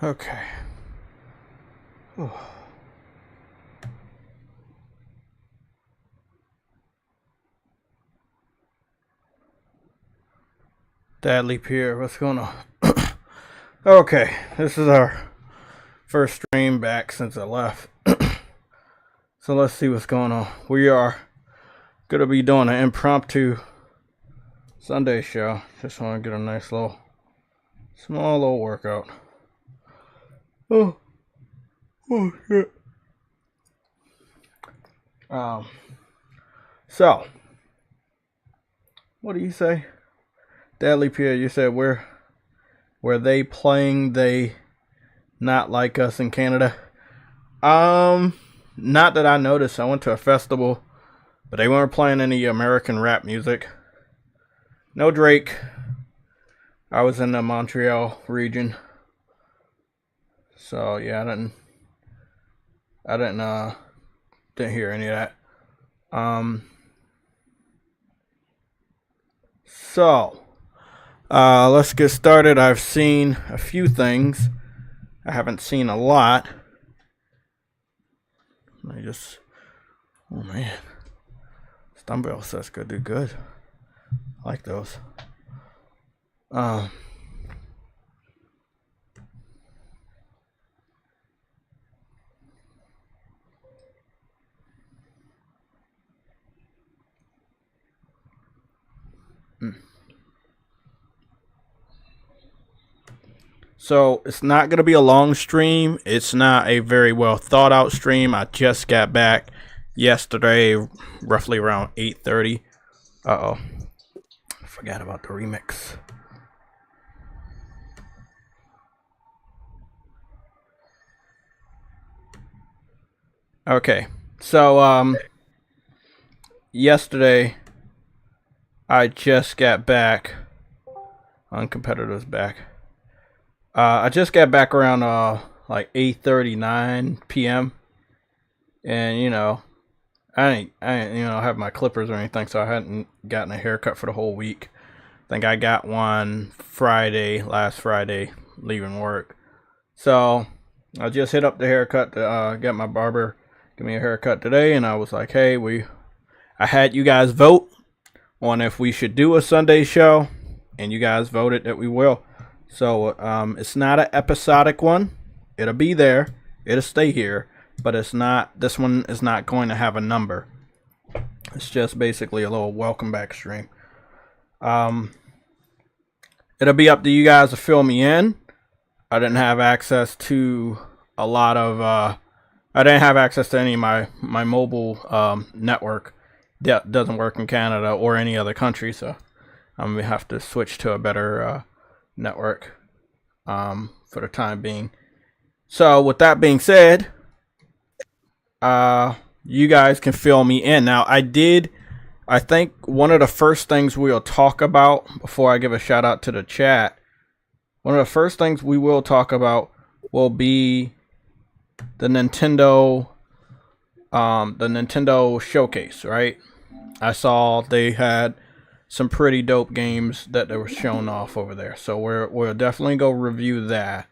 Okay. Whew. Dad Leap here. What's going on? Okay, this is our first stream back since I left. So let's see what's going on. We are going to be doing an impromptu Sunday show. Just want to get a nice little, small little workout. Oh shit. So, what do you say? Deadly Pierre, you said were they playing they not like us in Canada? Not that I noticed. I went to a festival, but they weren't playing any American rap music. No Drake. I was in the Montreal region. So yeah, I didn't hear any of that. So let's get started. I've seen a few things. I haven't seen a lot. Oh man, this dumbbell sets could do good. I like those. So it's not going to be a long stream. It's not a very well thought out stream. I just got back yesterday, roughly around 8:30. Uh-oh. I forgot about the remix. Okay. So, yesterday, I just got back. Competitors back. I just got back around like 8:39 p.m. and I ain't have my clippers or anything, so I hadn't gotten a haircut for the whole week. I think I got one last Friday, leaving work. So I just hit up the haircut to get my barber give me a haircut today, and I was like, hey, I had you guys vote on if we should do a Sunday show, and you guys voted that we will. So it's not an episodic one. It'll be there. It'll stay here. But it's not. This one is not going to have a number. It's just basically a little welcome back stream. It'll be up to you guys to fill me in. I didn't have access to a lot of. I didn't have access to any of my mobile network that doesn't work in Canada or any other country. So I'm gonna have to switch to a better network for the time being. So with that being said, you guys can fill me in. Now I think one of the first things we'll talk about before I give a shout out to the chat, one of the first things we will talk about will be the Nintendo showcase, right? I saw they had some pretty dope games that they were showing off over there. So we'll definitely go review that.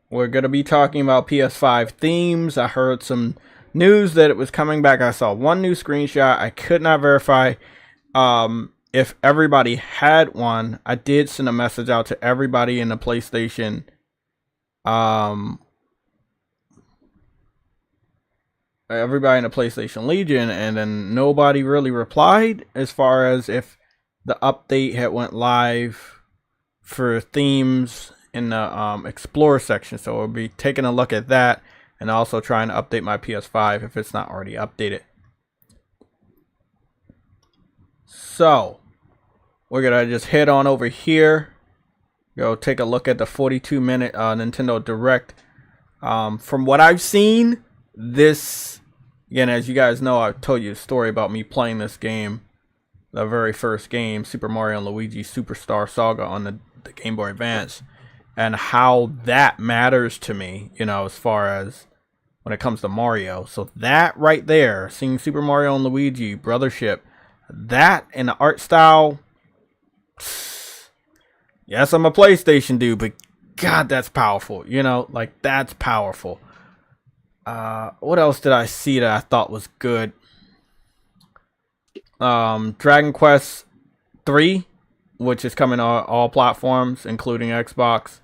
We're going to be talking about PS5 themes. I heard some news that it was coming back. I saw one new screenshot. I could not verify if everybody had one. I did send a message out to everybody in the PlayStation Legion, and then nobody really replied as far as if the update had went live for themes in the explore section. So we'll be taking a look at that and also trying to update my PS5 if it's not already updated. So we're gonna just head on over here, go take a look at the 42-minute Nintendo Direct. From what I've seen, this, again, as you guys know, I've told you a story about me playing this game, the very first game, Super Mario and Luigi Superstar Saga on the Game Boy Advance, and how that matters to me, as far as when it comes to Mario. So that right there, seeing Super Mario and Luigi Brothership, That and the art style. Yes, I'm a PlayStation dude, but God, that's powerful. You know, like that's powerful. What else did I see that I thought was good? Dragon Quest 3, which is coming on all platforms, including Xbox.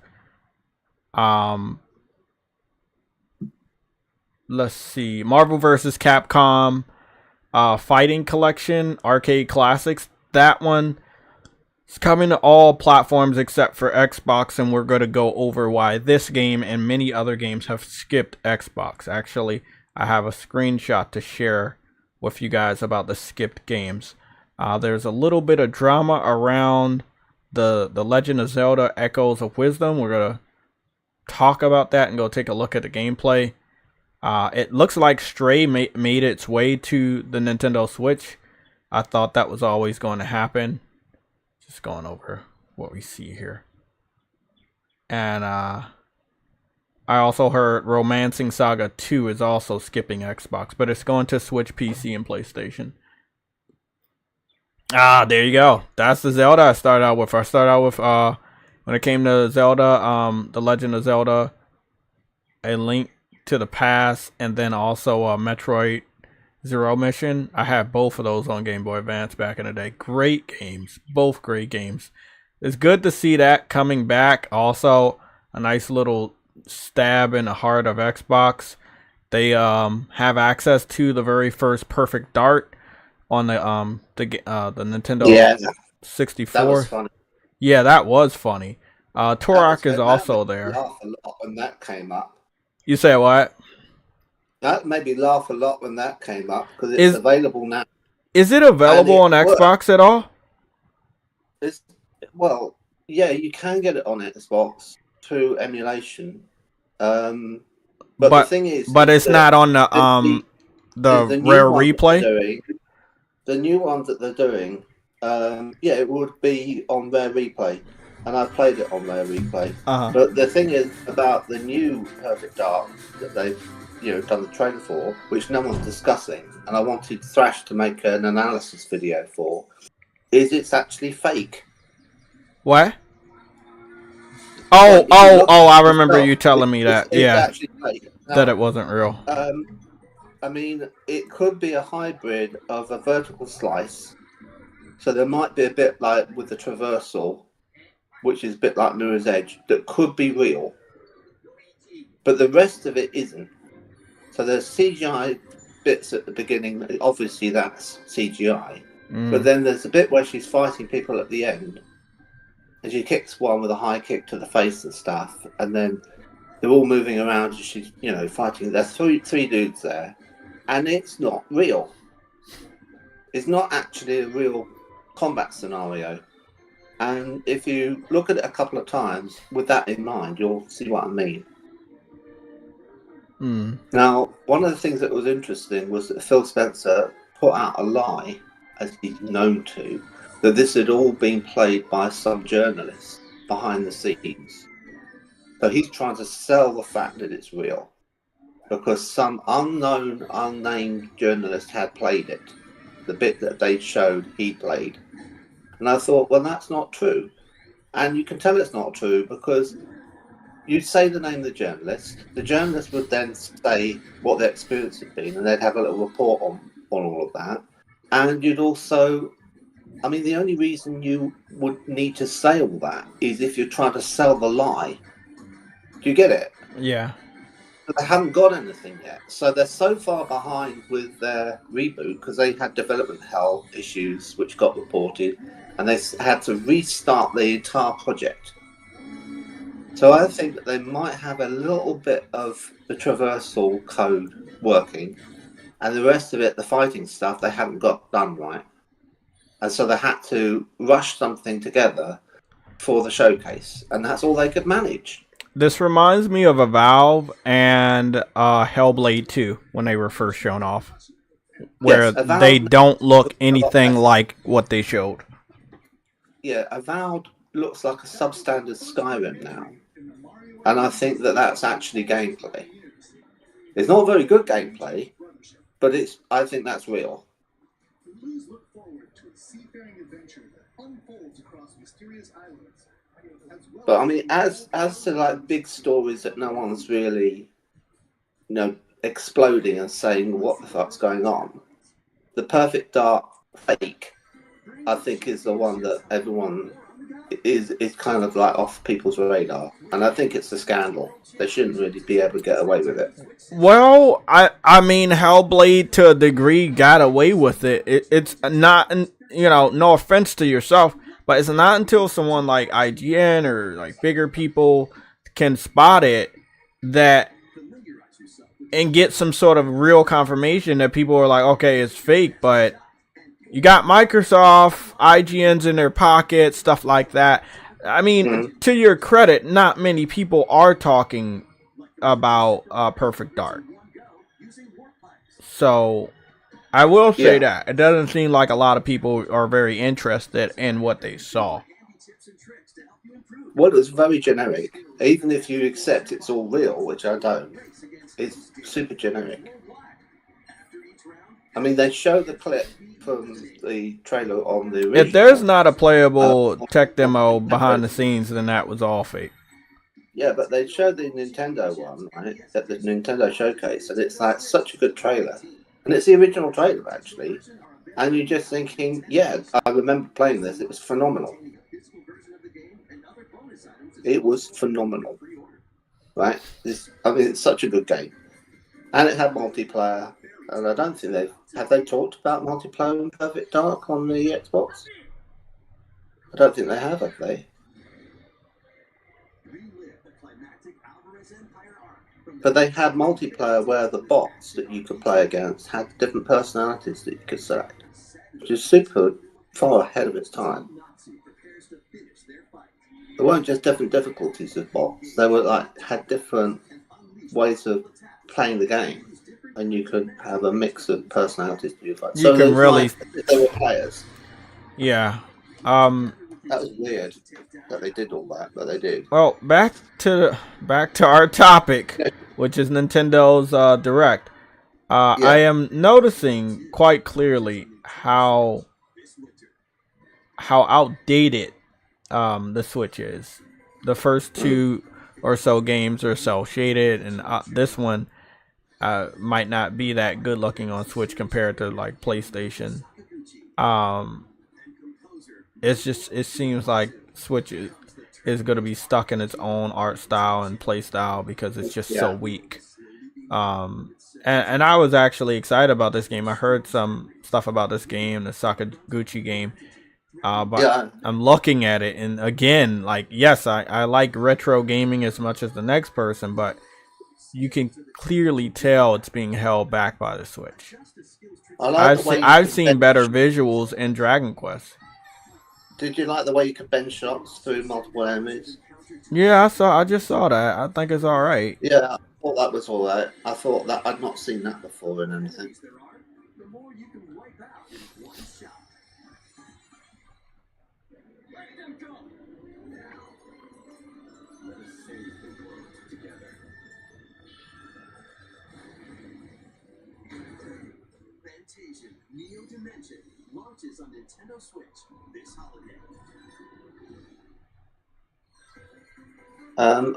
Let's see, Marvel vs. Capcom, Fighting Collection, Arcade Classics. That one is coming to all platforms except for Xbox, and we're going to go over why this game and many other games have skipped Xbox. Actually, I have a screenshot to share with you guys about the skipped games. There's a little bit of drama around the Legend of Zelda Echoes of Wisdom. We're going to talk about that and go take a look at the gameplay. It looks like Stray made its way to the Nintendo Switch. I thought that was always going to happen. Just going over what we see here. And I also heard Romancing Saga 2 is also skipping Xbox, but it's going to Switch, PC, and PlayStation. There you go. That's the Zelda I started out with. I started out with when it came to Zelda, The Legend of Zelda, A Link to the Past, and then also Metroid Zero Mission. I had both of those on Game Boy Advance back in the day. Great games. Both great games. It's good to see that coming back. Also, a nice little stab in the heart of Xbox. They have access to the very first Perfect Dart on the Nintendo 64. That was funny. Yeah, that was funny. Turok is also there. Laugh a lot when that came up. You say what? That made me laugh a lot when that came up because it's available now. Is it available on Xbox at all? Well, yeah, you can get it on Xbox through emulation. But the thing is, it's not on the rare replay. The new one that they're doing, yeah, it would be on rare replay, and I've played it on rare replay. But the thing is about the new Perfect Dark that they've done the trailer for, which no one's discussing, and I wanted Thrash to make an analysis video for, is it's actually fake. What? I remember you telling me that. It's actually fake. Now, that it wasn't real. I mean, it could be a hybrid of a vertical slice. So there might be a bit like with the traversal, which is a bit like Mirror's Edge, that could be real. But the rest of it isn't. So there's CGI bits at the beginning. Obviously, that's CGI. But then there's a bit where she's fighting people at the end. And she kicks one with a high kick to the face and stuff. And then they're all moving around and she's, fighting. There's three dudes there. And it's not real. It's not actually a real combat scenario. And if you look at it a couple of times with that in mind, you'll see what I mean. Now, one of the things that was interesting was that Phil Spencer put out a lie, as he's known to, that this had all been played by some journalist behind the scenes. So he's trying to sell the fact that it's real, because some unknown, unnamed journalist had played it. The bit that they showed, he played. And I thought, well, that's not true. And you can tell it's not true because you'd say the name of the journalist would then say what their experience had been, and they'd have a little report on all of that. And you'd also, I mean, the only reason you would need to say all that is if you're trying to sell the lie. Do you get it? Yeah. But they haven't got anything yet. So they're so far behind with their reboot because they had development hell issues which got reported, and they had to restart the entire project. So I think that they might have a little bit of the traversal code working, and the rest of it, the fighting stuff, they haven't got done right. And so they had to rush something together for the showcase, and that's all they could manage. This reminds me of a Valve and Hellblade 2 when they were first shown off, where they don't look anything like what they showed. Yeah, Avowed looks like a substandard Skyrim now, and I think that that's actually gameplay. It's not very good gameplay, but I think that's real. But I mean, as to like big stories that no one's really, exploding and saying what the fuck's going on, the Perfect Dark fake, I think, is the one that everyone is kind of like off people's radar, and I think it's a scandal. They shouldn't really be able to get away with it. Well, I mean, Hellblade to a degree got away with it. It's not, no offense to yourself, but it's not until someone like IGN or like bigger people can spot it that and get some sort of real confirmation that people are like, okay, it's fake, but you got Microsoft, IGN's in their pocket, stuff like that. I mean, to your credit, not many people are talking about Perfect Dark. So, I will say that. It doesn't seem like a lot of people are very interested in what they saw. Well, it's very generic. Even if you accept it's all real, which I don't, it's super generic. I mean, they show the clip from the trailer on the original. If there's not a playable tech demo behind the scenes, then that was all fake. Yeah, but they showed the Nintendo one, right, at the Nintendo showcase, and it's like such a good trailer. And it's the original trailer, actually. And you're just thinking, yeah, I remember playing this. It was phenomenal. It was phenomenal. Right? It's such a good game. And it had multiplayer. And I don't think have they talked about multiplayer in Perfect Dark on the Xbox? I don't think they have they? But they had multiplayer where the bots that you could play against had different personalities that you could select, which is super far ahead of its time. There weren't just different difficulties of bots; they were had different ways of playing the game, and you could have a mix of personalities to fight. You can really. They were players. Yeah. That was weird that they did all that, but they did. Well, back to our topic, which is Nintendo's Direct. I am noticing quite clearly how outdated the Switch is. The first two or so games are cel shaded, and this one might not be that good looking on Switch compared to like PlayStation. It seems like Switch is going to be stuck in its own art style and play style because it's just so weak. And I was actually excited about this game. I heard some stuff about this game, the Sakaguchi game. But I'm looking at it, and again, yes, I like retro gaming as much as the next person, but you can clearly tell it's being held back by the Switch. I've seen better visuals in Dragon Quest. Did you like the way you could bend shots through multiple enemies? Yeah, I just saw that. I think it's all right. Yeah, I thought that was all right. I thought that I'd not seen that before in anything. Launches on Nintendo Switch this holiday.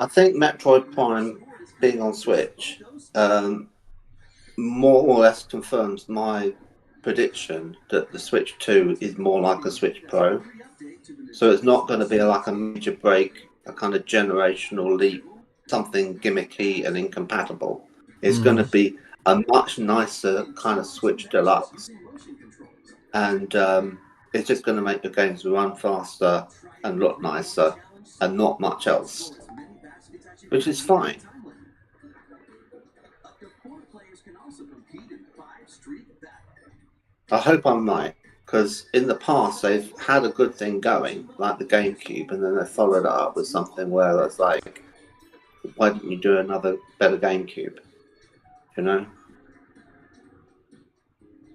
I think Metroid Prime being on Switch more or less confirms my prediction that the Switch 2 is more like a Switch Pro. So it's not going to be like a major break, a kind of generational leap, something gimmicky and incompatible. It's going to be a much nicer kind of Switch Deluxe. And it's just going to make the games run faster and look nicer and not much else, which is fine. I hope I'm right, because in the past they've had a good thing going, like the GameCube, and then they followed it up with something where it's like, why didn't you do another better GameCube? You know?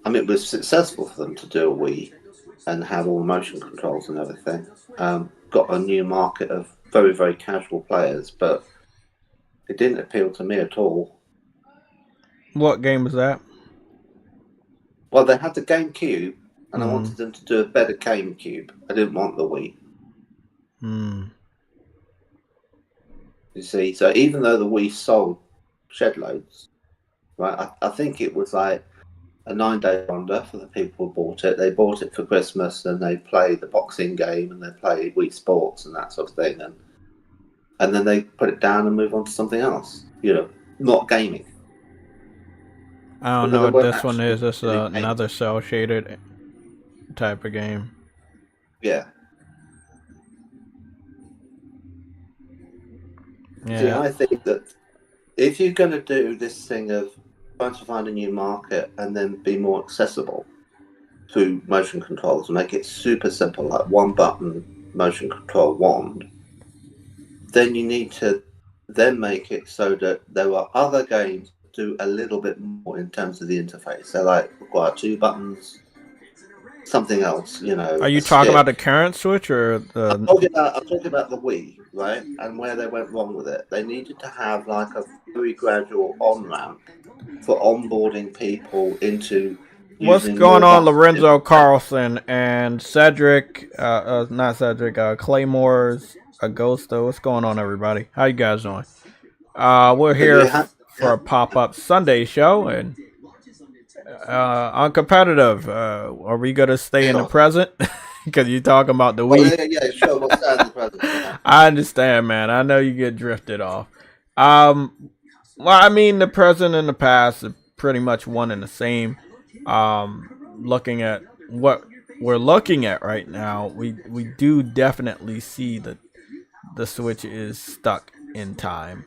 I mean, it was successful for them to do a Wii and have all motion controls and everything. Got a new market of very, very casual players, but it didn't appeal to me at all. What game was that? Well, they had the GameCube, and I wanted them to do a better GameCube. I didn't want the Wii. You see, so even though the Wii sold shed loads, right? I think it was like a 9-day wonder for the people who bought it. They bought it for Christmas, and they played the boxing game, and they played Wii Sports and that sort of thing, and then they put it down and move on to something else. You know, not gaming. I don't know what this one is. This is another cell shaded type of game. Yeah. Yeah. See, I think that if you're going to do this thing of trying to find a new market and then be more accessible to motion controls and make it super simple, like one button motion control wand, then you need to then make it so that there are other games that do a little bit more in terms of the interface. They like require 2 buttons, something else, you know. Are you talking about the current Switch or the? I'm talking about the Wii, right? And where they went wrong with it. They needed to have like a very gradual on ramp for onboarding people into. What's going on, Lorenzo Carlson and Cedric? Not Cedric. Claymore's Agosto. What's going on, everybody? How you guys doing? We're here for a pop-up Sunday show, and on competitive. Are we gonna stay in the present? Because you're talking about the Wii. Yeah, sure. We'll stay in the present. Yeah. I understand, man. I know you get drifted off. Well, I mean, the present and the past are pretty much one and the same. Looking at what we're looking at right now, we do definitely see that the Switch is stuck in time,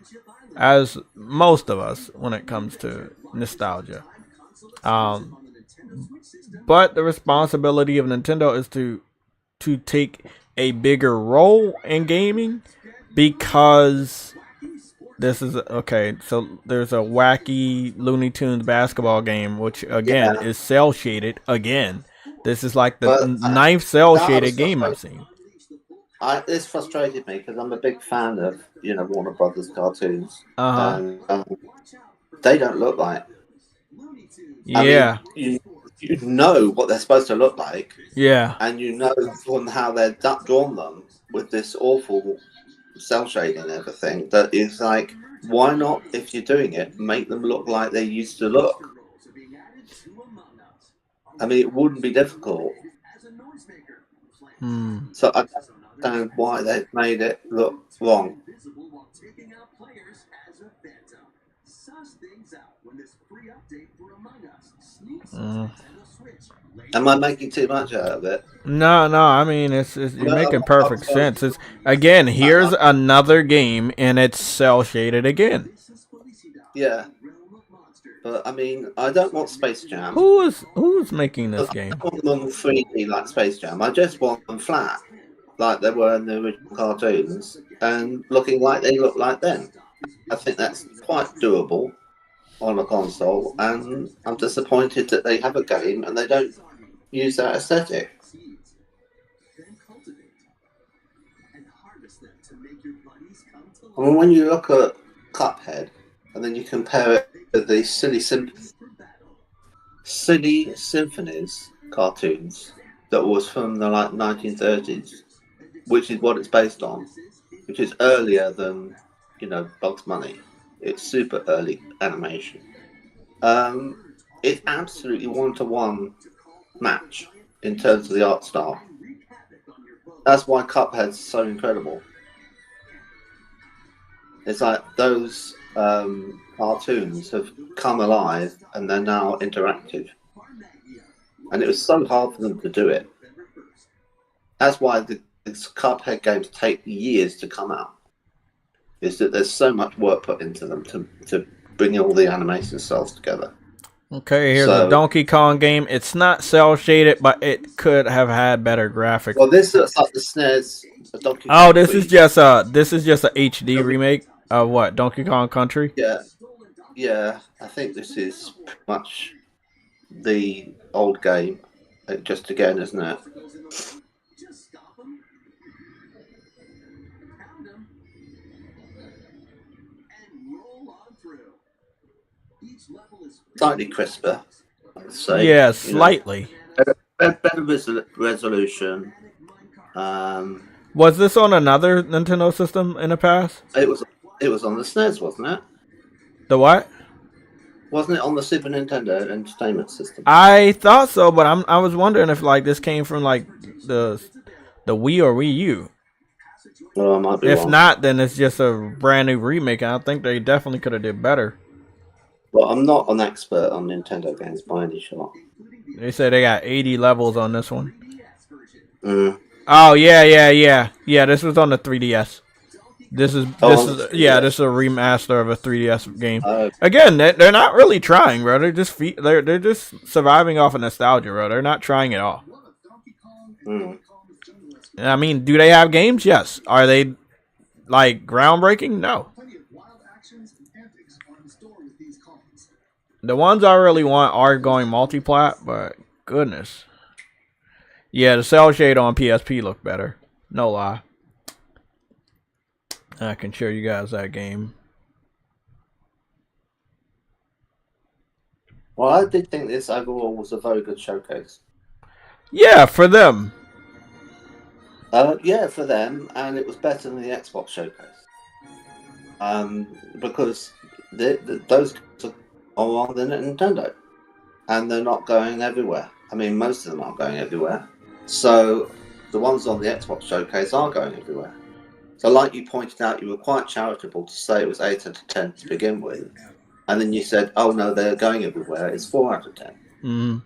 as most of us when it comes to nostalgia. But the responsibility of Nintendo is to take a bigger role in gaming, because this is okay. So there's a wacky Looney Tunes basketball game, which again is cell shaded. Again, this is like the 9th cell shaded game I've seen. This frustrated me because I'm a big fan of Warner Brothers cartoons, and they don't look like. Yeah. I mean, you know what they're supposed to look like. Yeah. And you know from how they've drawn them with this awful cell shading and everything, that is like, why not, if you're doing it, make them look like they used to look? I mean, it wouldn't be difficult. So I don't understand why they've made it look wrong. Am I making too much out of it? No. I mean, you're making perfect sense. It's again, here's another game, and it's cell shaded again. Yeah, but I mean, I don't want Space Jam. Who's making this game? I don't want them 3D like Space Jam. I just want them flat, like they were in the original cartoons, and looking like they look like then. I think that's quite doable on a console, and I'm disappointed that they have a game and they don't use that aesthetic. I mean, when you look at Cuphead and then you compare it to the Silly Symphonies cartoons that was from the 1930s, which is what it's based on, which is earlier than Bugs Bunny. It's super early animation. It's absolutely 1-to-1 match in terms of the art style. That's why Cuphead's so incredible. It's like those cartoons have come alive and they're now interactive. And it was so hard for them to do it. That's why the Cuphead games take years to come out. Is that there's so much work put into them to bring all the animation cells together. Okay, here's a Donkey Kong game. It's not cell shaded, but it could have had better graphics. Well, this looks like the SNES. Donkey Kong this is just a HD remake of what, Donkey Kong Country? Yeah. I think this is pretty much the old game, just again, isn't it? Slightly crisper, I would say. Yeah, slightly. better resolution. Was this on another Nintendo system in the past? It was on the SNES, wasn't it? The what? Wasn't it on the Super Nintendo Entertainment System? I thought so, but I was wondering if like this came from like the Wii or Wii U. Well, I might be If wrong. not, then it's just a brand new remake. And I think they definitely could have did better. Well, I'm not an expert on Nintendo games by any shot. They said they got 80 levels on this one. Mm. Oh yeah. This was on the 3DS. This is this is a remaster of a 3DS game. Again, they're not really trying, bro. They're just surviving off of nostalgia, bro. They're not trying at all. Mm. I mean, do they have games? Yes. Are they like groundbreaking? No. The ones I really want are going multi-plat, but goodness. Yeah, the cell shade on PSP looked better. No lie. I can show you guys that game. Well, I did think this overall was a very good showcase. Yeah, for them. Yeah, for them, and it was better than the Xbox showcase. Because those are on the Nintendo, and they're not going everywhere. I mean, most of them aren't going everywhere. So the ones on the Xbox showcase are going everywhere. So, like you pointed out, you were quite charitable to say it was 8 out of 10 to begin with, and then you said, "Oh no, they're going everywhere. It's 4 out of 10,"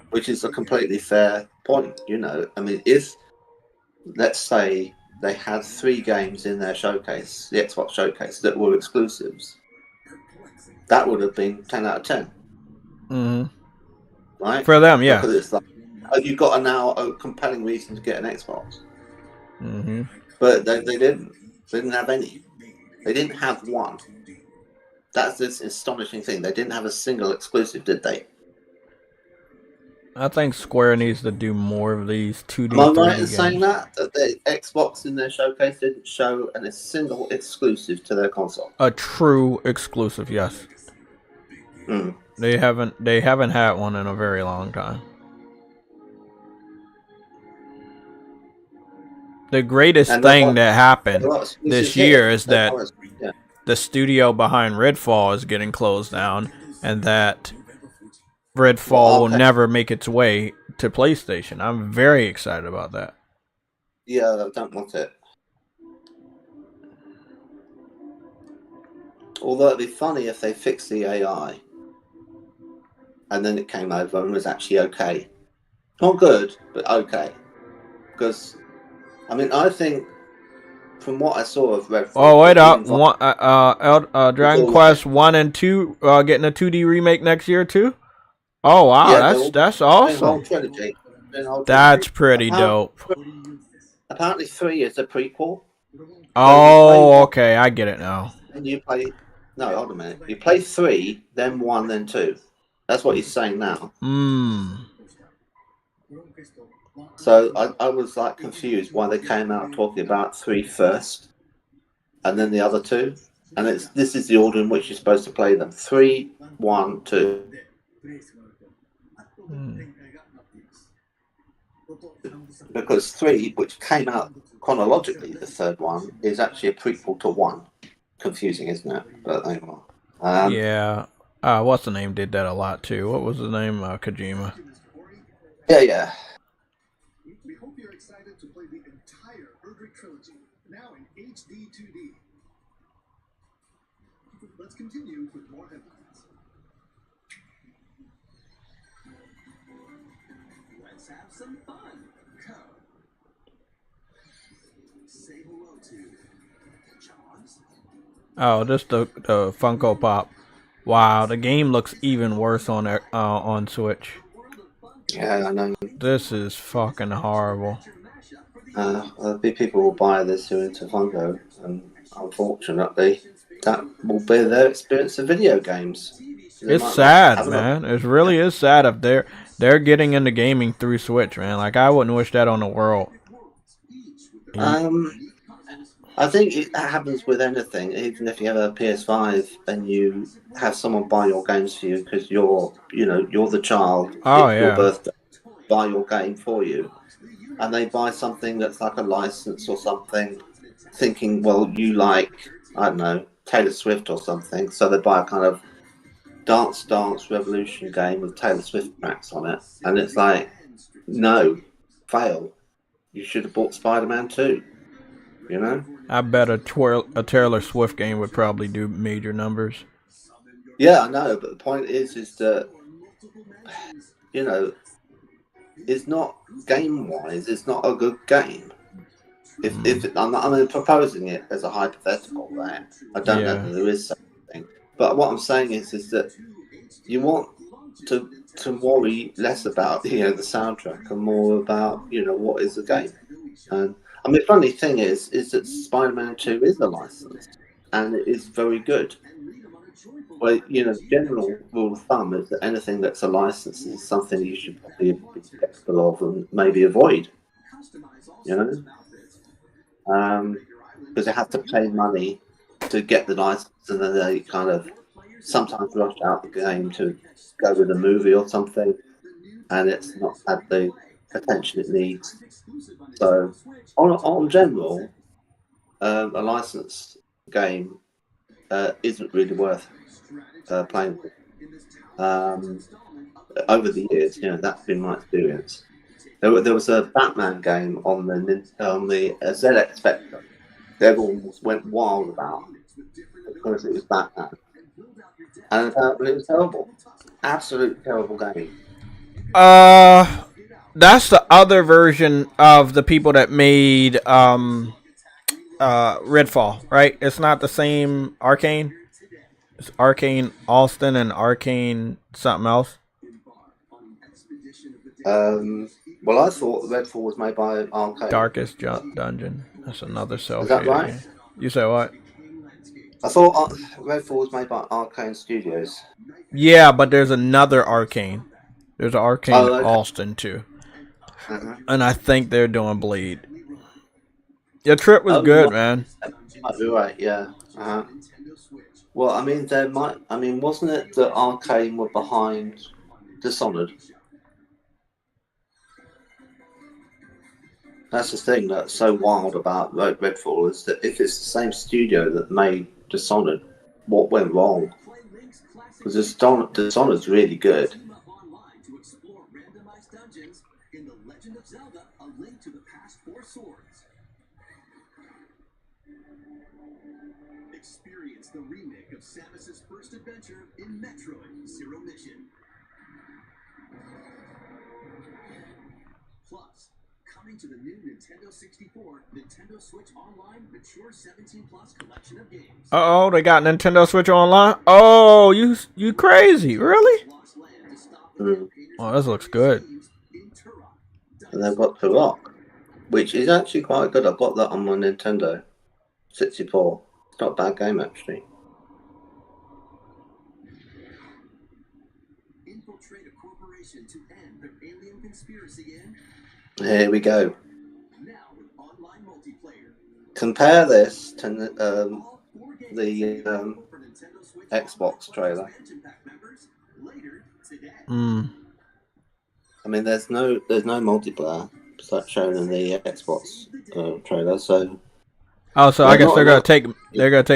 which is a completely fair point. You know, I mean, if let's say they had 3 games in their showcase, the Xbox showcase, that were exclusives, that would have been 10 out of 10. Right? For them, yeah. Because it's like, you've got a compelling reason to get an Xbox. But they didn't. They didn't have any. They didn't have one. That's this astonishing thing. They didn't have a single exclusive, did they? I think Square needs to do more of these 2D. Am I right in saying that the Xbox in their showcase didn't show a single exclusive to their console? A true exclusive, yes. They haven't had one in a very long time. The greatest thing that happened this year is that the studio behind Redfall is getting closed down, and that Redfall will never make its way to PlayStation. I'm very excited about that. Yeah, I don't want it. Although it'd be funny if they fixed the AI and then it came over and was actually okay. Not good, but okay. Because, I mean, I think from what I saw of Redfall... Oh, wait up. Dragon Quest 1 and 2 getting a 2D remake next year, too? Oh, wow. Yeah, that's awesome. That's pretty dope. Apparently 3 is a prequel. Oh, okay. I get it now. And you play... No, hold a minute. You play 3, then 1, then 2. That's what he's saying now. So I was like confused why they came out talking about 3 first, and then the other 2. And this is the order in which you're supposed to play them: 3, 1, 2. Because 3, which came out chronologically, the third one, is actually a prequel to 1. Confusing, isn't it? But anyway. Yeah. What's the name did that a lot too. What was the name? Kojima. Yeah. We hope you're excited to play the entire Erdrick trilogy, now in HD 2D. Let's continue with more headlines. Let's have some fun. Go. Say hello to Jaws. Oh, just the Funko Pop. Wow, the game looks even worse on Switch. Yeah, I know. This is fucking horrible. There'll be people who will buy this who are into Funko, and unfortunately, that will be their experience of video games. It's sad, man. It really is sad if they're getting into gaming through Switch, man. Like, I wouldn't wish that on the world. I think it happens with anything. Even if you have a PS5 and you have someone buy your games for you because you're the child. Oh, it's your birthday. buy your game for you, and they buy something that's like a license or something, thinking, well, you like, I don't know, Taylor Swift or something, so they buy a kind of Dance Dance Revolution game with Taylor Swift tracks on it, and it's like, no, fail. You should have bought Spider-Man 2, you know? I bet a Taylor Swift game would probably do major numbers. Yeah, I know, but the point is that, you know, it's not game-wise, it's not a good game. I'm proposing it as a hypothetical, right? I don't know that there is something, but what I'm saying is that you want to worry less about the soundtrack and more about what is the game. And I mean, the funny thing is that Spider-Man 2 is a license and it is very good. Well, general rule of thumb is that anything that's a license is something you should probably be skeptical of and maybe avoid. Because they have to pay money to get the license, and then they kind of sometimes rush out the game to go with a movie or something, and it's not had the attention it needs. So, on general, a licensed game isn't really worth playing with. Over the years, that's been my experience. There was a Batman game on the ZX Spectrum. Everyone went wild about because it was Batman, and apparently it was terrible, absolute terrible game. That's the other version of the people that made Redfall, right? It's not the same Arcane. It's Arcane Austin and Arcane something else. Well, I thought Redfall was made by Arcane. Darkest Dungeon. That's another cell Is that shaded right? game. You said what? I thought Redfall was made by Arcane Studios. Yeah, but there's another Arcane. There's an Arcane Austin too. And I think they're doing Bleed. Your trip was good, man. Might be right, yeah. Well, I mean, wasn't it that Arcane were behind Dishonored? That's the thing that's so wild about Redfall, is that if it's the same studio that made Dishonored, what went wrong? Because Dishonored's really good. Experience the remake of Samus's first adventure in Metroid Zero Mission. Plus, coming to the new Nintendo 64, Nintendo Switch Online Mature 17 Plus collection of games. Uh-oh, they got Nintendo Switch Online? Oh, you crazy, really? Oh, this looks good. And they've got Turok, which is actually quite good. I've got that on my Nintendo 64. It's not a bad game, actually. Infiltrate a corporation to end their alien conspiracy in. Here we go. Now with online multiplayer. Compare this to the Xbox trailer. I mean, there's no multiplayer shown in the Xbox trailer, so. Oh, so I guess they're gonna take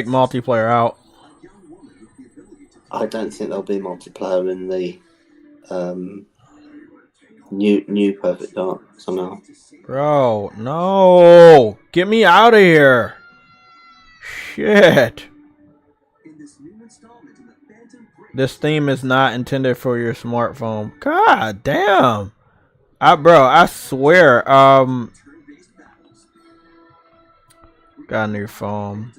multiplayer out. I don't think there'll be multiplayer in the new Perfect Dark somehow. Bro, no, get me out of here! Shit. This theme is not intended for your smartphone. God damn. I swear. Got a new phone.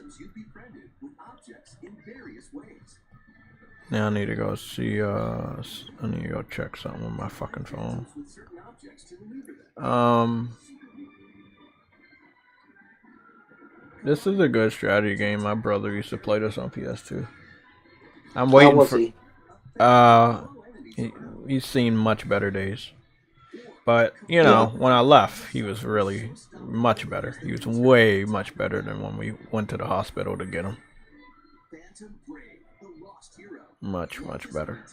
Now I need to go see, I need to go check something with my fucking phone. This is a good strategy game. My brother used to play this on PS2. I'm waiting for. He's seen much better days. But, when I left, he was really much better. He was way much better than when we went to the hospital to get him. Much better.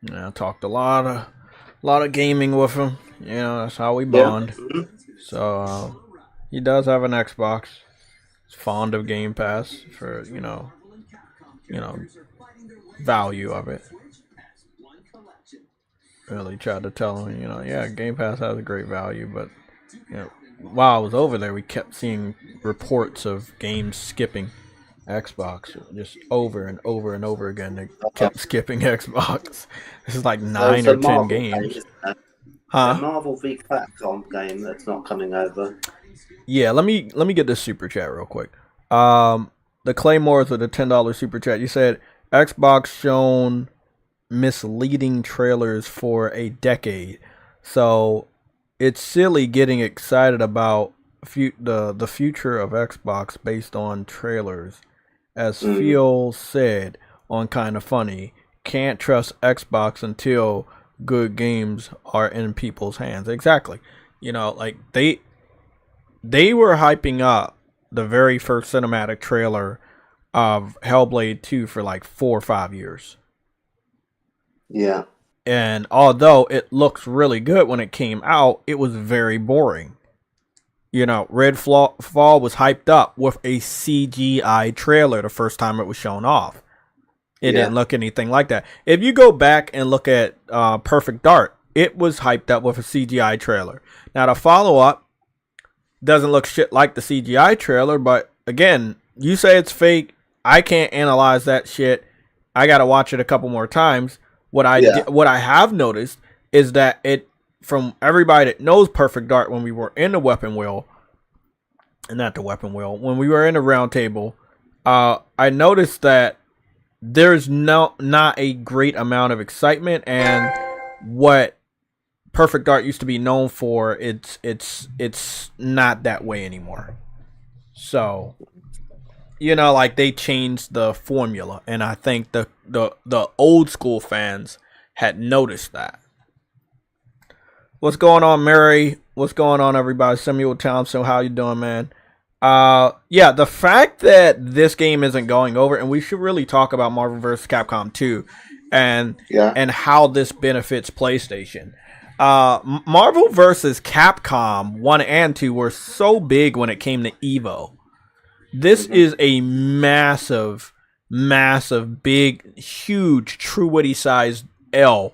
Yeah, I talked a lot lot of gaming with him. You know, that's how we Yeah. bond. So he does have an Xbox. He's fond of Game Pass for you know, value of it. Really tried to tell him, yeah, Game Pass has a great value, but while I was over there, we kept seeing reports of games skipping Xbox just over and over and over again. They kept skipping Xbox. This is like There's 9 a or 10 Marvel game, games. isn't there? A Huh? Marvel v Capcom game that's not coming over. Yeah, let me get this super chat real quick. The Claymores with the $10 super chat. You said Xbox shown misleading trailers for a decade, so it's silly getting excited about the future of Xbox based on trailers. As Phil said on Kinda Funny, can't trust Xbox until good games are in people's hands. Exactly. Like they were hyping up the very first cinematic trailer of Hellblade 2 for like 4 or 5 years. Yeah. And although it looks really good when it came out, it was very boring. Redfall was hyped up with a CGI trailer the first time it was shown off. It didn't look anything like that. If you go back and look at Perfect Dark, it was hyped up with a CGI trailer. Now, the follow-up doesn't look shit like the CGI trailer, but again, you say it's fake. I can't analyze that shit. I gotta watch it a couple more times. What I have noticed is that from everybody that knows Perfect Dark, when we were in the weapon wheel, and not the weapon wheel, when we were in the round table, I noticed that there's not a great amount of excitement, and what Perfect Dark used to be known for, it's not that way anymore. So, like they changed the formula, and I think the old school fans had noticed that. What's going on, Mary? What's going on, everybody? Samuel Townsend, how you doing, man? Yeah, the fact that this game isn't going over, and we should really talk about Marvel vs. Capcom 2 and how this benefits PlayStation. Marvel vs. Capcom 1 and 2 were so big when it came to Evo. This is a massive, big, huge, True Witty sized L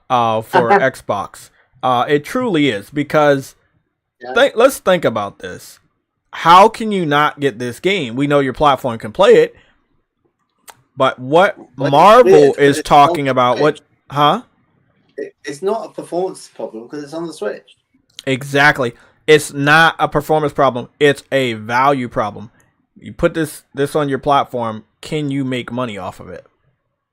for Xbox. It truly is, because let's think about this. How can you not get this game? We know your platform can play it, but what Marvel is talking about, It's not a performance problem because it's on the Switch. Exactly. It's not a performance problem. It's a value problem. You put this on your platform, can you make money off of it?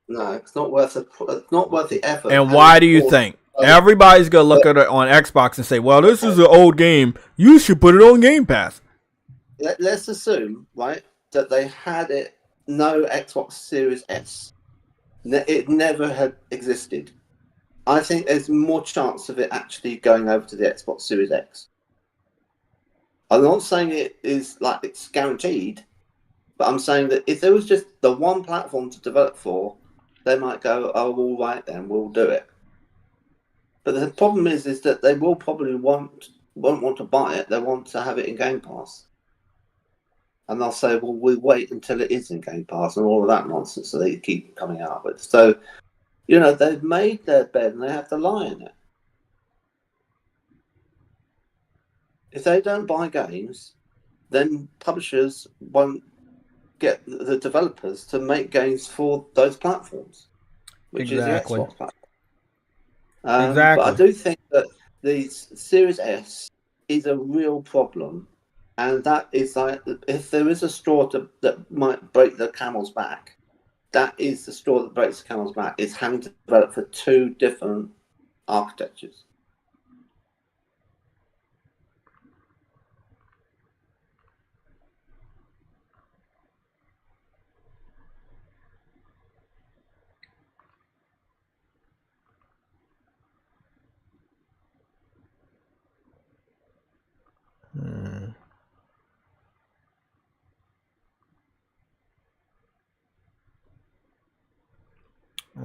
No, it's not worth the effort. And why do you think? Everybody's going to look at it on Xbox and say, well, this is an old game. You should put it on Game Pass. Let's assume, right, that they had no Xbox Series S. It never had existed. I think there's more chance of it actually going over to the Xbox Series X. I'm not saying it is like it's guaranteed, but I'm saying that if there was just the one platform to develop for, they might go, oh, all right then, we'll do it. But the problem is that they will probably won't want to buy it. They want to have it in Game Pass. And they'll say, well, we wait until it is in Game Pass and all of that nonsense, so they keep coming out with it. So, they've made their bed and they have to lie in it. If they don't buy games, then publishers won't get the developers to make games for those platforms, which is the Xbox platform. But I do think that the Series S is a real problem, and that is like, if there is a straw that might break the camel's back, that is the straw that breaks the camel's back. It's having to develop for two different architectures.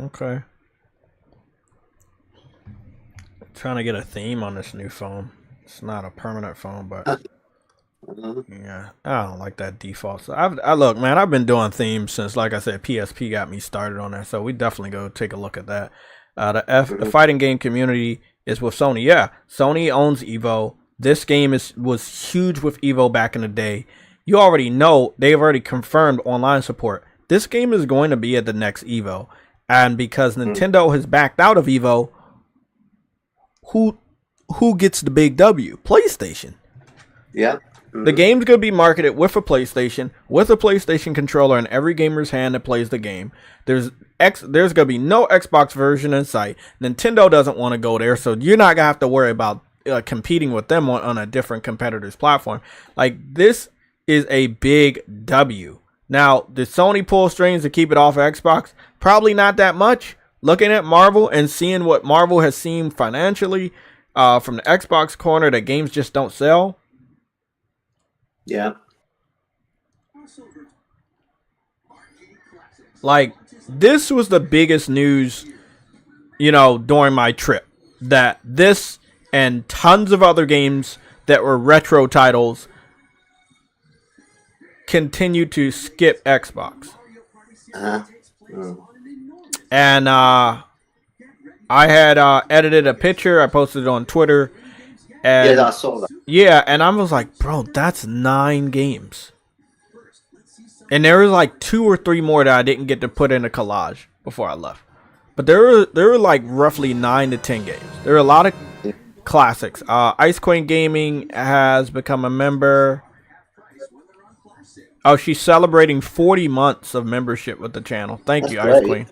Okay. Trying to get a theme on this new phone. It's not a permanent phone, but yeah, I don't like that default. So I look, man, I've been doing themes since, like I said, PSP got me started on there. So we definitely go take a look at that. The fighting game community is with Sony. Yeah, Sony owns Evo. This game was huge with Evo back in the day. You already know they've already confirmed online support. This game is going to be at the next Evo, and because Nintendo has backed out of Evo, who gets the big W? PlayStation. Yeah. The game's going to be marketed with a PlayStation controller in every gamer's hand that plays the game. There's going to be no Xbox version in sight. Nintendo doesn't want to go there, so you're not going to have to worry about competing with them on a different competitor's platform. Like, this is a big W. Now, did Sony pull strings to keep it off of Xbox? Probably not that much. Looking at Marvel and seeing what Marvel has seen financially from the Xbox corner, that games just don't sell. Yeah. Like, this was the biggest news, during my trip. That this and tons of other games that were retro titles continue to skip Xbox. And I had edited a picture. I posted it on Twitter. And, yeah, I saw that. Yeah, and I was like, bro, that's 9 games. And there was like 2 or 3 more that I didn't get to put in a collage before I left. But there were like roughly 9 to 10 games. There are a lot of classics. Ice Queen Gaming has become a member. Oh, she's celebrating 40 months of membership with the channel. Thank you, Ice Queen.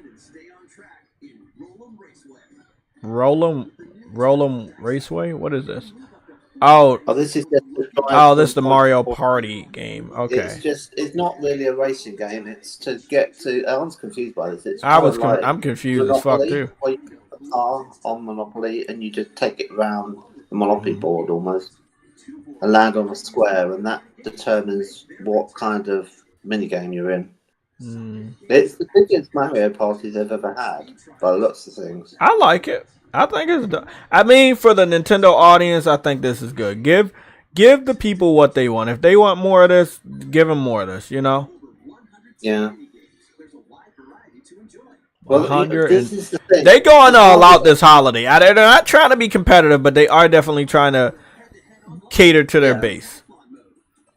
Roll'em Raceway? What is this? Oh, this is the Mario Party game. Okay. It's not really a racing game. It's to get to. I was confused by this. I'm confused as fuck too. Where you put a car on Monopoly and you just take it around the Monopoly board almost and land on a square, and that determines what kind of mini game you're in. It's the biggest Mario Party they've ever had by the looks of things. I like it. I think it's. I mean, for the Nintendo audience, I think this is good. Give the people what they want. If they want more of this, give them more of this. Yeah. Well, 100. This is the thing. They going all out this holiday. They're not trying to be competitive, but they are definitely trying to cater to their base.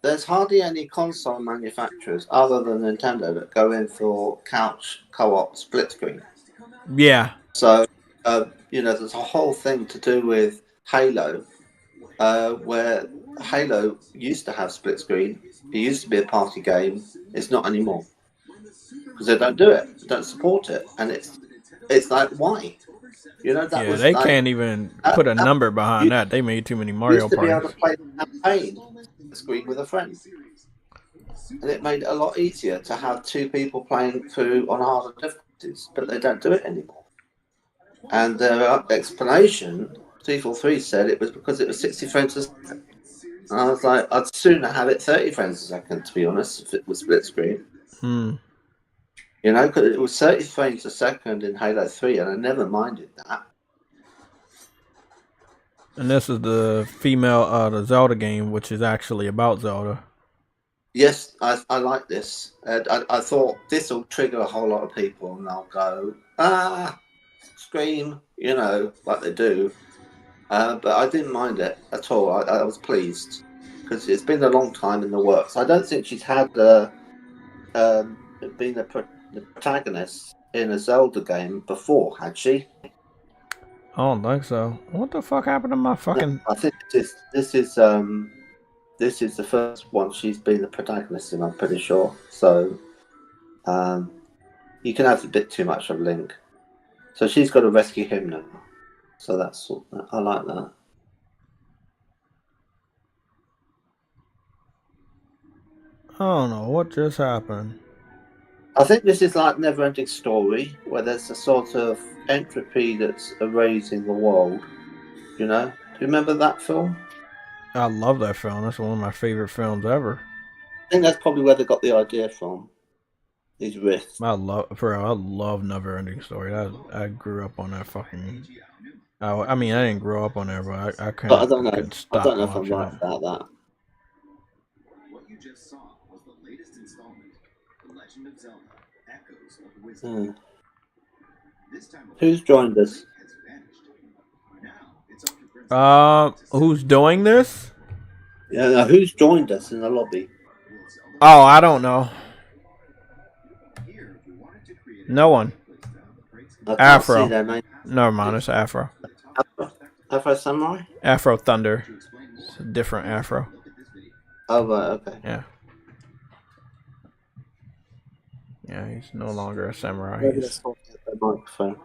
There's hardly any console manufacturers other than Nintendo that go in for couch co-op split screen. Yeah. So. There's a whole thing to do with Halo, where Halo used to have split screen. It used to be a party game. It's not anymore because they don't do it. They don't support it, and it's like, why? They can't even put a number behind that. They made too many Mario Parties. Used to be able to play the campaign screen with a friend, and it made it a lot easier to have 2 people playing through on harder difficulties. But they don't do it anymore. And their explanation, 343 said it was because it was 60 frames a second. And I was like, I'd sooner have it 30 frames a second, to be honest, if it was split screen. Because it was 30 frames a second in Halo 3, and I never minded that. And this is the the Zelda game, which is actually about Zelda. Yes, I like this. I thought this will trigger a whole lot of people, and they'll go, scream, like they do. But I didn't mind it at all. I was pleased because it's been a long time in the works. I don't think she's had been the protagonist in a Zelda game before, had she? I don't think so. What the fuck happened to my fucking? I think this is the first one she's been the protagonist in. I'm pretty sure. So, you can have a bit too much of Link. So she's got to rescue him now. So I like that. I don't know what just happened. I think this is like Never-Ending Story, where there's a sort of entropy that's erasing the world. Do you remember that film? I love that film. That's one of my favorite films ever. I think that's probably where they got the idea from. These riffs. I love Never-Ending Story. I grew up on that fucking Oh, I mean, I didn't grow up on there, but I But I couldn't don't know. couldn't I don't stop know if I'm watching right it. about that. What you just saw was the latest installment, The Legend of Zelda: Echoes of Wisdom. This time, Who's joined us? has vanished. Now it's up to Princess Who's doing this? Yeah, now, who's joined us in the lobby? Oh, I don't know. Here, we wanted to create No one. I can't Afro. see their name. Never mind, it's Afro. Afro Samurai? Afro Thunder. It's a different Afro. Oh, right, okay. Yeah. Yeah, he's no longer a samurai. Maybe let's talk at the microphone.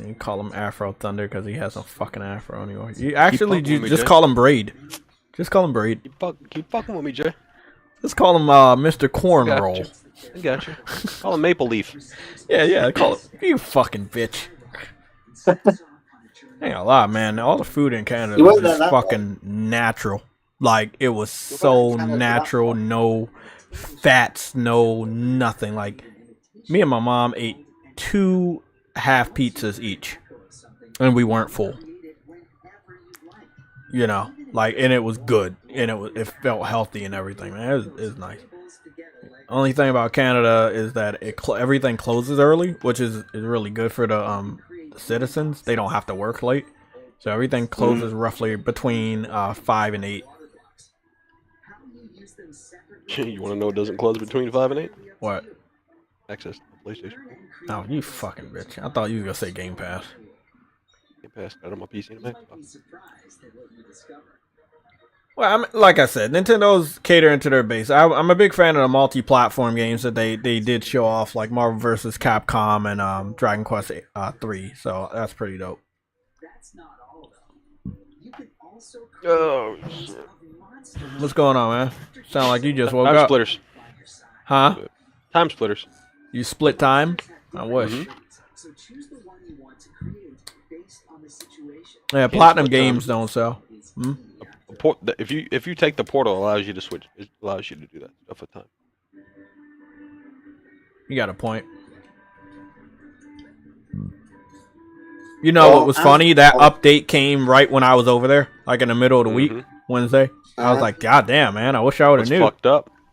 You call him Afro Thunder because he has a fucking afro anymore. You actually fucking with me, just Jay. call him Braid. Just call him Braid. Keep fucking with me, Jay. Just call him Mr. Cornroll. I got you. Call him Maple Leaf. Yeah, call it. You fucking bitch. Ain't a lot, man. All the food in Canada You was went there just that fucking natural. Like, it was so Canada that natural. long? No fats, no nothing. Like, me and my mom ate 2 half pizzas each. And we weren't full. You know, like, and it was good. And it felt healthy and everything, man. It was nice. Only thing about Canada is that everything closes early, which is really good for the citizens. They don't have to work late, so everything closes roughly between 5 and 8. You want to know what doesn't close between 5 and 8? What? Access to PlayStation. Oh, you fucking bitch! I thought you were gonna say Game Pass. Game Pass got it on my PC and Xbox. Well, like I said, Nintendo's catering to their base. I'm a big fan of the multi-platform games that they did show off, like Marvel vs. Capcom and Dragon Quest 3. So that's pretty dope. Oh shit! What's going on, man? Sound like you just woke Time up. splitters. Huh? Time splitters. You split time? I wish. So choose the one you want to create based on the situation. Yeah, Platinum Games don't sell. Hmm? If you take the portal, it allows you to switch. It allows you to do that stuff with time. You got a point. You know what was funny? That update came right when I was over there, like in the middle of the week, Wednesday. I was like, God damn, man, I wish I would have knew.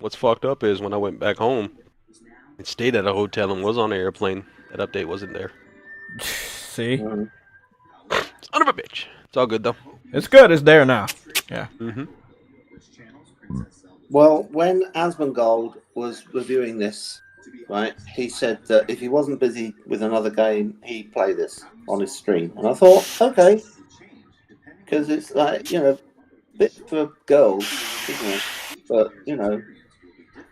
What's fucked up is when I went back home and stayed at a hotel and was on an airplane, that update wasn't there. See? Son of a bitch. It's all good though. It's good. It's there now. Yeah. Well, when Asmongold was reviewing this, right, he said that if he wasn't busy with another game, he'd play this on his stream. And I thought, okay, because it's like, you know, bit for girls, isn't it? But, you know.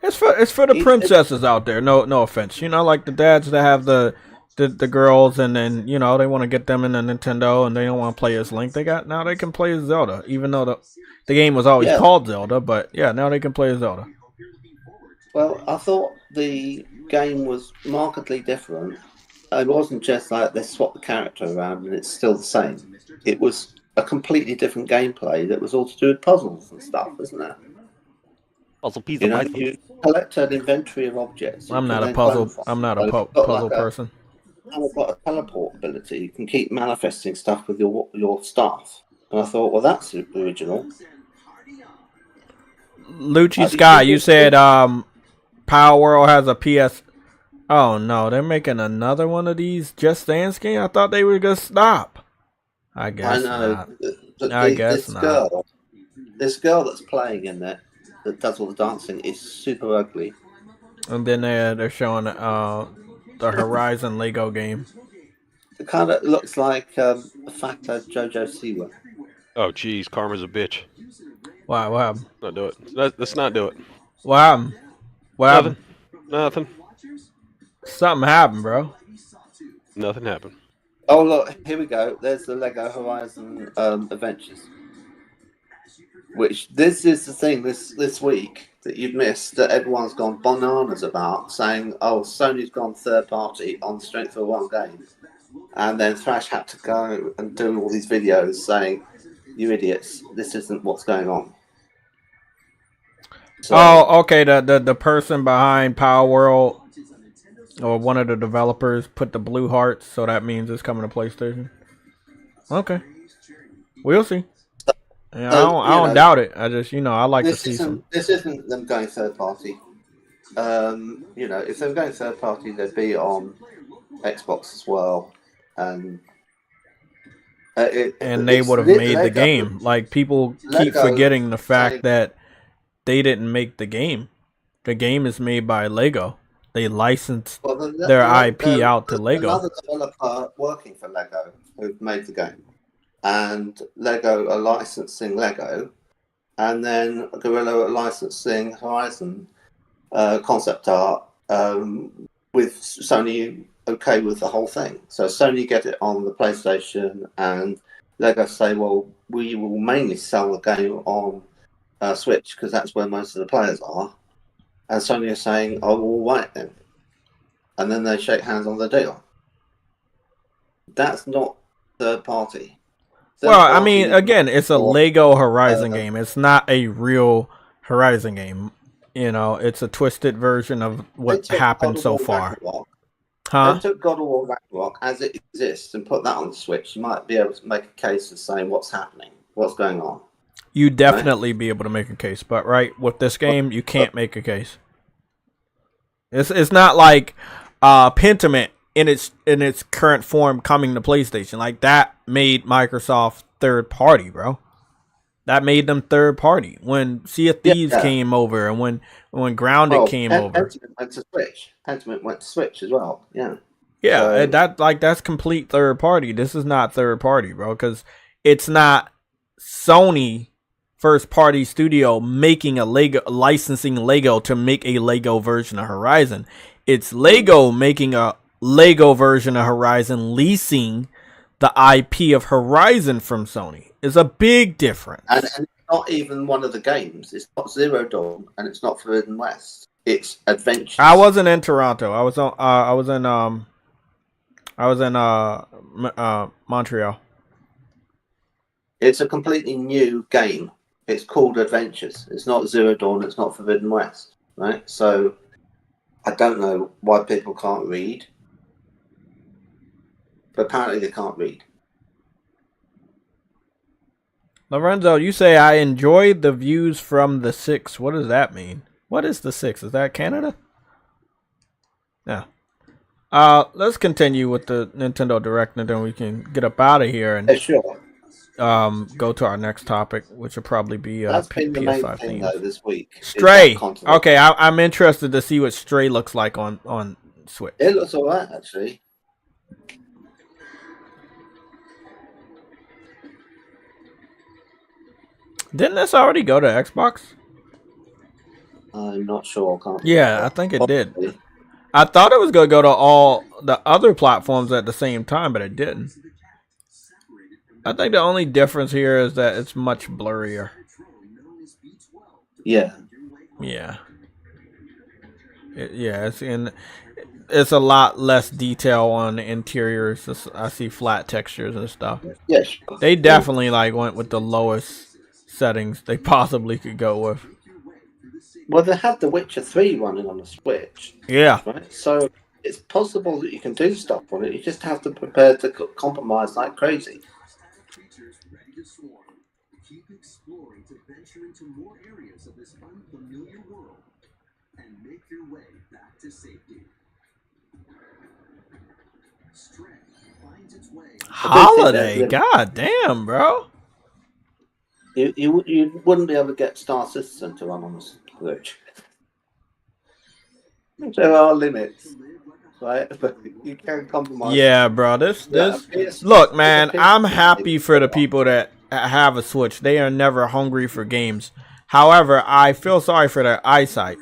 It's for the princesses out there. No offense. You know, like the dads that have the girls, and then, you know, they want to get them in the Nintendo and they don't want to play as Link. They can play as Zelda, even though the game was always called Zelda. But yeah, now they can play as Zelda. Well, I thought the game was markedly different. It wasn't just like they swapped the character around and it's still the same. It was a completely different gameplay that was all to do with puzzles and stuff, isn't it? Puzzle piece You of know, you collect an inventory of objects. I'm not a puzzle person. And I've got a teleport ability. You can keep manifesting stuff with your staff. And I thought, well, that's original. Lucci Sky, you said Power World has a PS. Oh no, they're making another one of these Just Dance games. I thought they were gonna stop. I guess not. I guess not. This girl that's playing in there that does all the dancing is super ugly. And then they're showing the Horizon Lego game. It kind of looks like a fatter JoJo Siwa. Oh, jeez, Karma's a bitch. Wow, what happened? Not do it. Let's not do it. What happened? What happened? Nothing. Something happened, bro. Nothing happened. Oh, look, here we go. There's the Lego Horizon Adventures. Which, this is the thing this week that you've missed, that everyone's gone bananas about, saying, oh, Sony's gone third party on the strength of one game. And then Thrash had to go and do all these videos saying, you idiots, this isn't what's going on. So, oh, okay, the person behind Power World, or one of the developers, put the blue hearts, so that means it's coming to PlayStation. Okay, we'll see. Yeah, So, I don't doubt it. I just, I like to see some. This isn't them going third party. If they were going third party, they'd be on Xbox as well, and And they would have made the game. Like, people keep forgetting the fact that they didn't make the game. The game is made by Lego. They licensed their IP out to Lego. Another developer working for Lego who made the game, and Lego are licensing Lego, and then Guerrilla are licensing Horizon concept art with Sony okay with the whole thing. So Sony get it on the PlayStation, and Lego say, well, we will mainly sell the game on Switch because that's where most of the players are. And Sony is saying, oh, well, right then. And then they shake hands on the deal. That's not third party. Well, I mean, again, it's a Lego Horizon game. It's not a real Horizon game. It's a twisted version of what happened so far. They took God of War Ragnarok as it exists and put that on the Switch. You might be able to make a case of saying what's happening, what's going on. You definitely be able to make a case, but with this game, you can't make a case. It's not like Pentiment in its current form coming to PlayStation. Like, that made Microsoft third party, bro. That made them third party. When Sea of Thieves came over, and when Grounded came over. Pentiment went to Switch. Pentiment went to Switch as well. Yeah. Yeah, that's complete third party. This is not third party, bro, because it's not Sony first party studio making a licensing Lego to make a Lego version of Horizon. It's Lego making a Lego version of Horizon, leasing the IP of Horizon from Sony. Is a big difference. And it's not even one of the games. It's not Zero Dawn, and it's not Forbidden West. It's Adventures. I wasn't in Toronto. I was in Montreal. It's a completely new game. It's called Adventures. It's not Zero Dawn. It's not Forbidden West, right? So I don't know why people can't read, but apparently they can't read. Lorenzo, you say I enjoyed the views from the 6. What does that mean? What is the 6? Is that Canada? Yeah. Let's continue with the Nintendo Direct, and then we can get up out of here and go to our next topic, which will probably be PS5 thing though this week. Stray. Okay, I'm interested to see what Stray looks like on Switch. It looks alright, actually. Didn't this already go to Xbox? I'm not sure. I think it did. I thought it was going to go to all the other platforms at the same time, but it didn't. I think the only difference here is that it's much blurrier. Yeah. Yeah. It's a lot less detail on the interiors. I see flat textures and stuff. Yes. They definitely went with the lowest settings they possibly could go with. Well, they had The Witcher 3 running on the Switch. Yeah. Right? So it's possible that you can do stuff on it. You just have to prepare to compromise like crazy. Keep exploring to venture into more areas of this unfamiliar world and make your way back to safety. Stray finds its way. Holiday, god damn, bro. You wouldn't be able to get Star Citizen to run on the Switch. There are limits, right? But you can compromise. Yeah, bro. Look, man, I'm happy for the people that have a Switch. They are never hungry for games. However, I feel sorry for their eyesight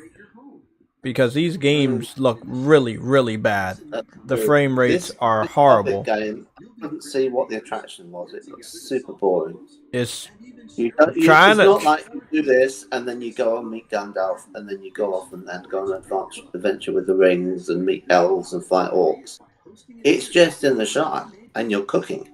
because these games look really, really bad. The frame rates are horrible. Game, I couldn't see what the attraction was. It looks super boring. It's not like you do this and then you go and meet Gandalf and then you go off and then go on an adventure with the rings and meet elves and fight orcs. It's just in the shot and you're cooking.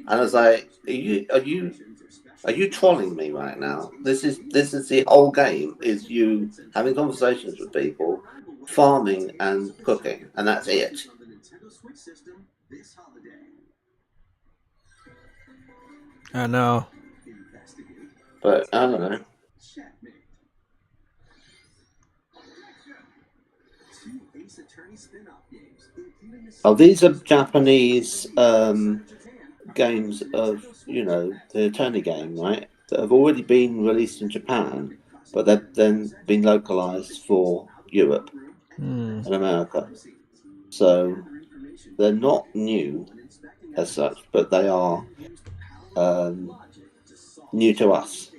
And I was like, are you trolling me right now? This is the whole game, is you having conversations with people, farming and cooking, and that's it. I know. But I don't know. Oh, these are Japanese games of, you know, the attorney game, right? That have already been released in Japan, but they've then been localized for Europe and America. So they're not new as such, but they are new to us.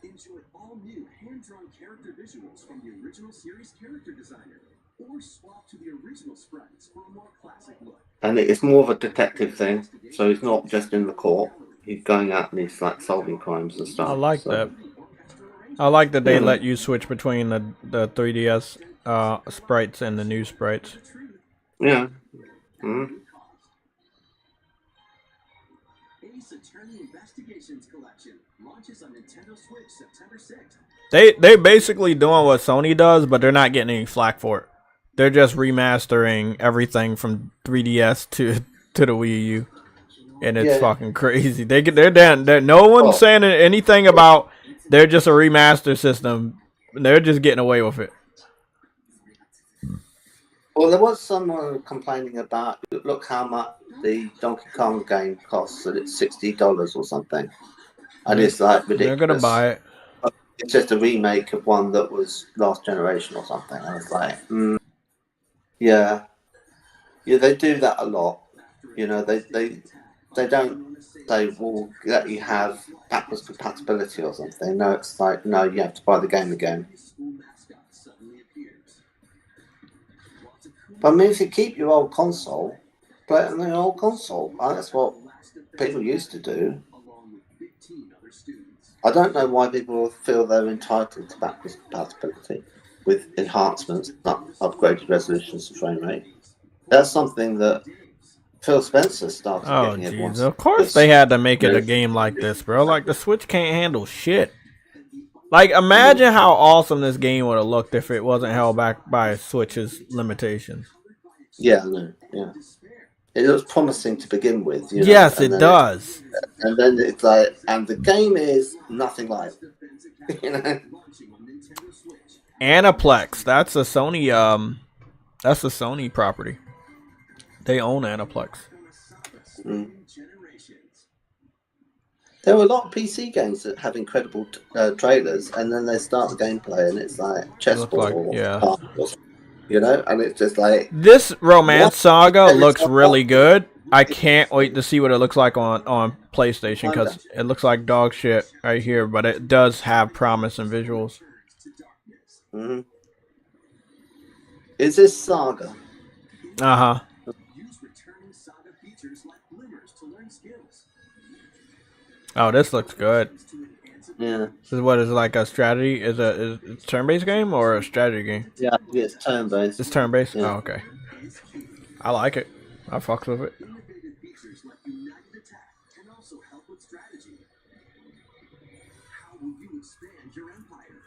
Enjoy all new hand-drawn character visuals from the original series character designer, or swap to the original sprites for a more classic look. And it's more of a detective thing, so he's not just in the court. He's going out and he's like solving crimes and stuff. I like so. that. I like that they let you switch between the 3DS sprites and the new sprites. Yeah. Mm-hmm. Ace Attorney Investigations Collection launches on Nintendo Switch September 6th. They basically doing what Sony does, but they're not getting any flack for it. They're just remastering everything from 3DS to the Wii U, and it's fucking crazy. They're down. No one's saying anything about. They're just a remaster system. They're just getting away with it. Well, there was someone complaining about, look how much the Donkey Kong game costs, and it's $60 or something. And it's like ridiculous. They're going to buy it. It's just a remake of one that was last generation or something. And it's like, yeah, they do that a lot. You know, they don't say, well, let you have backwards compatibility or something. No, it's like, no, you have to buy the game again. But I mean, if you keep your old console, play it on the old console. That's what people used to do. I don't know why people feel they're entitled to backwards compatibility with enhancements, not upgraded resolutions and frame rate. That's something that Phil Spencer started getting at once. Of course they had to make it a game like this, bro. Like, the Switch can't handle shit. Like, imagine how awesome this game would have looked if it wasn't held back by Switch's limitations. Yeah, no, yeah. It was promising to begin with. You know, yes, it does. And then it's like, and the game is nothing like it. You know? Aniplex, that's a Sony property. They own Aniplex. There were a lot of PC games that have incredible trailers, and then they start the gameplay, and it's like chessboard, you know, and it's just like this Romance Saga looks really good. I can't wait to see what it looks like on PlayStation, because it looks like dog shit right here, but it does have promise and visuals. Mm-hmm. Is this Saga? Uh-huh. Oh, this looks good. Yeah. This is what is like a strategy? Is it a turn-based game or a strategy game? Yeah, it's turn-based. It's turn-based? Yeah. Oh, okay. I like it. I fucks with it. How will you expand your empire?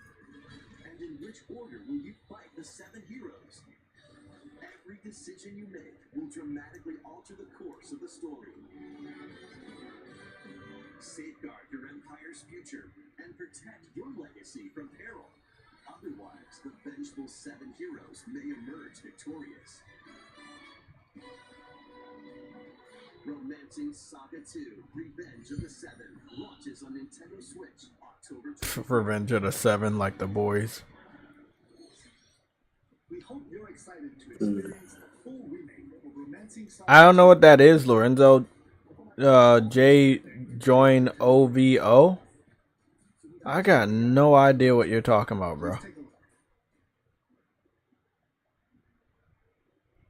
And in which order will you fight the 7 heroes? Every decision you make will dramatically alter the course of the story. Safeguard your empire's future and protect your legacy from peril. Otherwise, the vengeful 7 heroes may emerge victorious. Romancing Saga 2, Revenge of the 7, launches on Nintendo Switch October 20th. Revenge of the 7, like the boys. We hope you're excited to experience the full remake of Romancing Saga. I don't know what that is, Lorenzo. J join OVO. I got no idea what you're talking about, bro.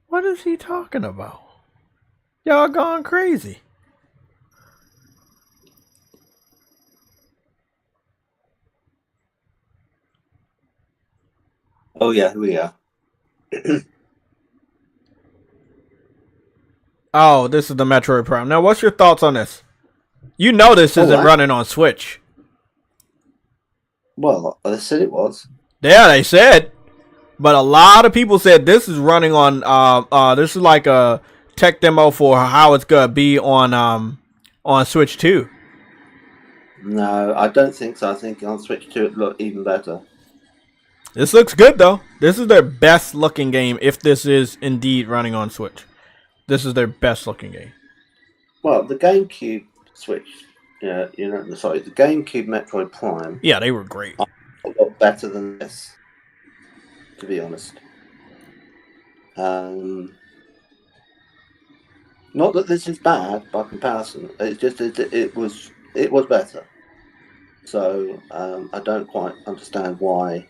What is he talking about? Y'all gone crazy. Oh yeah, we are. Oh, this is the Metroid Prime. Now, what's your thoughts on this? You know this isn't running on Switch. Well, they said it was. Yeah, they said. But a lot of people said this is running on, this is like a tech demo for how it's going to be on on Switch 2. No, I don't think so. I think on Switch 2 it looked even better. This looks good though. This is their best looking game if this is indeed running on Switch. This is their best looking game. Well, the GameCube Switch, the GameCube Metroid Prime. Yeah, they were great. A lot better than this, to be honest. Not that this is bad by comparison. It's just it was better. So I don't quite understand why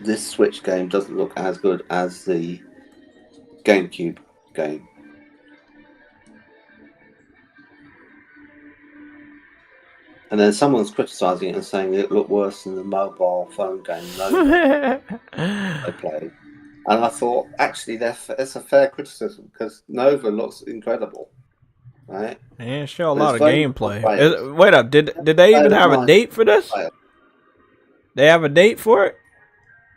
this Switch game doesn't look as good as the GameCube game. And then someone's criticising it and saying it looked worse than the mobile phone game Nova I played. And I thought, actually, it's a fair criticism because Nova looks incredible, right? Yeah, show a lot of gameplay. Wait up, did they even have a date for this? They have a date for it?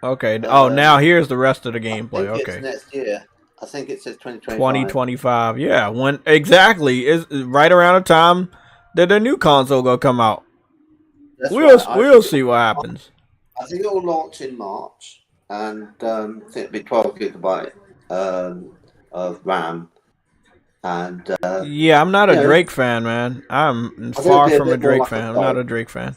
Okay. Oh, now here's the rest of the gameplay. I think okay. It's next year. I think it says 2025. 2025. Yeah, when exactly is right around the time that the new console gonna come out. We'll see what happens. I think it will launch in March, and I think it'll be 12 gigabyte of RAM. And yeah, I'm not a Drake fan, man. I'm far from a Drake fan. I'm not a Drake fan.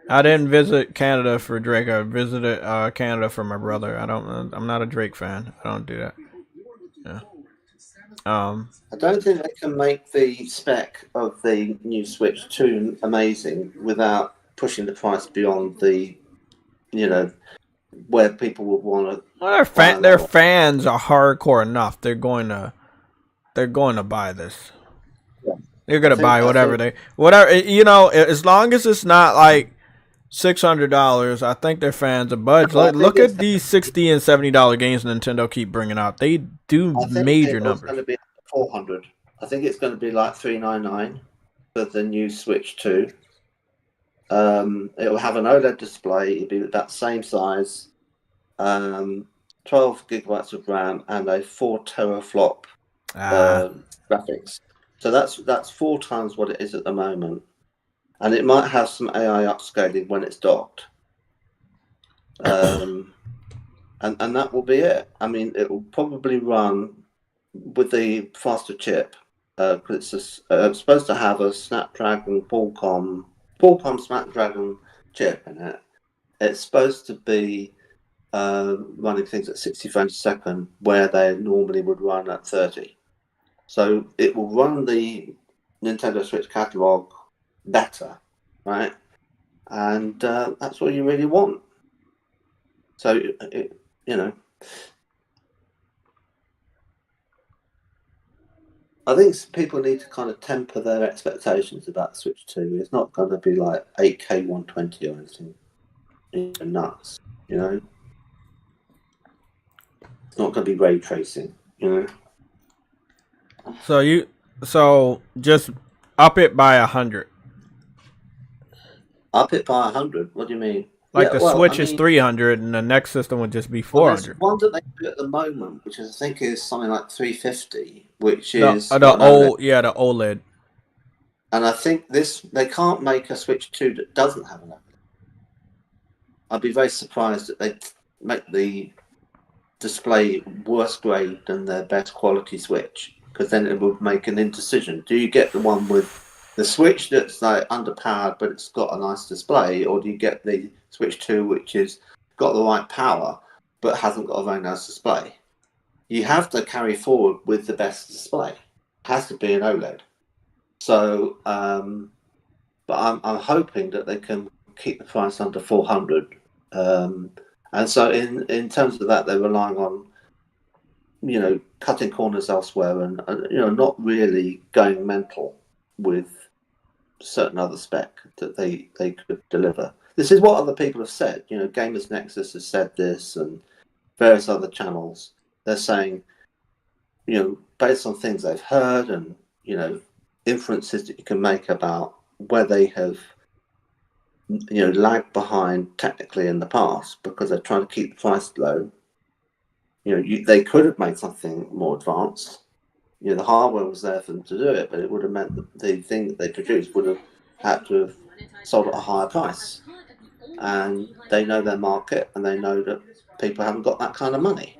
I didn't visit Canada for Drake. I visited Canada for my brother. I'm not a Drake fan. I don't do that. Yeah. I don't think they can make the spec of the new Switch 2 amazing without pushing the price beyond the, where people would want to. Well, their fans are hardcore enough. They're going to buy this. Yeah. They're going to buy whatever. As long as it's not like $600, I think their fans are budge. Look at these $60 and $70 games Nintendo keep bringing out. They do major numbers. It's going to be $400. I think it's going to be like $399 for the new Switch 2. It will have an OLED display. It'll be that same size, 12 gigabytes of RAM, and a 4 teraflop graphics. So that's 4 times what it is at the moment. And it might have some AI upscaling when it's docked. And that will be it. I mean, it will probably run with the faster chip. Because it's supposed to have a Snapdragon Qualcomm Snapdragon chip in it. It's supposed to be running things at 60 frames a second, where they normally would run at 30. So it will run the Nintendo Switch catalog better, right? And that's what you really want. So I think people need to kind of temper their expectations about the Switch 2. It's not going to be like 8K 120 or anything nuts, It's not going to be ray tracing, So just up it by 100. Up it by 100? What do you mean? Like the Switch is 300, and the next system would just be 400. Well, there's one that they do at the moment, which I think is something like 350, which is the OLED. And I think they can't make a Switch 2 that doesn't have an OLED. I'd be very surprised that they make the display worse grade than their best quality Switch, because then it would make an indecision. Do you get the one with the Switch that's like underpowered but it's got a nice display, or do you get the Switch 2 which has got the right power but hasn't got a very nice display? You have to carry forward with the best display. It has to be an OLED. So, but I'm hoping that they can keep the price under 400. And so in terms of that, they're relying on, cutting corners elsewhere and, not really going mental with certain other spec that they could deliver. This is what other people have said. Gamers Nexus has said this, and various other channels. They're saying, based on things they've heard and, inferences that you can make about where they have, lagged behind technically in the past because they're trying to keep the price low. They could have made something more advanced, You know, the hardware was there for them to do it, but it would have meant that the thing that they produced would have had to have sold at a higher price. And they know their market, and they know that people haven't got that kind of money.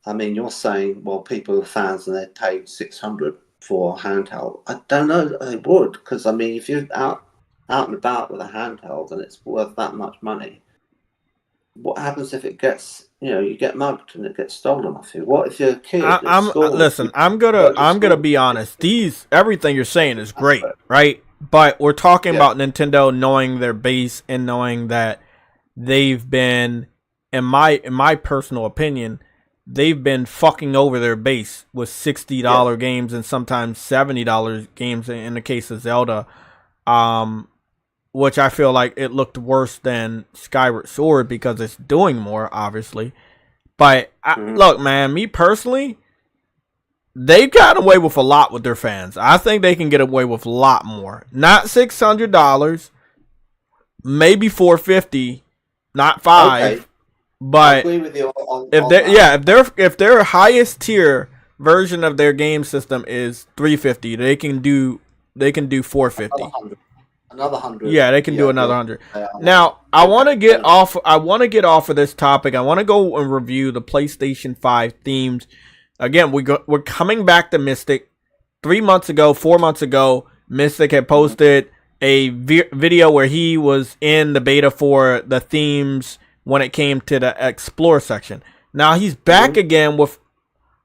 I mean, you're saying, well, people are fans and they'd pay $600 for a handheld. I don't know that they would, because I mean, if you're out and about with a handheld and it's worth that much money, what happens if it gets, you get mugged and it gets stolen off you? What if you're a kid at school? Listen, I'm gonna be honest. Everything you're saying is great, right? But we're talking about Nintendo knowing their base and knowing that they've been, in my personal opinion, they've been fucking over their base with $60 games and sometimes $70 games in the case of Zelda, which I feel like it looked worse than Skyward Sword because it's doing more, obviously. But look, man, me personally, they've gotten away with a lot with their fans. I think they can get away with a lot more. Not $600, maybe $450, not $5. Okay. But I agree with you on if their highest tier version of their game system is $350, they can do $450. Another 100. Yeah, they can do another 100. Now, I want to get off of this topic. I want to go and review the PlayStation 5 themes. Again, we're coming back to Mystic. 4 months ago, Mystic had posted a video where he was in the beta for the themes when it came to the Explore section. Now he's back again with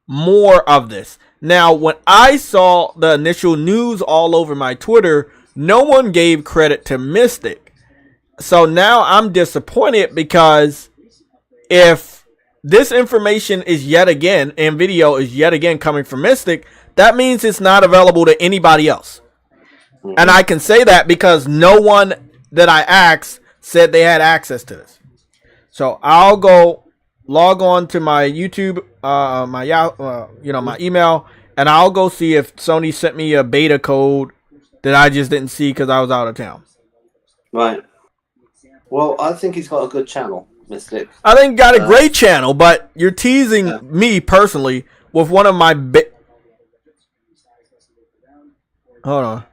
more of this. Now, when I saw the initial news all over my Twitter, no one gave credit to Mystic. So now I'm disappointed because if this information is yet again, and video is yet again coming from Mystic, that means it's not available to anybody else. And I can say that because no one that I asked said they had access to this. So I'll go log on to my YouTube, my email, and I'll go see if Sony sent me a beta code that I just didn't see because I was out of town. Right. Well, I think he's got a good channel, Mystic. I think he got a great channel, but you're teasing me personally with one of my Hold on.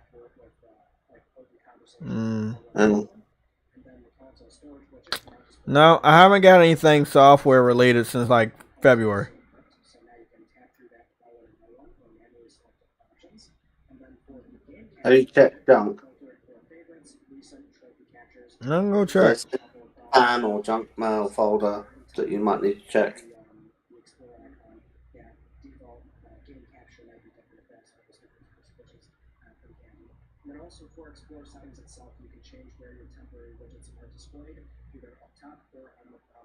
No, I haven't got anything software related since like February. Have you checked junk? I'm gonna check. Spam or junk mail folder that you might need to check.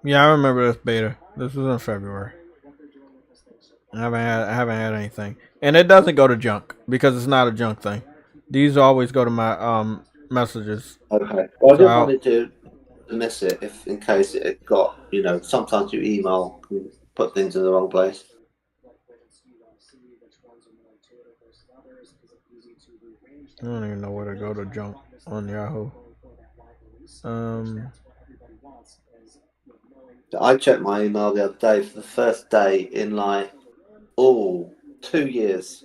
Yeah, I remember this beta. This was in February. I haven't had anything, and it doesn't go to junk because it's not a junk thing. These always go to my messages. Okay. Well, I didn't want to miss it if in case it got, sometimes you email can put things in the wrong place. I don't even know where to go to junk on Yahoo. I checked my email the other day for the first day in 2 years.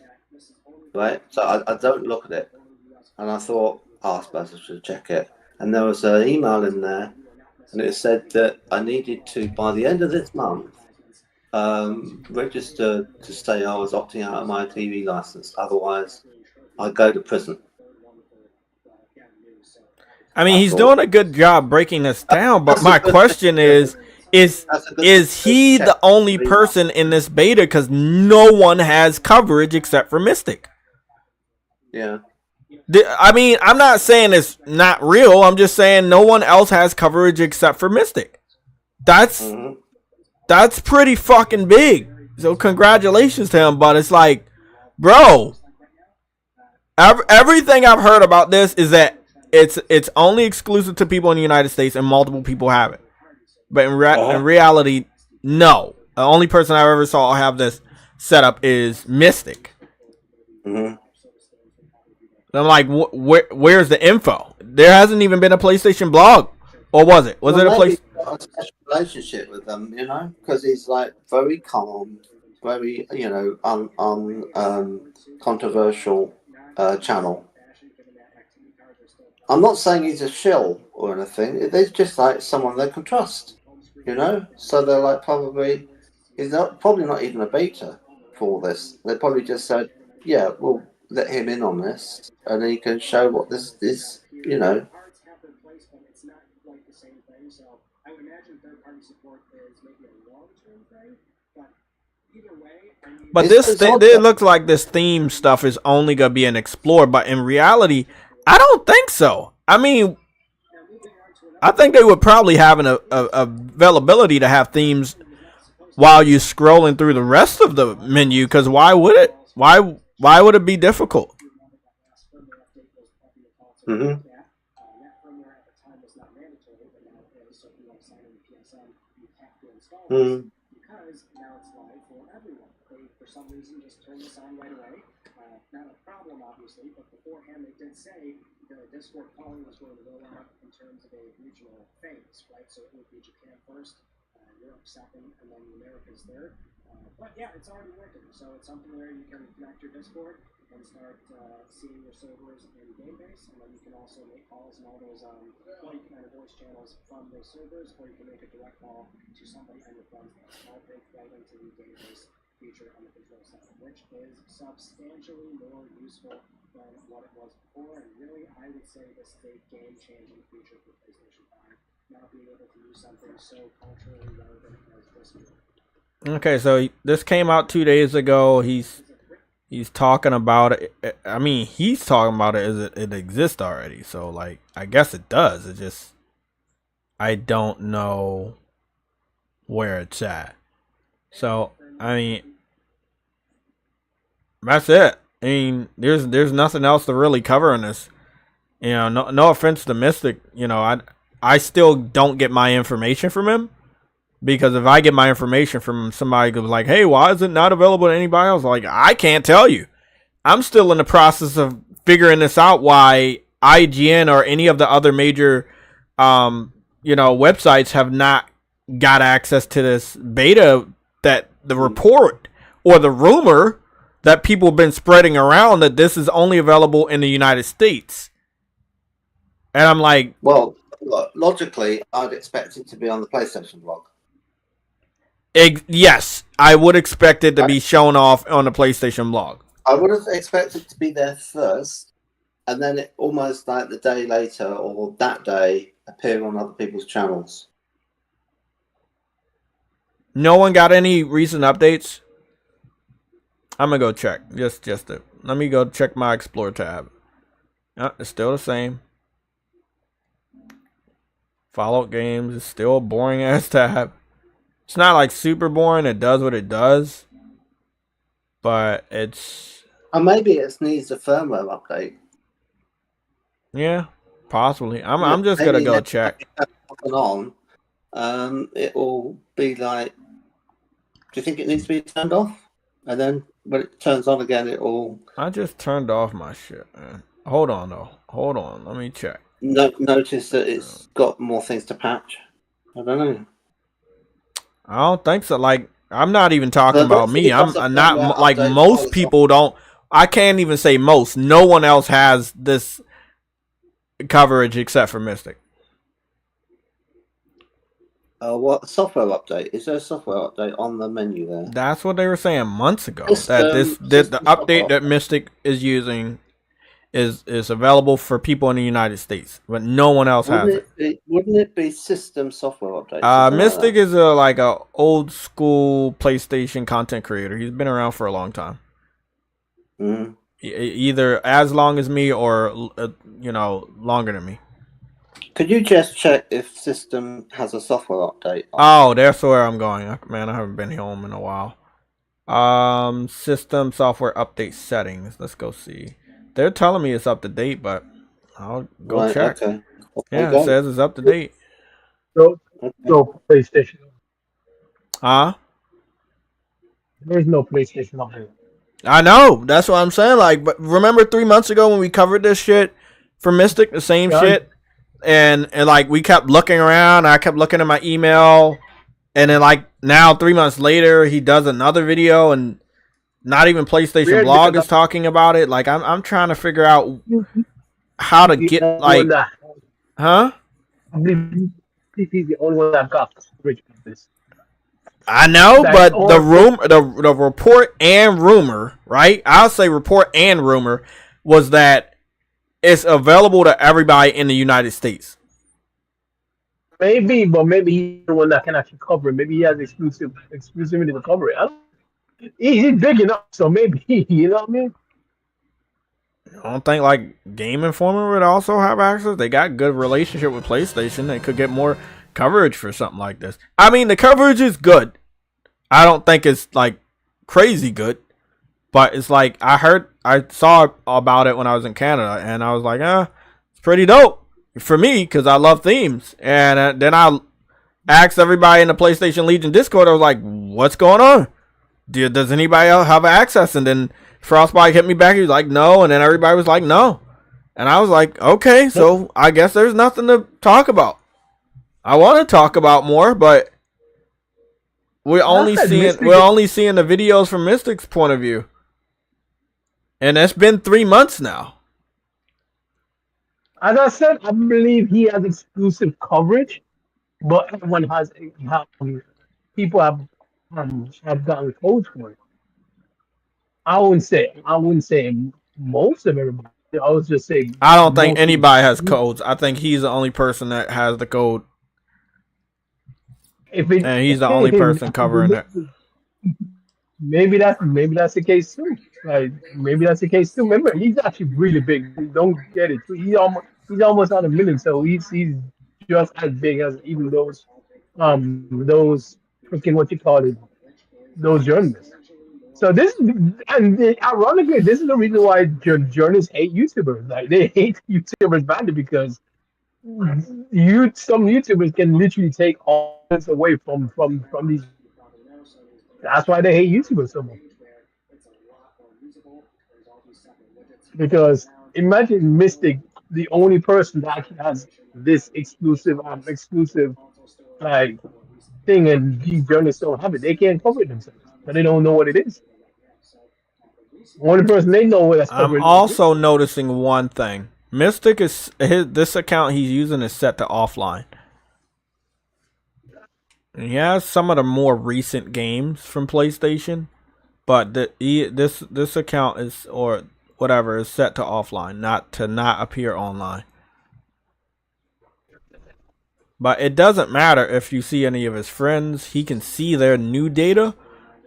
Right? So I don't look at it. And I thought, I suppose I should check it. And there was an email in there, and it said that I needed to, by the end of this month, register to say I was opting out of my TV license. Otherwise, I'd go to prison. I mean, he's doing a good job breaking this down, but my question is he the only person in this beta? Because no one has coverage except for Mystic. Yeah. I mean, I'm not saying it's not real. I'm just saying no one else has coverage except for Mystic. That's pretty fucking big. So congratulations to him. But it's like, bro, everything I've heard about this is that it's only exclusive to people in the United States and multiple people have it. But in reality, no. The only person I ever saw have this setup is Mystic. Mm-hmm. I'm like, where's the info? There hasn't even been a PlayStation blog, or was it? Was it a place? Got a special relationship with them, because he's very calm. very controversial channel. I'm not saying he's a shill or anything. They're just like someone they can trust, So they're like he's probably not even a beta for this. They probably just said, yeah, we'll let him in on this, and he can show what this is, But it looks like this theme stuff is only gonna be an explore, but in reality, I don't think so. I mean, I think they would probably have an availability to have themes while you're scrolling through the rest of the menu. Because why would it? Why would it be difficult? Mm-hmm. Mm. Discord calling was going to roll out in terms of a regional phase, right? So it would be Japan first, Europe second, and then the Americas third. But yeah, it's already working. So it's something where you can connect your Discord and start seeing your servers in game base, and then you can also make calls and all those you can add voice channels from those servers, or you can make a direct call to somebody on your friends list. All baked right into the game base feature on the control center, which is substantially more useful than what it was before, and really, I would say this is a game-changing feature for PlayStation 5, not being able to use something so culturally relevant as Discord. Okay, so this came out 2 days ago. He's talking about it. I mean, he's talking about it as it exists already. So, like, I guess it does. It just, I don't know where it's at. So, I mean, that's it. I mean, there's nothing else to really cover in this. No offense to Mystic. I still don't get my information from him, because if I get my information from somebody who's like, "Hey, why is it not available to anybody else?" Like, I can't tell you. I'm still in the process of figuring this out. Why IGN or any of the other major, websites have not got access to this beta. That the report or the rumor that people have been spreading around that this is only available in the United States. And I'm like, well, logically, I'd expect it to be on the PlayStation blog. Yes, I would expect it to be shown off on the PlayStation blog. I would have expected it to be there first, and then it almost like the day later or that day appear on other people's channels. No one got any recent updates? I'm gonna go check. Let me go check my Explore tab. It's still the same. Fallout games is still a boring ass tab. It's not like super boring. It does what it does, but it's. Maybe it needs a firmware update. Yeah, possibly. I'm just gonna go check. On, it will be like. Do you think it needs to be turned off? And then when it turns on again, it will. I just turned off my shit, man. Hold on, though. Hold on. Let me check. Notice that it's got more things to patch. I don't know. I don't think so. Like, I'm not even talking about me. I'm not like most people don't. I can't even say most. No one else has this coverage except for Mystic. What software update? Is there a software update on the menu there? That's what they were saying months ago. The update that Mystic is using is available for people in the United States, but no one else has it. Wouldn't it be system software update? Mystic is a old school PlayStation content creator. He's been around for a long time. Mm-hmm. Either as long as me or longer than me. Could you just check if system has a software update? Oh, that's where I'm going. Man, I haven't been home in a while. System software update settings. Let's go see. They're telling me it's up to date, but I'll go check. Okay. Yeah, it says it's up to date. No PlayStation. Huh? There's no PlayStation update. I know. That's what I'm saying. Like, but remember 3 months ago when we covered this shit for Mystic, the same shit? And like we kept looking around. I kept looking at my email, And then like now 3 months later, he does another video, and not even PlayStation Weird Blog because is talking about it. Like I'm trying to figure out how to the get only one like, that huh? I believe he's the only one that got coverage of this. I know, Like, but the the report and rumor, right? I'll say report and rumor was that it's available to everybody in the United States. maybe, but maybe he's the one that can actually cover it. Maybe he has exclusivity to cover it. He's big enough, so maybe you know what I mean. I don't think like Game Informer would also have access. They got good relationship with PlayStation. They could get more coverage for something like this. I mean, the coverage is good. I don't think it's like crazy good, but it's like I saw about it when I was in Canada, and I was like, it's pretty dope for me because I love themes. And then I asked everybody in the PlayStation Legion Discord. I was like, what's going on? Does anybody else have access? And then Frostbite hit me back. He was like, no. And then everybody was like, no. And I was like, okay, so I guess there's nothing to talk about. I want to talk about more, but we're only seeing the videos from Mystic's point of view. And it's been 3 months now. As I said, I believe he has exclusive coverage, but everyone has people have gotten codes for it. I wouldn't say most of everybody. I would just say I don't think anybody has codes. I think he's the only person that has the code, and he's the only person covering it. Maybe that's the case too. Like maybe that's the case too. Remember, he's actually really big. Don't get it. He's almost at a million, so he's just as big as even those freaking what you call it, those journalists. So ironically, this is the reason why journalists hate YouTubers. Like they hate YouTubers badly because some YouTubers can literally take all this away from these. That's why they hate YouTubers so much. Because imagine Mystic, the only person that actually has this exclusive like thing, and these journalists don't have it. They can't cover it themselves, but they don't know what it is. Only person they know that's I'm covering. also noticing one thing. Mystic this account he's using is set to offline. And he has some of the more recent games from PlayStation, but this account is or whatever is set to offline, not appear online. But it doesn't matter if you see any of his friends. He can see their new data,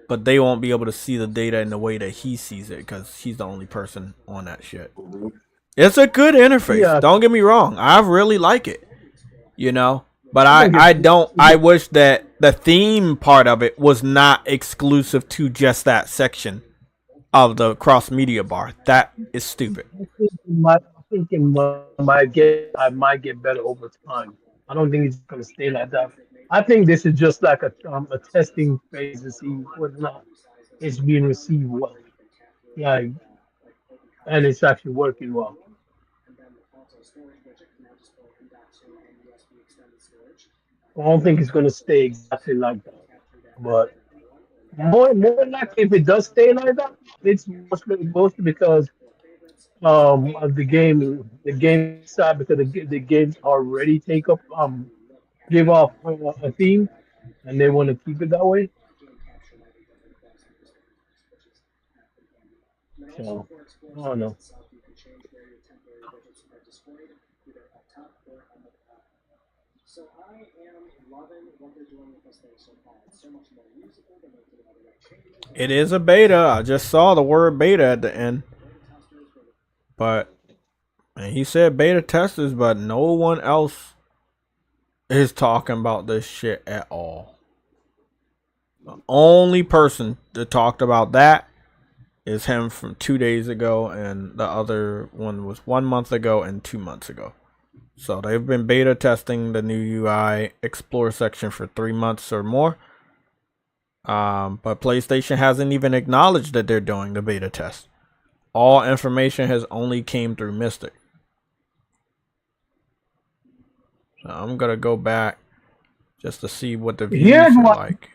but they won't be able to see the data in the way that he sees it because he's the only person on that shit. It's a good interface. Yeah. Don't get me wrong. I really like it. You know? But I wish that the theme part of it was not exclusive to just that section of the cross media bar. That is stupid. I think it might get better over time. I don't think it's gonna stay like that. I think this is just like a testing phase to see whether or not it's being received well. Yeah, and it's actually working well. I don't think it's gonna stay exactly like that. But more likely if it does stay like that, it's mostly because of the game side, because the games already give off a theme, and they want to keep it that way. So I don't know. It is a beta. I just saw the word beta at the end. But and he said beta testers, but no one else is talking about this shit at all. The only person that talked about that is him from 2 days ago, and the other one was 1 month ago and 2 months ago. So they've been beta testing the new UI Explore section for 3 months or more. But PlayStation hasn't even acknowledged that they're doing the beta test. All information has only came through Mystic. So I'm gonna go back just to see what the Here's views are what like.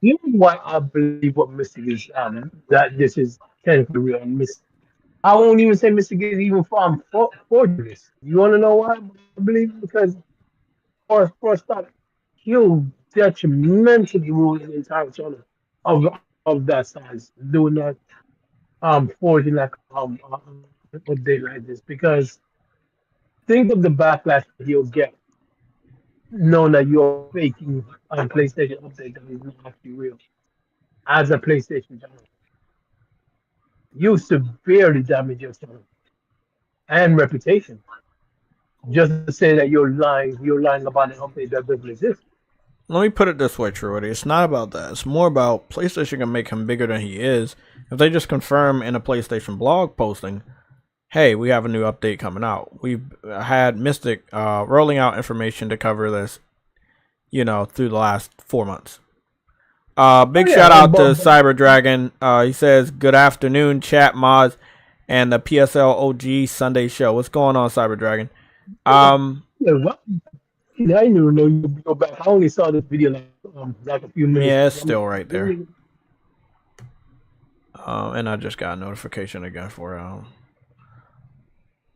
here's why I believe what Mystic is that this is technically real and Mystic. I won't even say Mystic is even forging this. You want to know why I believe? Because for a start, he'll detrimentally ruin the entire channel of of that size doing that forging like a day like this because think of the backlash that you'll get knowing that you're faking a PlayStation update that is not actually real. As a PlayStation channel, you severely damage your channel and reputation just to say that you're lying about an update that doesn't exist. Let me put it this way, Truity. It's not about that. It's more about PlayStation can make him bigger than he is. If they just confirm in a PlayStation blog posting, hey, we have a new update coming out. We've had Mystic rolling out information to cover this, through the last 4 months. Big shout out to Cyber Dragon. He says, good afternoon, chat mods, and the PSLOG Sunday show. What's going on, Cyber Dragon? I didn't even know you would go back. I only saw this video like a few minutes. Yeah, it's still right there. And I just got a notification again for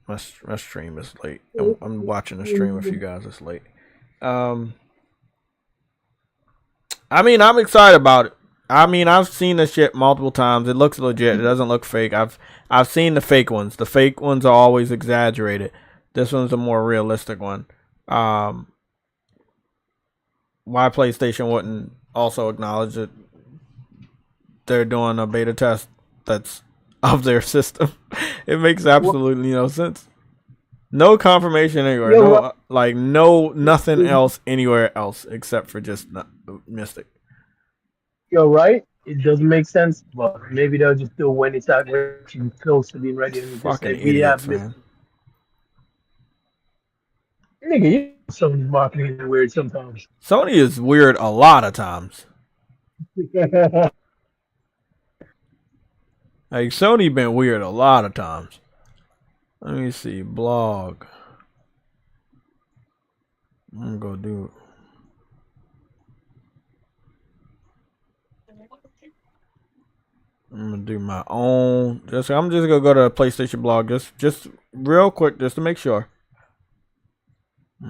my stream is late. I'm watching the stream with you guys. It's late. I mean, I'm excited about it. I mean, I've seen this shit multiple times. It looks legit. It doesn't look fake. I've seen the fake ones. The fake ones are always exaggerated. This one's a more realistic one. Why PlayStation wouldn't also acknowledge that they're doing a beta test that's of their system? It makes absolutely no sense. No confirmation anywhere. Nothing else anywhere else except for just Mystic. You're right. It doesn't make sense, but maybe they'll just do it when it's out close to being ready. And fucking idiots, man. Nigga, you know Sony's marketing is weird sometimes. Sony is weird a lot of times. Like Sony been weird a lot of times. Let me see, blog. I'm gonna do it. I'm gonna do my own. I'm just gonna go to the PlayStation blog just real quick just to make sure. We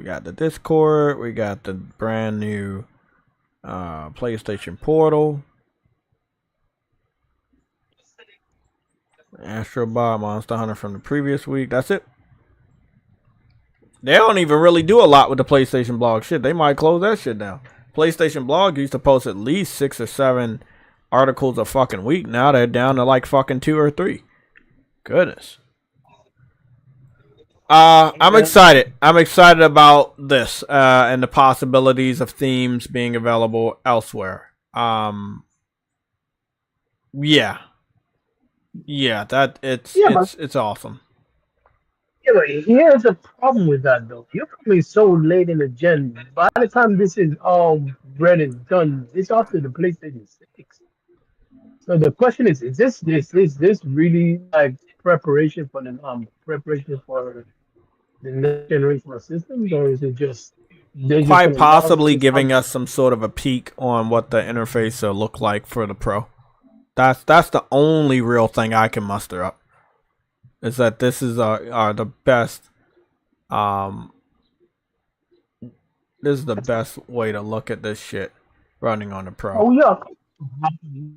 got the Discord. We got the brand new PlayStation Portal. Astro Bot, Monster Hunter from the previous week. That's it. They don't even really do a lot with the PlayStation blog. Shit, they might close that shit down. PlayStation blog used to post at least 6 or 7 articles a fucking week. Now they're down to like fucking 2 or 3. Goodness. I'm excited. I'm excited about this and the possibilities of themes being available elsewhere. Yeah, it's awesome. Yeah, but here's a problem with that though. You're probably so late in the gen. By the time this is all read and done, it's after the PlayStation 6. So the question is this really like preparation for the next generation of systems, or is it just quite possibly giving us some sort of a peek on what the interface will look like for the Pro? That's the only real thing I can muster up. Is that this is the best this is the best way to look at this shit running on the Pro. Oh yeah.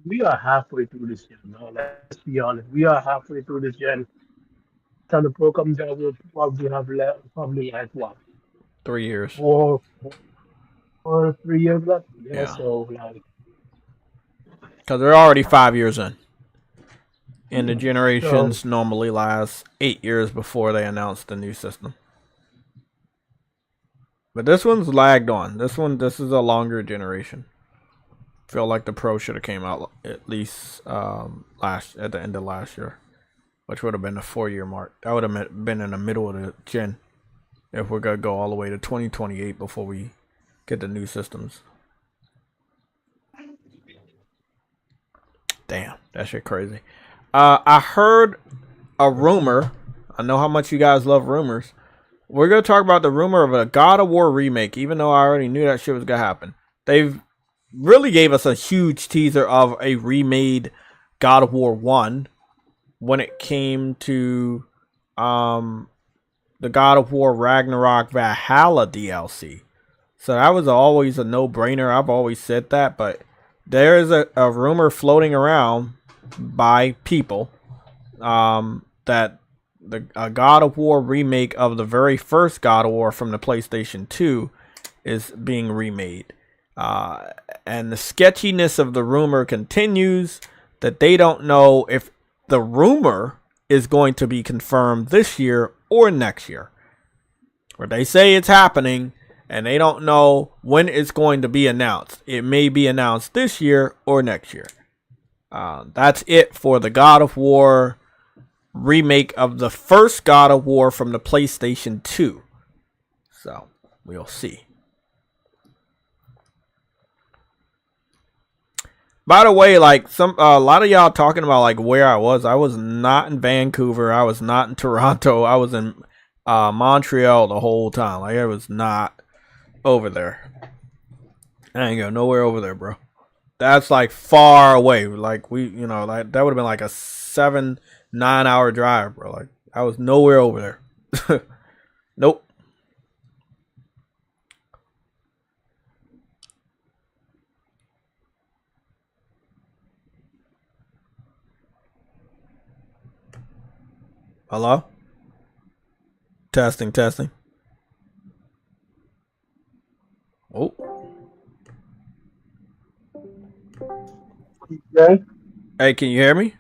We are halfway through this gen. No, let's be honest. We are halfway through this gen. Time the Pro comes out, we'll probably have probably like what? 3 years. 4 or 3 years left. Yeah. So like, because they're already 5 years in. And the generations normally last 8 years before they announce the new system. But this one's lagged on. This is a longer generation. Feel like the Pro should have came out at least at the end of last year, which would have been the 4-year mark. That would have been in the middle of the gen if we're gonna go all the way to 2028 before we get the new systems. Damn, that shit crazy. I heard a rumor. I know how much you guys love rumors. we're gonna talk about the rumor of a God of War remake, even though I already knew that shit was gonna happen. They've really gave us a huge teaser of a remade God of War 1 when it came to the God of War Ragnarok Valhalla DLC. So that was always a no-brainer. I've always said that, but there is a rumor floating around by people that a God of War remake of the very first God of War from the PlayStation 2 is being remade. And the sketchiness of the rumor continues, that they don't know if the rumor is going to be confirmed this year or next year. Where they say it's happening, and they don't know when it's going to be announced. It may be announced this year or next year. That's it for the God of War remake of the first God of War from the PlayStation 2. So, we'll see. By the way, like a lot of y'all talking about like where I was not in Vancouver. I was not in Toronto. I was in Montreal the whole time. Like I was not over there. I ain't go nowhere over there, bro. That's like far away. Like like that would have been like a 7-9 hour drive, bro. Like I was nowhere over there. Nope. Hello? Testing. Oh. Okay. Hey, can you hear me?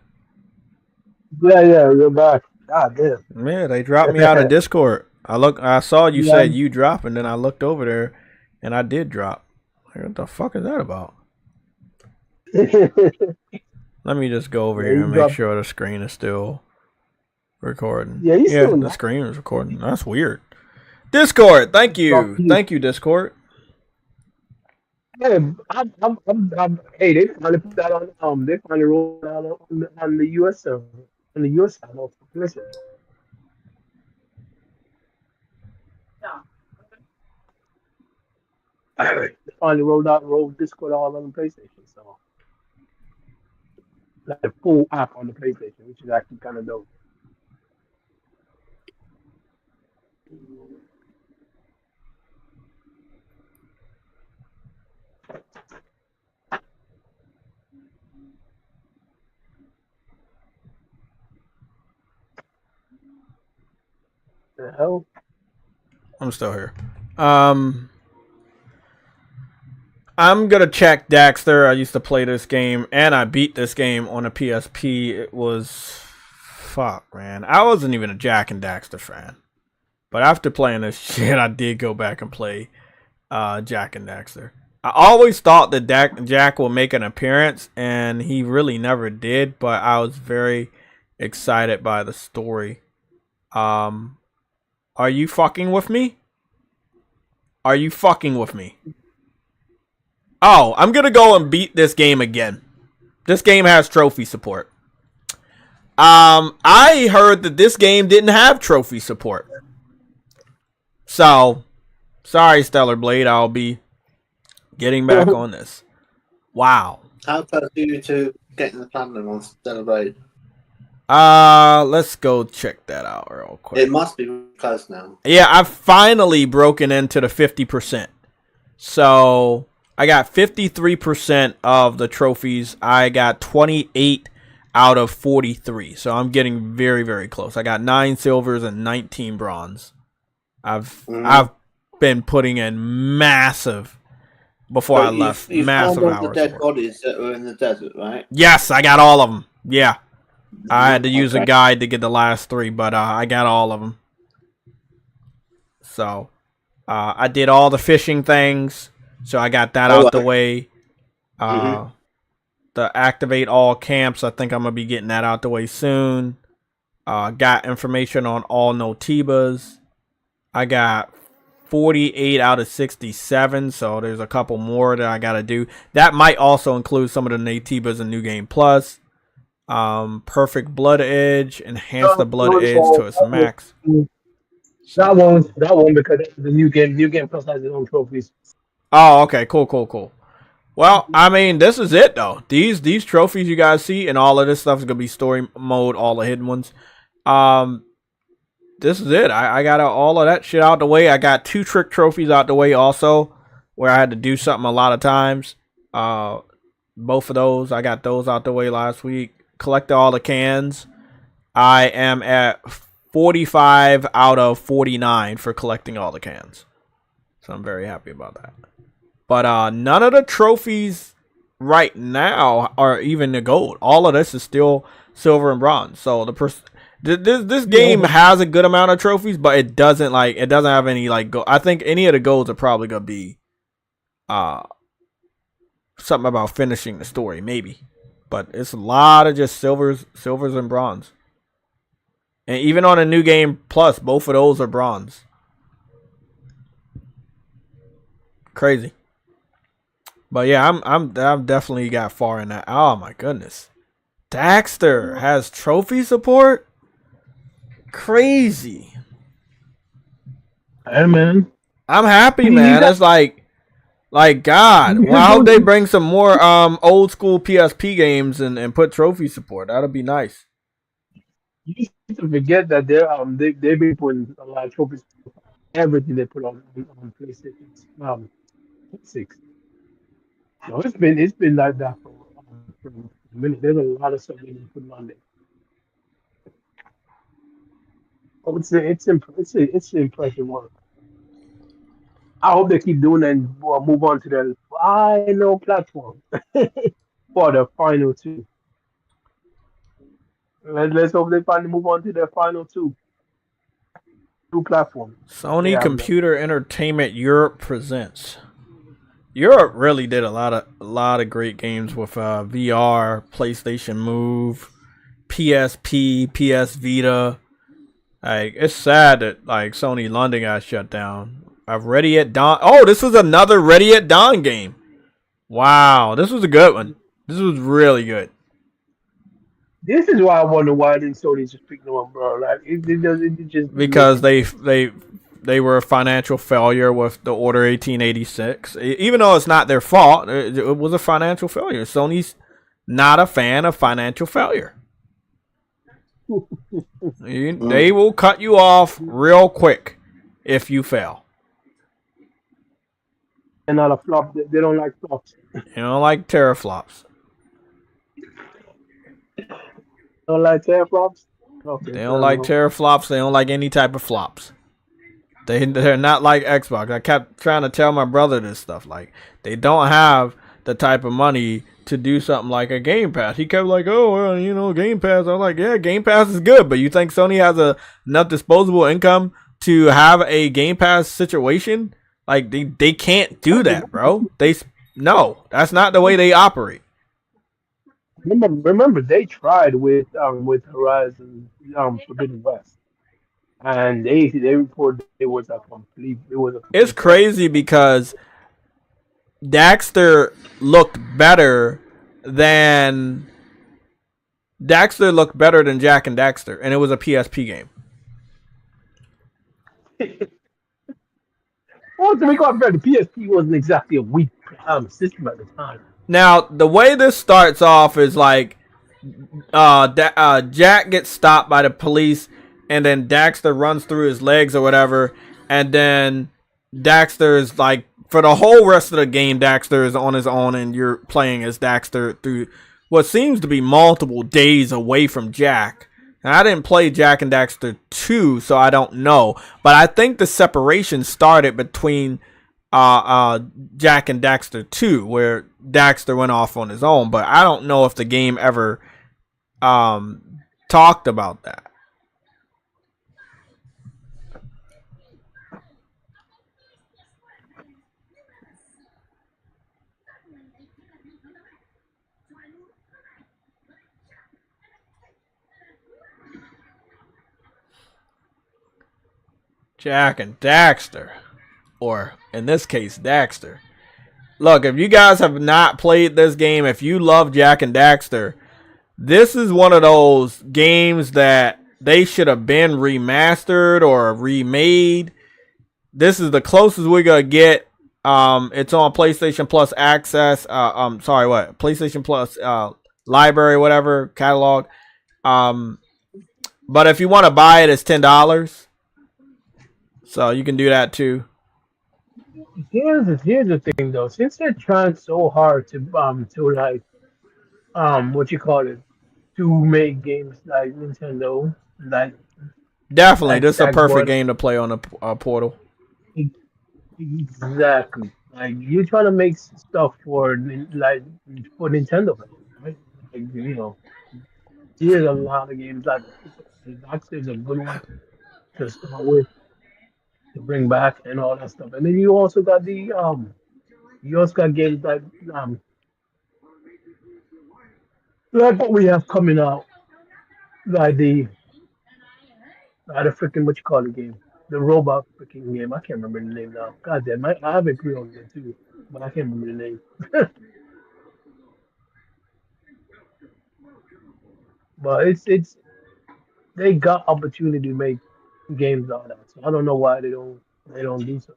Yeah, you're back. God damn. Yeah, they dropped me out of Discord. I saw you said you drop, and then I looked over there, and I did drop. Like, what the fuck is that about? Let me just go over here and make sure the screen is still recording. Yeah, the screen is recording. That's weird. Discord, thank you, Discord. Hey, hey, they finally put that on. They finally rolled out on the US server, on the US side. Listen. They finally rolled Discord all on the PlayStation, so like a full app on the PlayStation, which is actually kind of dope. The hell? I'm still here. I'm gonna check Daxter. I used to play this game, and I beat this game on a PSP. It was fuck, man. I wasn't even a Jack and Daxter fan, but after playing this shit, I did go back and play Jack and Daxter. I always thought that Jack will make an appearance, and he really never did. But I was very excited by the story. Are you fucking with me? Are you fucking with me? Oh, I'm gonna go and beat this game again. This game has trophy support. I heard that this game didn't have trophy support. So, sorry, Stellar Blade. I'll be getting back on this. Wow. How close are you to getting the platinum on Stellar Blade? Let's go check that out real quick. It must be close now. Yeah, I've finally broken into the 50%. So I got 53% of the trophies. I got 28 out of 43. So I'm getting very, very close. I got 9 silvers and 19 bronze. I've been putting in massive before I left. You've massive found all hours. the dead bodies that were in the desert, right? Yes, I got all of them. Yeah. I had to use a guide to get the last 3, but I got all of them. So, I did all the fishing things, so I got that out the way. The activate all camps, I think I'm going to be getting that out the way soon. Got information on all Notibas. I got 48 out of 67, so there's a couple more that I got to do. That might also include some of the Notibas in New Game Plus. Perfect blood edge, enhance the blood edge to its max. That one because the new game. New game plus has its own trophies. Oh, okay, cool. Well, I mean, this is it though. These trophies you guys see and all of this stuff is gonna be story mode, all the hidden ones. This is it. I got all of that shit out the way. I got 2 trick trophies out the way also, where I had to do something a lot of times. Both of those, I got those out the way last week. Collected all the cans. I am at 45 out of 49 for collecting all the cans. So I'm very happy about that. But none of the trophies right now are even the gold. All of this is still silver and bronze. So this game has a good amount of trophies, but it doesn't have any like gold. I think any of the golds are probably gonna be something about finishing the story, maybe. But it's a lot of just silvers and bronze. And even on a new game plus, both of those are bronze. Crazy. But yeah, I'm definitely got far in that. Oh my goodness. Daxter has trophy support? Crazy. Hey man. I'm happy, man. It's like God. Well, I hope they bring some more old school PSP games and put trophy support. That'll be nice. You need to forget that they've been putting a lot of trophies. Everything they put on PlayStation 6. No, it's been like that for a minute. There's a lot of stuff they been putting on there. I would say it's impressive work. I hope they keep doing that and move on to the final platform for the final 2. Let's hope they finally move on to the final two platforms. Sony Computer Entertainment Europe presents. Europe really did a lot of great games with VR, PlayStation Move, PSP, PS Vita. Like, it's sad that like Sony London got shut down. Ready at Dawn. Oh, this was another Ready at Dawn game. Wow, this was a good one. This was really good. This is why I wonder why didn't Sony just pick the one, bro? Like it just because they were a financial failure with the Order 1886. Even though it's not their fault, it was a financial failure. Sony's not a fan of financial failure. They will cut you off real quick if you fail. They're not a flop. They don't like flops. They don't like teraflops. Don't like teraflops? Okay, they don't like teraflops. They don't like any type of flops. They're not like Xbox. I kept trying to tell my brother this stuff. Like, they don't have the type of money to do something like a Game Pass. He kept like, oh, well, Game Pass. I was like, yeah, Game Pass is good. But you think Sony has enough disposable income to have a Game Pass situation? Like, they can't do that, bro. No, that's not the way they operate. Remember, they tried with Horizon Forbidden West, and they reported it was a complete. It's crazy because Daxter looked better than Jack and Daxter, and it was a PSP game. Well, to be quite fair, the PSP wasn't exactly a weak system at the time. Now, the way this starts off is like Jack gets stopped by the police, and then Daxter runs through his legs or whatever, and then Daxter is like, for the whole rest of the game, Daxter is on his own, and you're playing as Daxter through what seems to be multiple days away from Jack. And I didn't play Jack and Daxter 2, so I don't know. But I think the separation started between Jack and Daxter 2, where Daxter went off on his own, but I don't know if the game ever talked about that. Jack and Daxter, or in this case, Daxter. Look, if you guys have not played this game, if you love Jack and Daxter, this is one of those games that they should have been remastered or remade. This is the closest we're gonna get. It's on PlayStation Plus Access. Sorry, what? PlayStation Plus library, whatever catalog. But if you want to buy it, it's $10. So you can do that too. Here's the thing though. Since they're trying so hard to like what you call it, to make games like Nintendo, like Definitely, this is a perfect Sackboy, game to play on the Portal. exactly. Like you're trying to make stuff like for Nintendo, right? Like, there's a lot of games like Daxter is a good one to start with to bring back and all that stuff. And then you also got games um like what we have coming out, like the freaking what you call the game, the robot freaking game. I can't remember the name now. God damn, I have it pre-ordered it too, but I can't remember the name. But it's they got opportunity to make games out of that. So I don't know why they don't do so.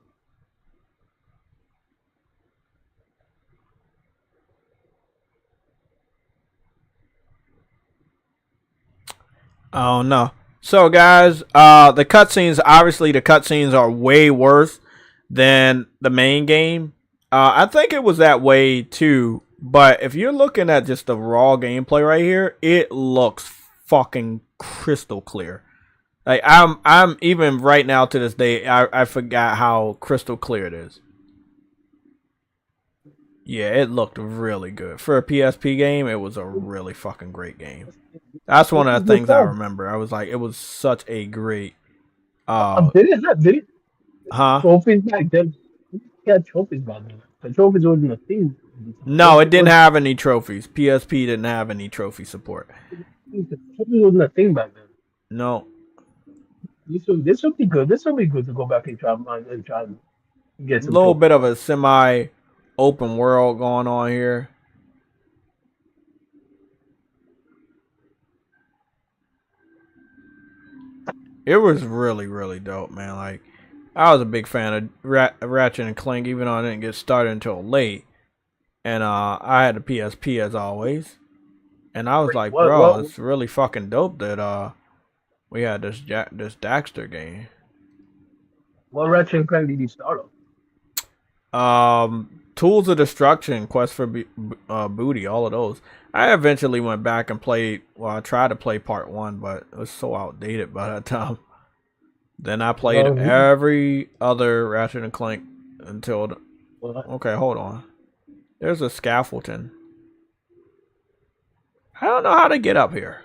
Oh no. So guys, the cutscenes are way worse than the main game. I think it was that way too. But if you're looking at just the raw gameplay right here, it looks fucking crystal clear. Like I'm even right now to this day, I forgot how crystal clear it is. Yeah, it looked really good. For a PSP game, it was a really fucking great game. That's one This of is the the things I problem. remember. I was like, it was such a great uh Did it huh? trophies back then? Yeah, trophies back then. The trophies wasn't a thing. No, it didn't have any trophies. PSP didn't have any trophy support. The trophies wasn't a thing back then. No. This will be good. This will be good to go back and try and A get some little bit trophies of out. a semi open world going on here. It was really, really dope, man. Like, I was a big fan of Ratchet and Clank, even though I didn't get started until late. And I had a PSP as always. And I was Wait, like, what bro, what it's really fucking dope that we had this Daxter game. what Ratchet and Clank did you start on? Tools of Destruction, Quest for Booty, all of those. I eventually went back and played. Well, I tried to play part one, but it was so outdated by that time. Then I played Well, every other Ratchet and Clank until. well, Okay, hold on. There's a scaffolding. I don't know how to get up here.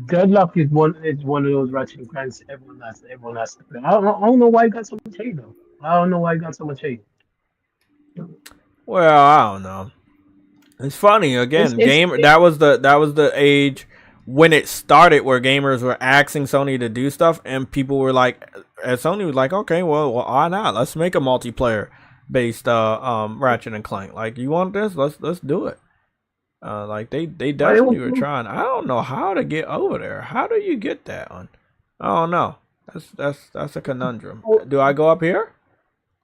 Deadlock is one of those Ratchet and Clanks everyone has to play. I don't know why he got so much hate though. I don't know why he got so much hate. Well, I don't know. It's funny It's again. it's Game it, that was the age when it started where gamers were asking Sony to do stuff, and people were like, and Sony was like, okay, well, why not? Let's make a multiplayer based Ratchet and Clank. Like, you want this? Let's do it. Like they but it definitely was were trying. I don't know how to get over there. How do you get that one? I don't know. That's a conundrum. Do I go up here?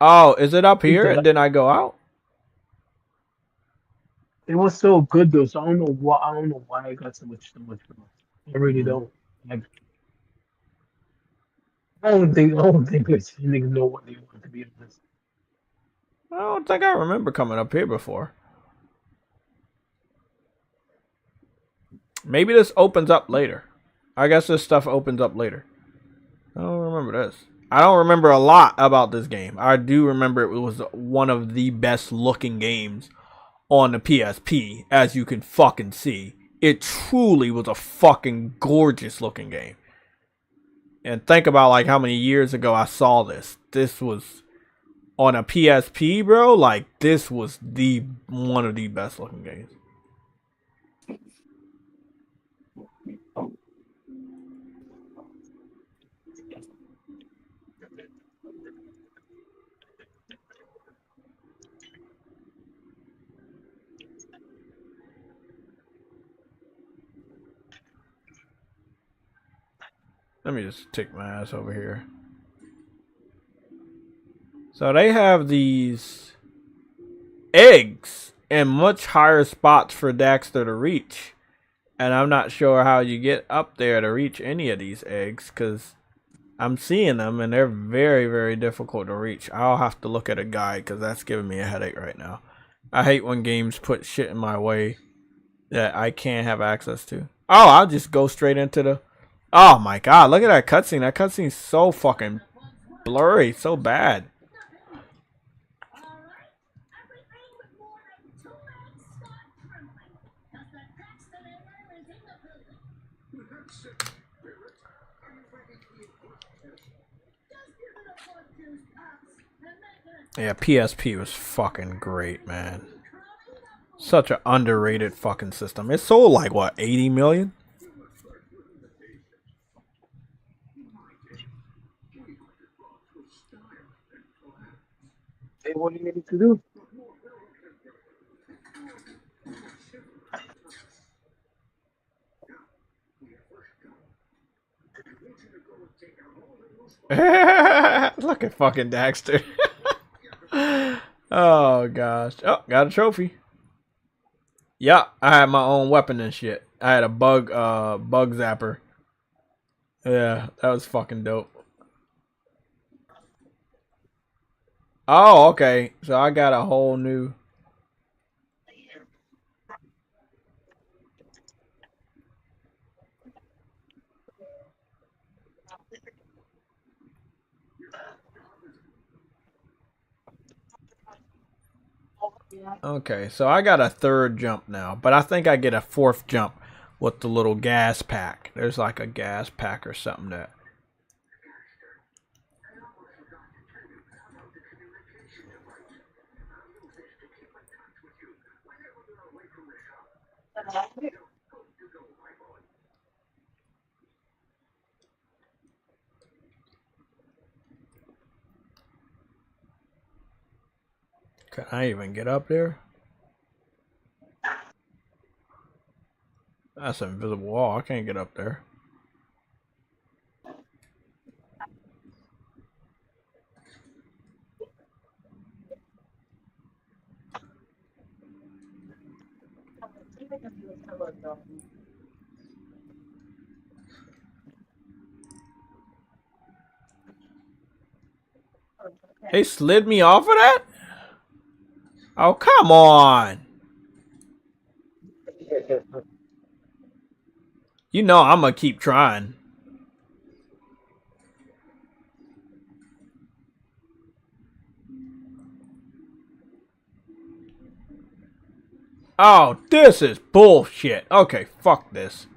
Oh, is it up here and then I go out? it was so good though. So I don't know why I got so much love. I really Hmm. don't. Like I don't think these niggas know what they want to be honest. I don't think I remember coming up here before. Maybe this opens up later. I guess this stuff opens up later. I don't remember this. I don't remember a lot about this game. I do remember it was one of the best looking games on the PSP, as you can fucking see. It truly was a fucking gorgeous looking game. And think about like how many years ago I saw this. This was on a PSP, bro. Like this was the one of the best looking games. Let me just take my ass over here. So they have these eggs in much higher spots for Daxter to reach. And I'm not sure how you get up there to reach any of these eggs, because I'm seeing them and they're very, very difficult to reach. I'll have to look at a guide because that's giving me a headache right now. I hate when games put shit in my way that I can't have access to. Oh, I'll just go straight into the... Oh my god, look at that cutscene. That cutscene's so fucking blurry, so bad. Yeah, PSP was fucking great, man. Such an underrated fucking system. It sold like, what, 80 million? Hey, what do you need to do? Look at fucking Daxter. Oh gosh. Oh, got a trophy. Yeah, I had my own weapon and shit. I had a bug zapper. Yeah, that was fucking dope. Oh, okay. So I got a whole new... Okay, so I got a third jump now, but I think I get a fourth jump with the little gas pack. There's like a gas pack or something that... Can I even get up there? That's an invisible wall. I can't get up there. They slid me off of that? Oh, come on. You know I'm gonna keep trying. Oh, this is bullshit. Okay, fuck this.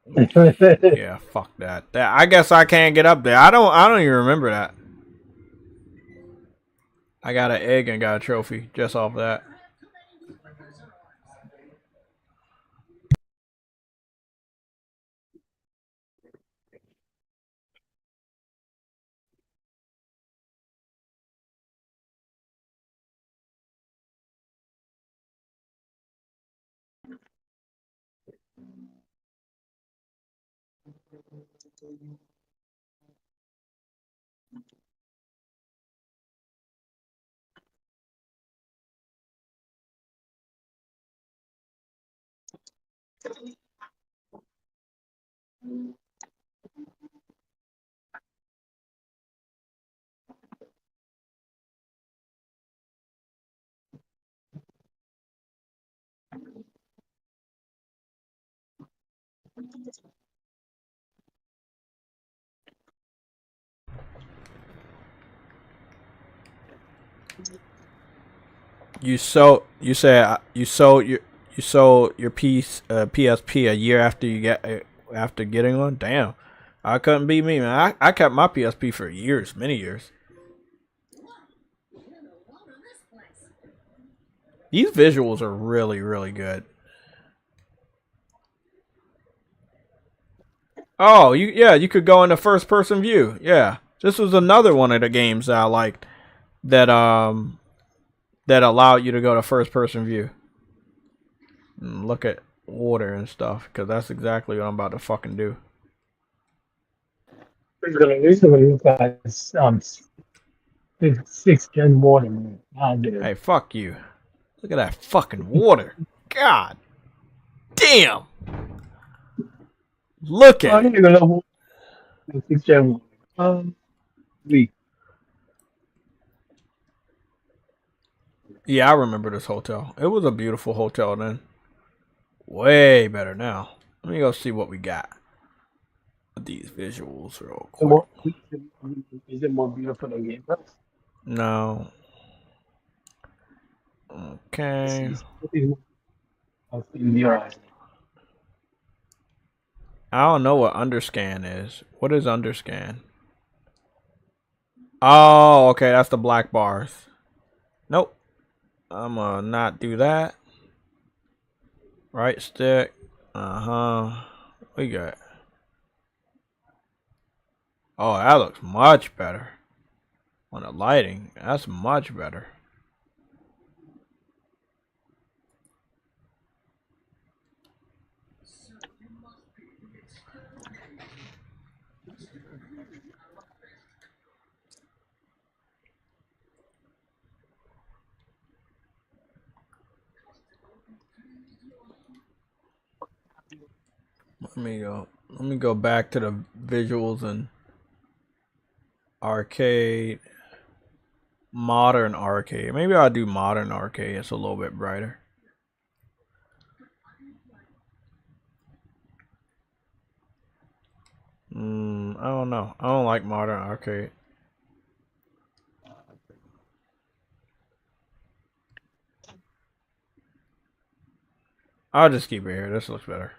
Yeah, fuck that. I guess I can't get up there. I don't even remember that. I got an egg and got a trophy just off that. You sold your PSP a year after after getting one. Damn, I couldn't beat me, man. I kept my PSP for years, many years. These visuals are really, really good. Oh, you could go into first person view. Yeah, this was another one of the games that I liked that that allowed you to go to first person view and look at water and stuff, because that's exactly what I'm about to fucking do. It's gonna look like six gen more than me. Hey, fuck you. Look at that fucking water. God damn. Look I at think it. you're gonna look six gen more. We Yeah, I remember this hotel. It was a beautiful hotel then. Way better now. Let me go see what we got. These visuals real quick. is it more beautiful than Game Pass? No. Okay. I'll see your eyes. I don't know what underscan is. What is underscan? Oh, okay, that's the black bars. Nope. I'm gonna not do that. Right stick. Uh-huh. We got. Oh, that looks much better. On the lighting, that's much better. Let me go back to the visuals and arcade. Modern arcade. Maybe I'll do modern arcade. It's a little bit brighter. I don't know. I don't like modern arcade. I'll just keep it here. This looks better.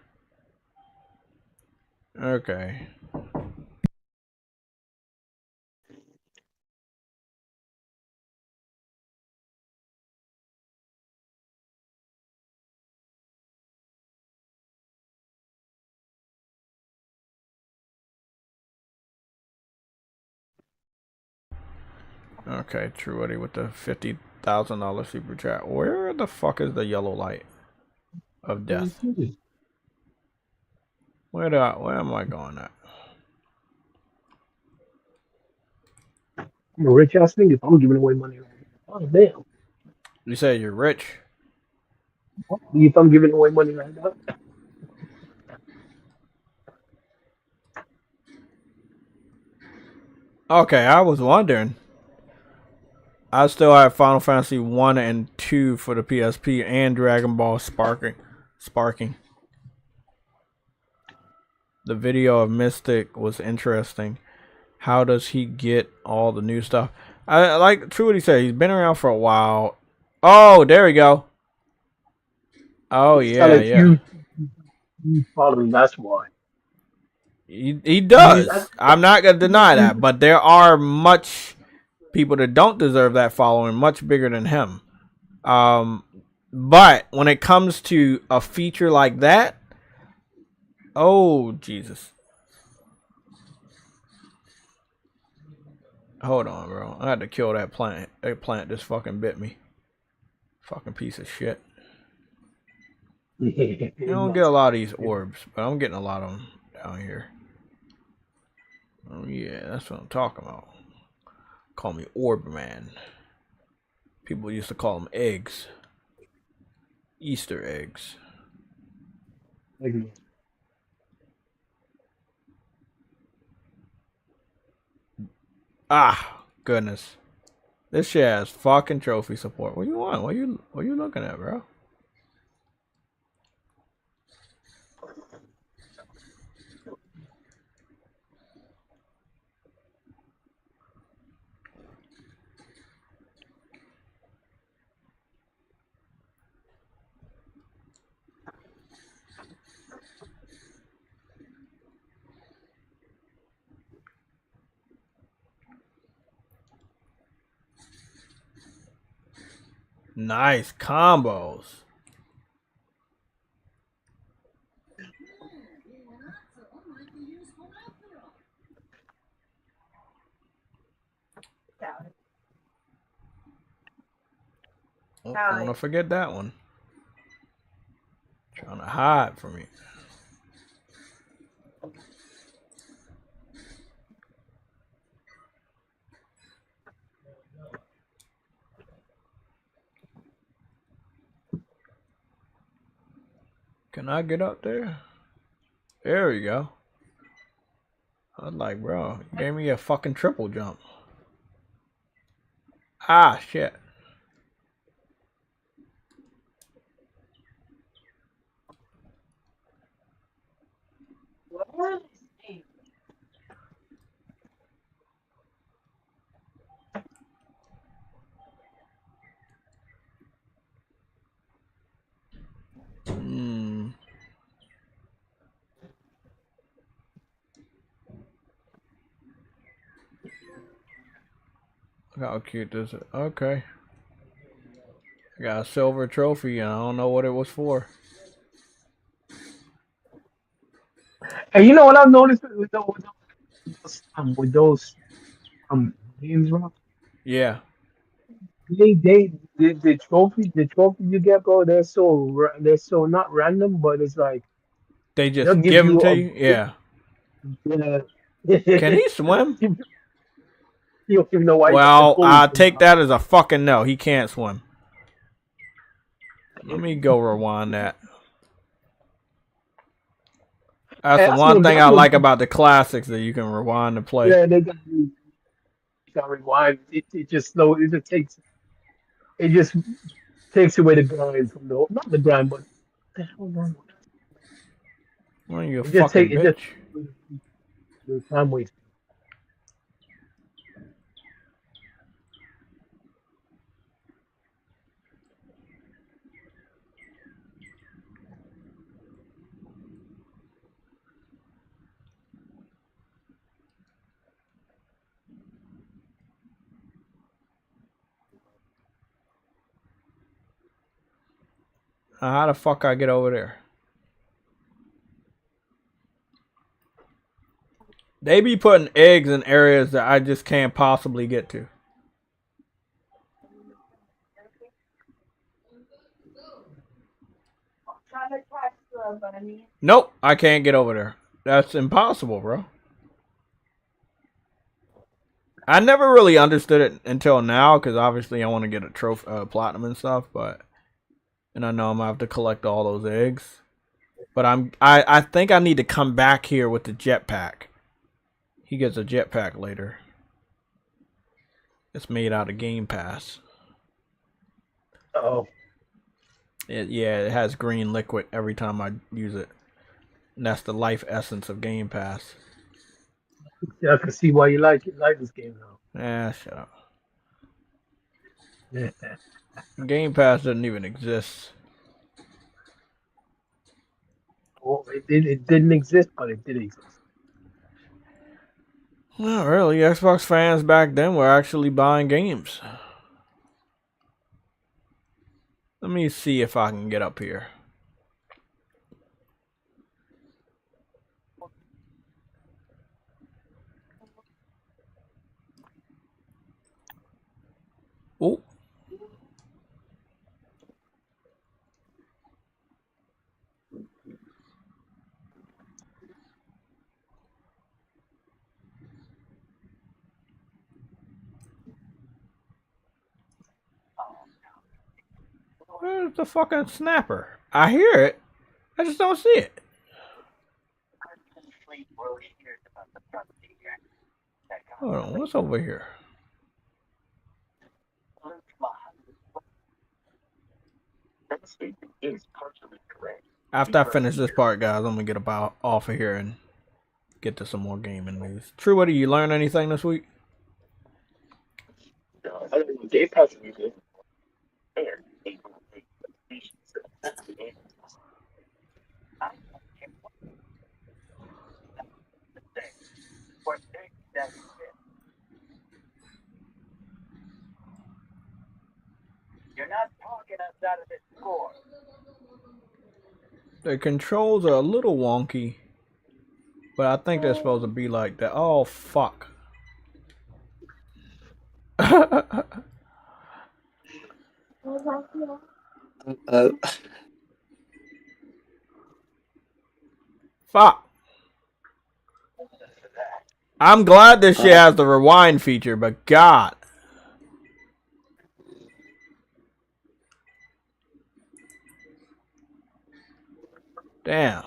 Okay. Okay, Truity with the $50,000 super chat. Where the fuck is the yellow light of death? Where am I going at? I'm a rich ass nigga. If I'm giving away money right now. Oh damn. You say you're rich? If I'm giving away money right now. Okay, I was wondering. I still have Final Fantasy 1 and 2 for the PSP and Dragon Ball Sparking. The video of Mystic was interesting. How does he get all the new stuff? I like true what he said. He's been around for a while. Oh, there we go. Oh yeah, Like yeah. you follow him, that's why. He does. I'm not gonna deny that, but there are much people that don't deserve that following, much bigger than him. But when it comes to a feature like that, oh Jesus. Hold on, bro. I had to kill that plant. That plant just fucking bit me. Fucking piece of shit. You don't get a lot of these orbs, but I'm getting a lot of them down here. Oh yeah, that's what I'm talking about. Call me Orb Man. People used to call them eggs. Easter eggs. Ah, goodness. This shit has fucking trophy support. What you want? What you looking at, bro? Nice combos. Oh, don't want to forget that one. Trying to hide from me. Can I get up there? There we go. I was like, bro, you gave me a fucking triple jump. Ah, shit. Hmm. Look how cute this is. Okay. I got a silver trophy and I don't know what it was for. And you know what I've noticed with those games, bro? Yeah. The trophy you get, bro. They're so not random, but it's like They they'll just give give them you to a you? Yeah. yeah. Can he swim? You don't even know why you got the Well, pulleys I for take now. that as a fucking no. He can't swim. Let me go rewind that. That's And the one thing that's I what like about the classics that you can rewind and play. yeah, they got you got rewind. It just slow. It just takes away the grind from the not the grind, but the hell wrong with What are you a it? It just take fucking it just bitch? the time waste. How the fuck I get over there? They be putting eggs in areas that I just can't possibly get to. Nope, I can't get over there. That's impossible, bro. I never really understood it until now, because obviously I want to get a trophy, platinum and stuff. And I know I'm gonna have to collect all those eggs. But I think I need to come back here with the jetpack. He gets a jetpack later. It's made out of Game Pass. Oh, Yeah, it has green liquid every time I use it. And that's the life essence of Game Pass. yeah, I can see why you like this game Ah, shut up. now. Game Pass doesn't even exist. Well, it didn't exist, but it did exist. Not really. Xbox fans back then were actually buying games. Let me see if I can get up here. Oh. Where's the fucking snapper? I hear it. I just don't see it. Hold on, what's over here? After I finish this part, guys, I'm gonna get about off of here and get to some more gaming news. True, what did you learn anything this week? Game Pass is good. The controls are a little wonky, but I think they're supposed to be like that. Oh, fuck. Uh, Fuck. I'm glad this shit has the rewind feature, but God. Damn.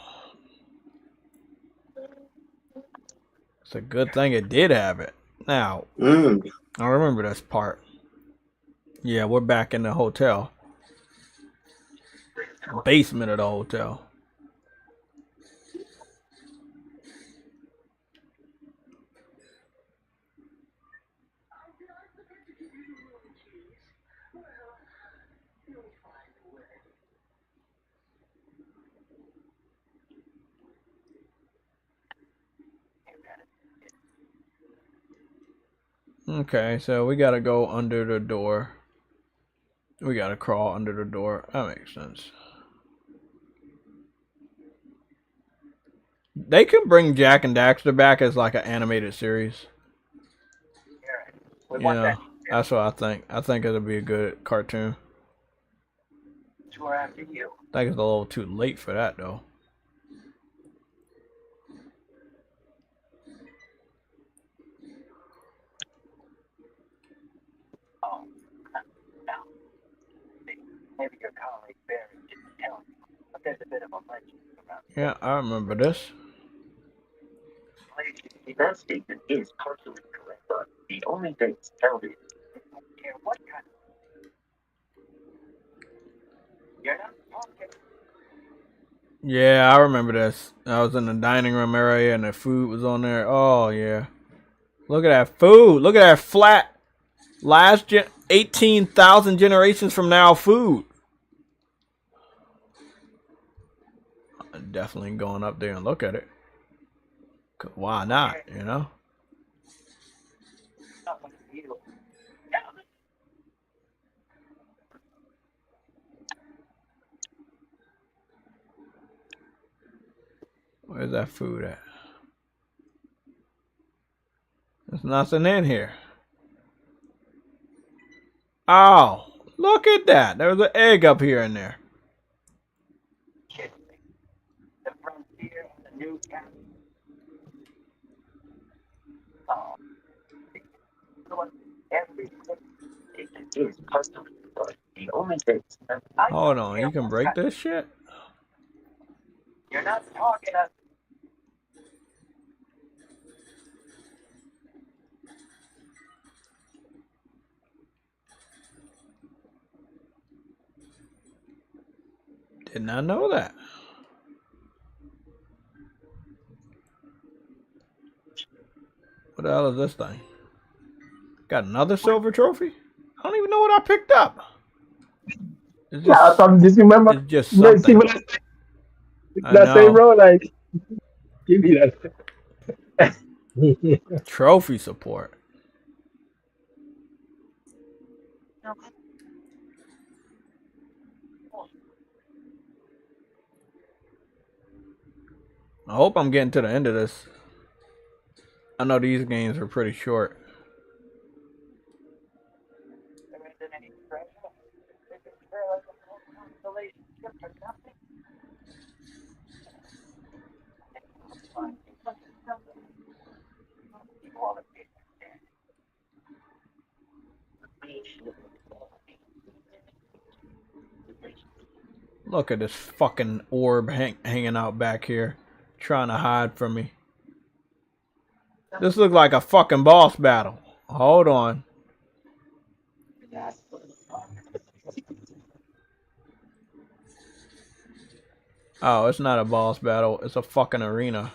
It's a good thing it did have it. Now, I remember this part. Yeah, we're back in the hotel. Basement of the hotel. Okay, so we gotta go under the door. We gotta crawl under the door. That makes sense. They could bring Jack and Daxter back as like an animated series. Yeah, that's what I think. I think it'll be a good cartoon. I think it's a little too late for that though. Maybe your colleague Barry didn't tell you, but there's a bit of a legend around. Yeah, I remember this. That statement is partially correct, but the only dates counted. What kind of... You're not talking. Yeah, I remember this. I was in the dining room area and the food was on there. Oh yeah. Look at that food. Look at that flat 18,000 generations from now food. I'm definitely going up there and look at it. Why not, you know? Where's that food at? There's nothing in here. Oh, look at that. There was an egg up here in there. The frontier and the new captain. Oh. Every statement is partially correct. The only dates... Hold on, you can break this shit? You're not talking to... Did not know that. What the hell is this thing? Got another silver trophy? I don't even know what I picked up. It's just, just remember. it's just something. See what I say, bro? Like, give me that. Trophy support. I hope I'm getting to the end of this. I know these games are pretty short. There isn't any treasure. There's a trail of a constellation ship or nothing. Look at this fucking orb hanging out back here, trying to hide from me. This looks like a fucking boss battle. Hold on. Oh, it's not a boss battle. It's a fucking arena.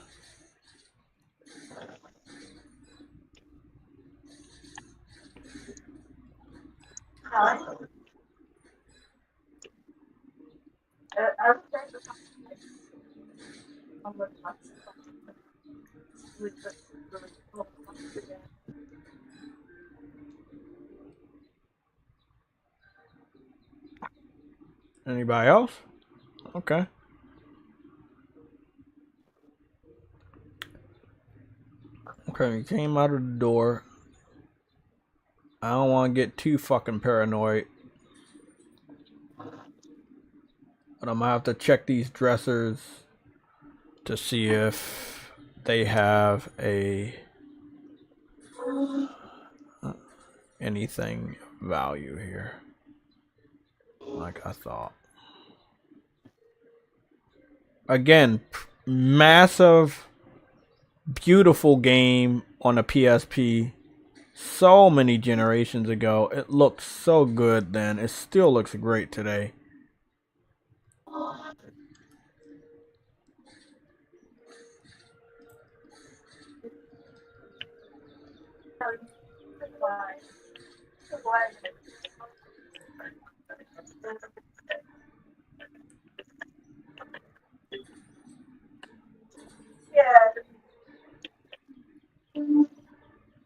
Anybody else? Okay. Okay, we came out of the door. I don't want to get too fucking paranoid. But I'm gonna have to check these dressers to see if they have anything value here. Like I thought. again, massive, beautiful game on a PSP. So many generations ago. It looked so good then. It still looks great today.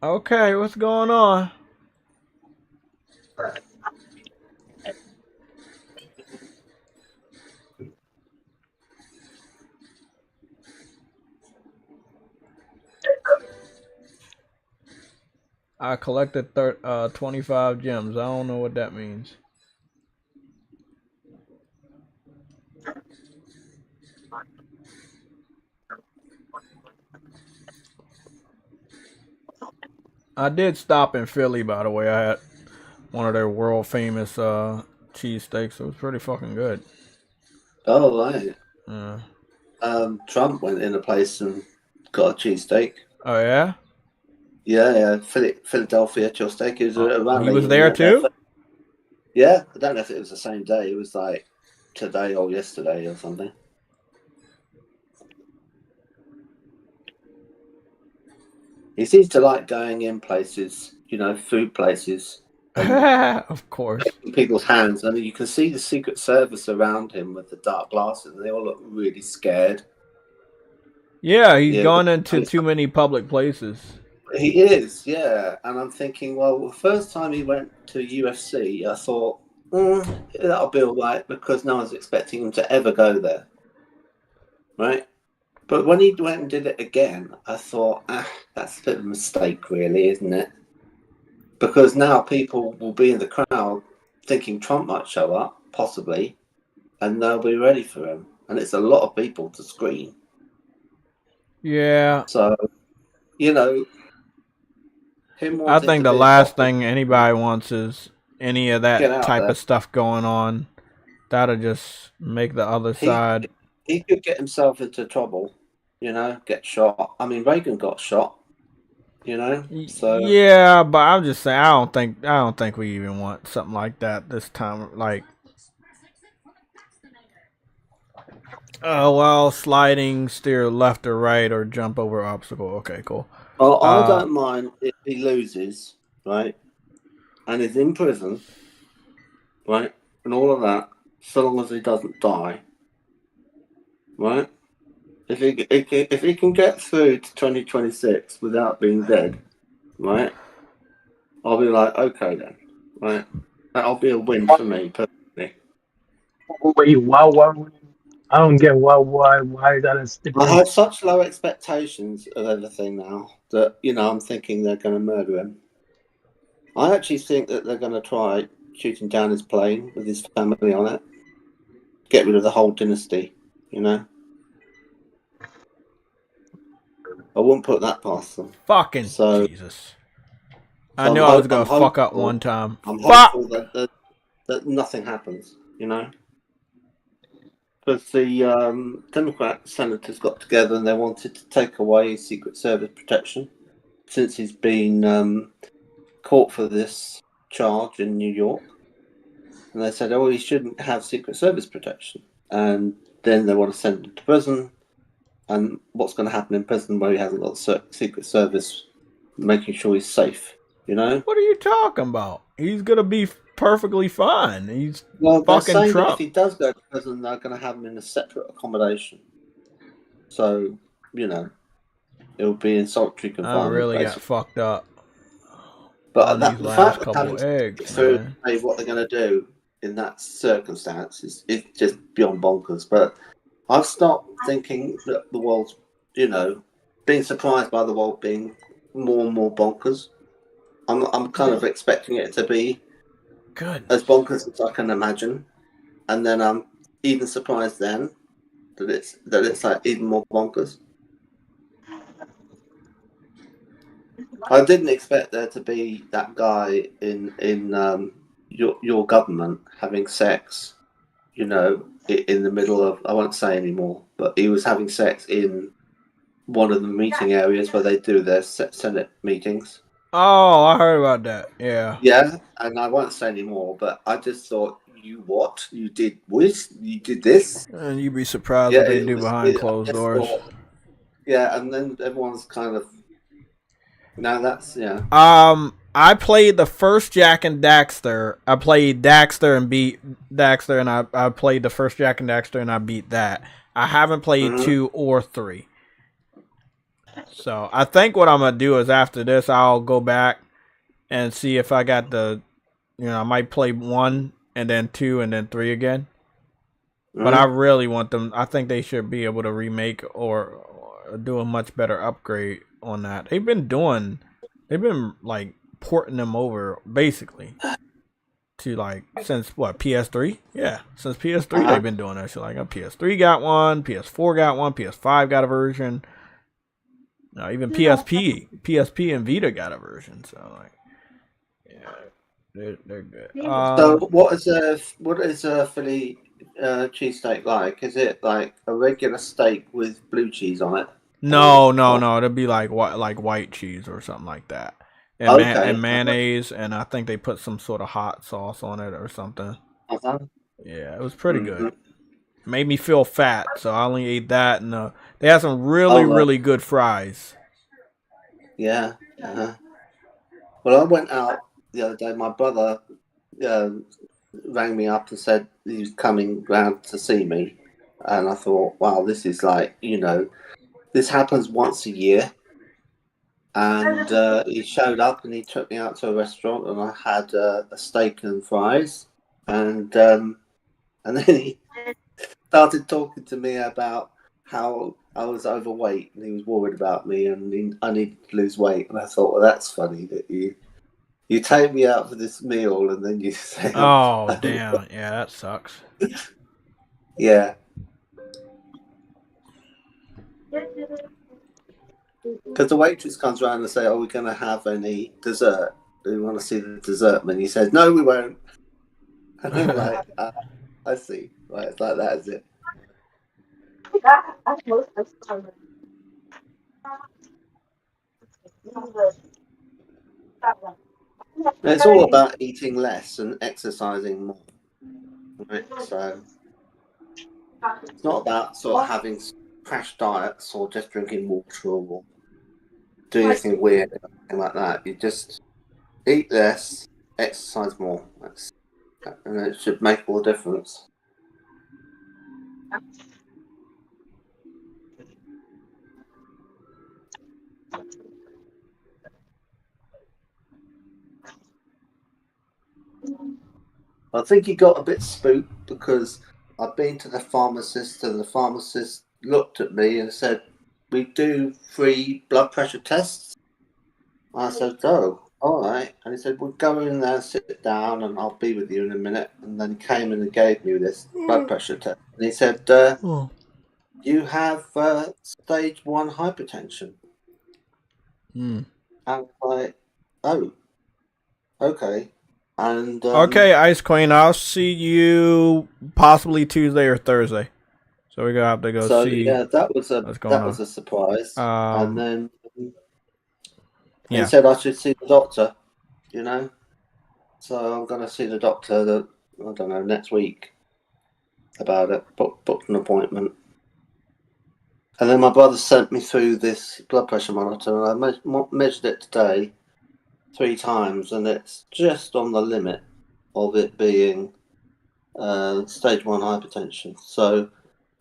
Okay, what's going on? I collected 25 gems. I don't know what that means. I did stop in Philly, by the way. I had one of their world famous cheesesteaks. It was pretty fucking good. Oh, right. Yeah. Trump went in a place and got a cheesesteak. Oh yeah? Yeah. Philadelphia cheesesteak. It was a rally. He was there too? Yeah, I don't know if it was the same day. It was like today or yesterday or something. He seems to like going in places, food places, Of course. in people's hands, and you can see the Secret Service around him with the dark glasses, and they all look really scared. Yeah, he's Yeah, gone into too many public places. he is, yeah. And I'm thinking, well, the first time he went to UFC, I thought, that'll be all right because no one's expecting him to ever go there, right? But when he went and did it again, I thought, that's a bit of a mistake, really, isn't it? Because now people will be in the crowd thinking Trump might show up, possibly, and they'll be ready for him. And it's a lot of people to screen. Yeah. So, him I wanting think to the be last thing anybody wants is any of get that out type there. of stuff going on. That'll just make the other side. He could get himself into trouble, get shot. I mean, Reagan got shot, so. Yeah, but I'm just saying I don't think we even want something like that this time. Like, well, sliding, steer left or right, or jump over obstacle. Okay, cool. Well, I don't mind if he loses, right, and is in prison, right, and all of that, so long as he doesn't die, right? If he can get through to 2026 without being dead, right, I'll be like, okay then, right, that'll be a win for me personally. Wait, why? I don't get why is that a I stipulation? have such low expectations of everything now that I'm thinking they're going to murder him. I actually think that they're going to try shooting down his plane with his family on it, get rid of the whole dynasty. I wouldn't put that past them. Fucking So, Jesus! I knew I was gonna fuck up one time. I'm Fuck! hopeful that nothing happens. Because the Democrat senators got together and they wanted to take away Secret Service protection since he's been caught for this charge in New York. And they said, he shouldn't have Secret Service protection. And then they want to send him to prison. And what's going to happen in prison where he hasn't got Secret Service making sure he's safe, What are you talking about? He's gonna be perfectly fine. He's they're fucking saying Trump. that if he does go to prison, they're going to have him in a separate accommodation. So, it'll be in solitary confinement. I really basically. got fucked up. But these the last fact couple that eggs, through man. what they're going to do in that circumstance is just beyond bonkers. But I've stopped thinking that the world's, being surprised by the world being more and more bonkers. I'm kind of expecting it to be as bonkers as I can imagine, and then I'm even surprised then that it's like even more bonkers. I didn't expect there to be that guy in your government having sex, you know, in the middle of, I won't say anymore, but he was having sex in one of the meeting areas where they do their Senate meetings. Oh, I heard about that. Yeah. Yeah, and I won't say anymore, but I just thought, you what? You did this? You did this? And you'd be surprised Yeah, what they it do was. behind I closed just doors. thought, yeah, and then everyone's kind of, no, that's, yeah. I played the first Jack and Daxter. I played Daxter and beat Daxter, and I played the first Jack and Daxter, and I beat that. I haven't played 2 or 3. So I think what I'm gonna do is after this, I'll go back and see if I got the, I might play 1 and then 2 and then 3 again. But I really want them. I think they should be able to remake or do a much better upgrade on that. They've been like porting them over basically to like since what, PS3? Yeah, since PS3 they've been doing that shit. Like PS3 got one, PS4 got one, PS5 got a version. No, even PSP and Vita got a version. So like, yeah, they're good. So what is a Philly cheesesteak like? Is it like a regular steak with blue cheese on it? No. It'd be like white cheese or something like that, and and mayonnaise, and I think they put some sort of hot sauce on it or something. Yeah, it was pretty good. Made me feel fat, so I only ate that, and they had some really good fries. Yeah. Well, I went out the other day. My brother rang me up and said he was coming round to see me, and I thought, wow, this is like, this happens once a year. And he showed up and he took me out to a restaurant, and I had a steak and fries, and then he started talking to me about how I was overweight, and he was worried about me, and I needed to lose weight. And I thought, well, that's funny that you take me out for this meal, and then you say, "Oh, damn, yeah, that sucks." Yeah. Because the waitress comes around and say, "Are we going to have any dessert? Do we want to see the dessert menu?" He says, "No, we won't." And I'm like, I see. Right, it's like that, is it? It's all about eating less and exercising more. Right? So it's not about sort of having crash diets or just drinking water or doing anything weird or anything like that. You just eat less, exercise more. And it should make all the difference. I think he got a bit spooked because I've been to the pharmacist, and the pharmacist looked at me and said, "We do free blood pressure tests." I said, "Oh, all right." And he said, "We'll go in there, sit down, and I'll be with you in a minute." And then he came in and gave me this blood pressure test. And he said, "You have stage 1 hypertension." And I was like, "Oh, okay." And okay, Ice Queen, I'll see you possibly Tuesday or Thursday. So we're gonna have to go see. Yeah, that was a surprise. And then he said I should see the doctor. So I'm going to see the doctor. I don't know, next week about it. Booked an appointment. And then my brother sent me through this blood pressure monitor, and I measured it today 3 times, and it's just on the limit of it being stage 1 hypertension. So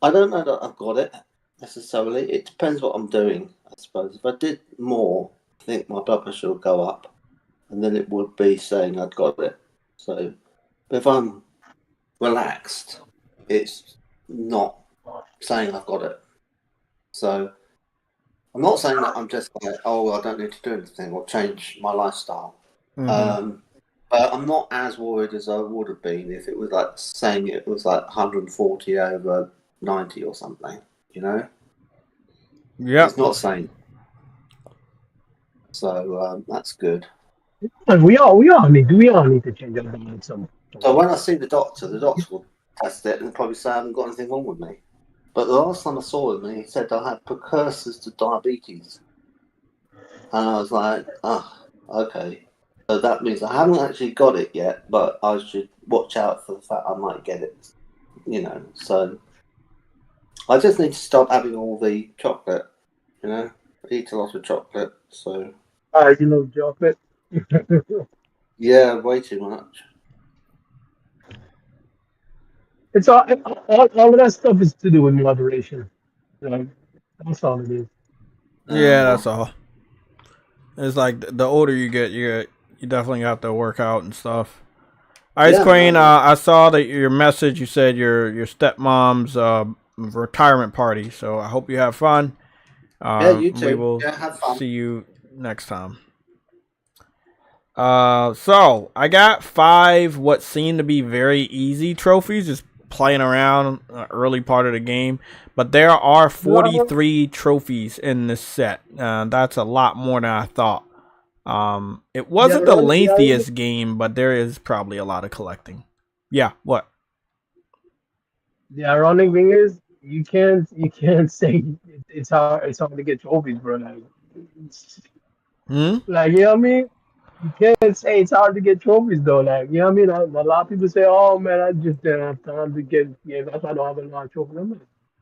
I don't know that I've got it necessarily. It depends what I'm doing, I suppose. If I did more, I think my blood pressure would go up, and then it would be saying I'd got it. So if I'm relaxed, it's not saying I've got it. So I'm not saying that I'm just like, oh, I don't need to do anything or change my lifestyle. But I'm not as worried as I would have been if it was like saying it was like 140 over 90 or something, Yeah. It's not saying. So that's good. And we all need to change our diet some. So when I see the doctor will test it and probably say I haven't got anything wrong with me. But the last time I saw him, he said I had precursors to diabetes. And I was like, okay. So that means I haven't actually got it yet, but I should watch out for the fact I might get it. You know, so I just need to stop having all the chocolate. You know, I eat a lot of chocolate, so You love chocolate. yeah, way too much. It's all of that stuff is to do with moderation. Like, that's all it is. Yeah, that's all. It's like the older you get, you definitely have to work out and stuff. Ice Yeah, Queen, no. I saw that your message. You said your stepmom's retirement party. So I hope you have fun. Yeah, you too. We will have fun. see you next time. So I got 5 what seem to be very easy trophies, just playing around early part of the game. But there are 43 trophies in this set. That's a lot more than I thought. It wasn't the lengthiest game, but there is probably a lot of collecting. Yeah, what? The ironic thing is, you can't say it's hard to get trophies, bro. Like, like, you know what I mean? You can't say it's hard to get trophies though. Like, you know what I mean? A lot of people say, "Oh man, I just didn't have time to get. Yeah, that's why I don't have a lot of trophies." I'm like,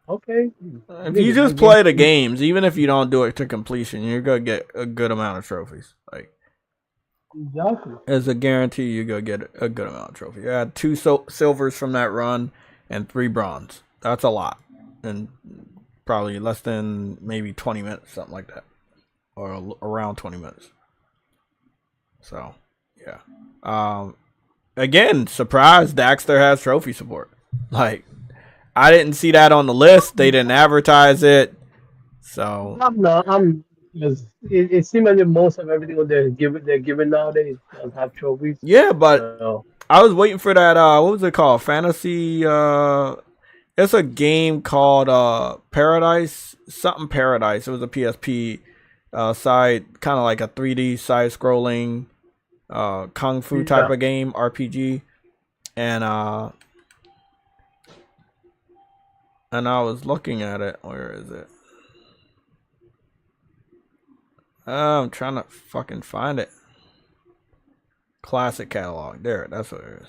okay. If you just play the games, even if you don't do it to completion, you're gonna get a good amount of trophies. Like, exactly. As a guarantee, you're gonna get a good amount of trophies. I had 2 silvers from that run and 3 bronze. That's a lot, and probably less than maybe 20 minutes, something like that, or around 20 minutes. So, yeah. Again, surprised Daxter has trophy support. Like, I didn't see that on the list. They didn't advertise it. So because it seems like most of everything they're giving nowadays does have trophies. Yeah, but I was waiting for that. What was it called? Fantasy. It's a game called Paradise. Something Paradise. It was a PSP side, kind of like a 3D side scrolling kung fu type of game, RPG, and I was looking at it. Where is it? I'm trying to fucking find it. Classic catalog. There, that's what it is.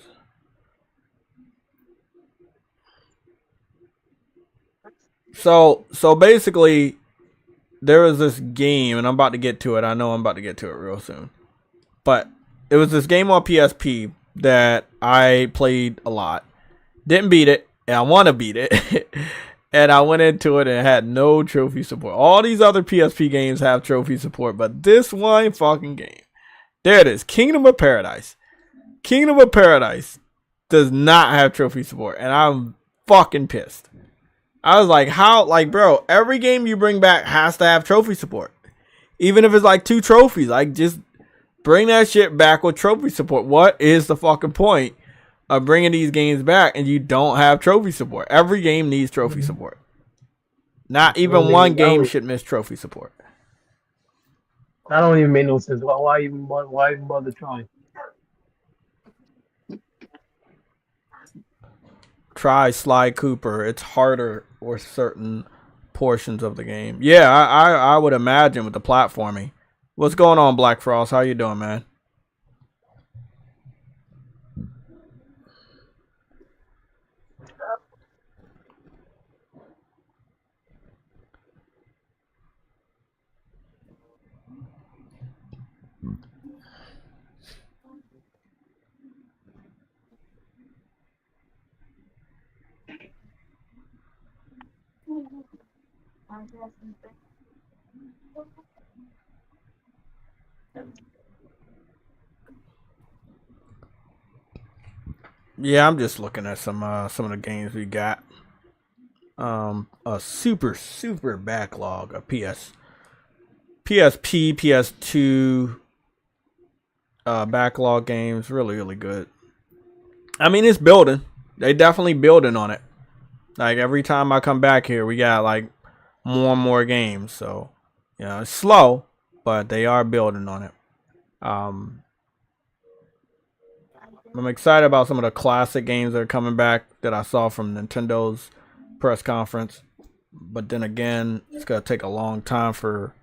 So basically, there was this game, and I'm about to get to it. I know I'm about to get to it real soon. But it was this game on PSP that I played a lot. Didn't beat it, and I want to beat it. And I went into it and it had no trophy support. All these other PSP games have trophy support, but this one fucking game. There it is. Kingdom of Paradise. Kingdom of Paradise does not have trophy support, and I'm fucking pissed. I was like, how? Like, bro, every game you bring back has to have trophy support. Even if it's like 2 trophies. Like, just bring that shit back with trophy support. What is the fucking point of bringing these games back and you don't have trophy support? Every game needs trophy support. Not even one game should miss trophy support. That don't even make no sense. Why even bother trying? Try Sly Cooper. It's harder with certain portions of the game. Yeah, I would imagine with the platforming. What's going on, Black Frost? How you doing, man? Yeah, I'm just looking at some of the games we got. A super backlog of PSP, PS2 backlog games. Really good. I mean, it's building. They definitely building on it. Like, every time I come back here, we got like more and more games. So, it's slow, but they are building on it. I'm excited about some of the classic games that are coming back that I saw from Nintendo's press conference. But then again, it's gonna take a long time for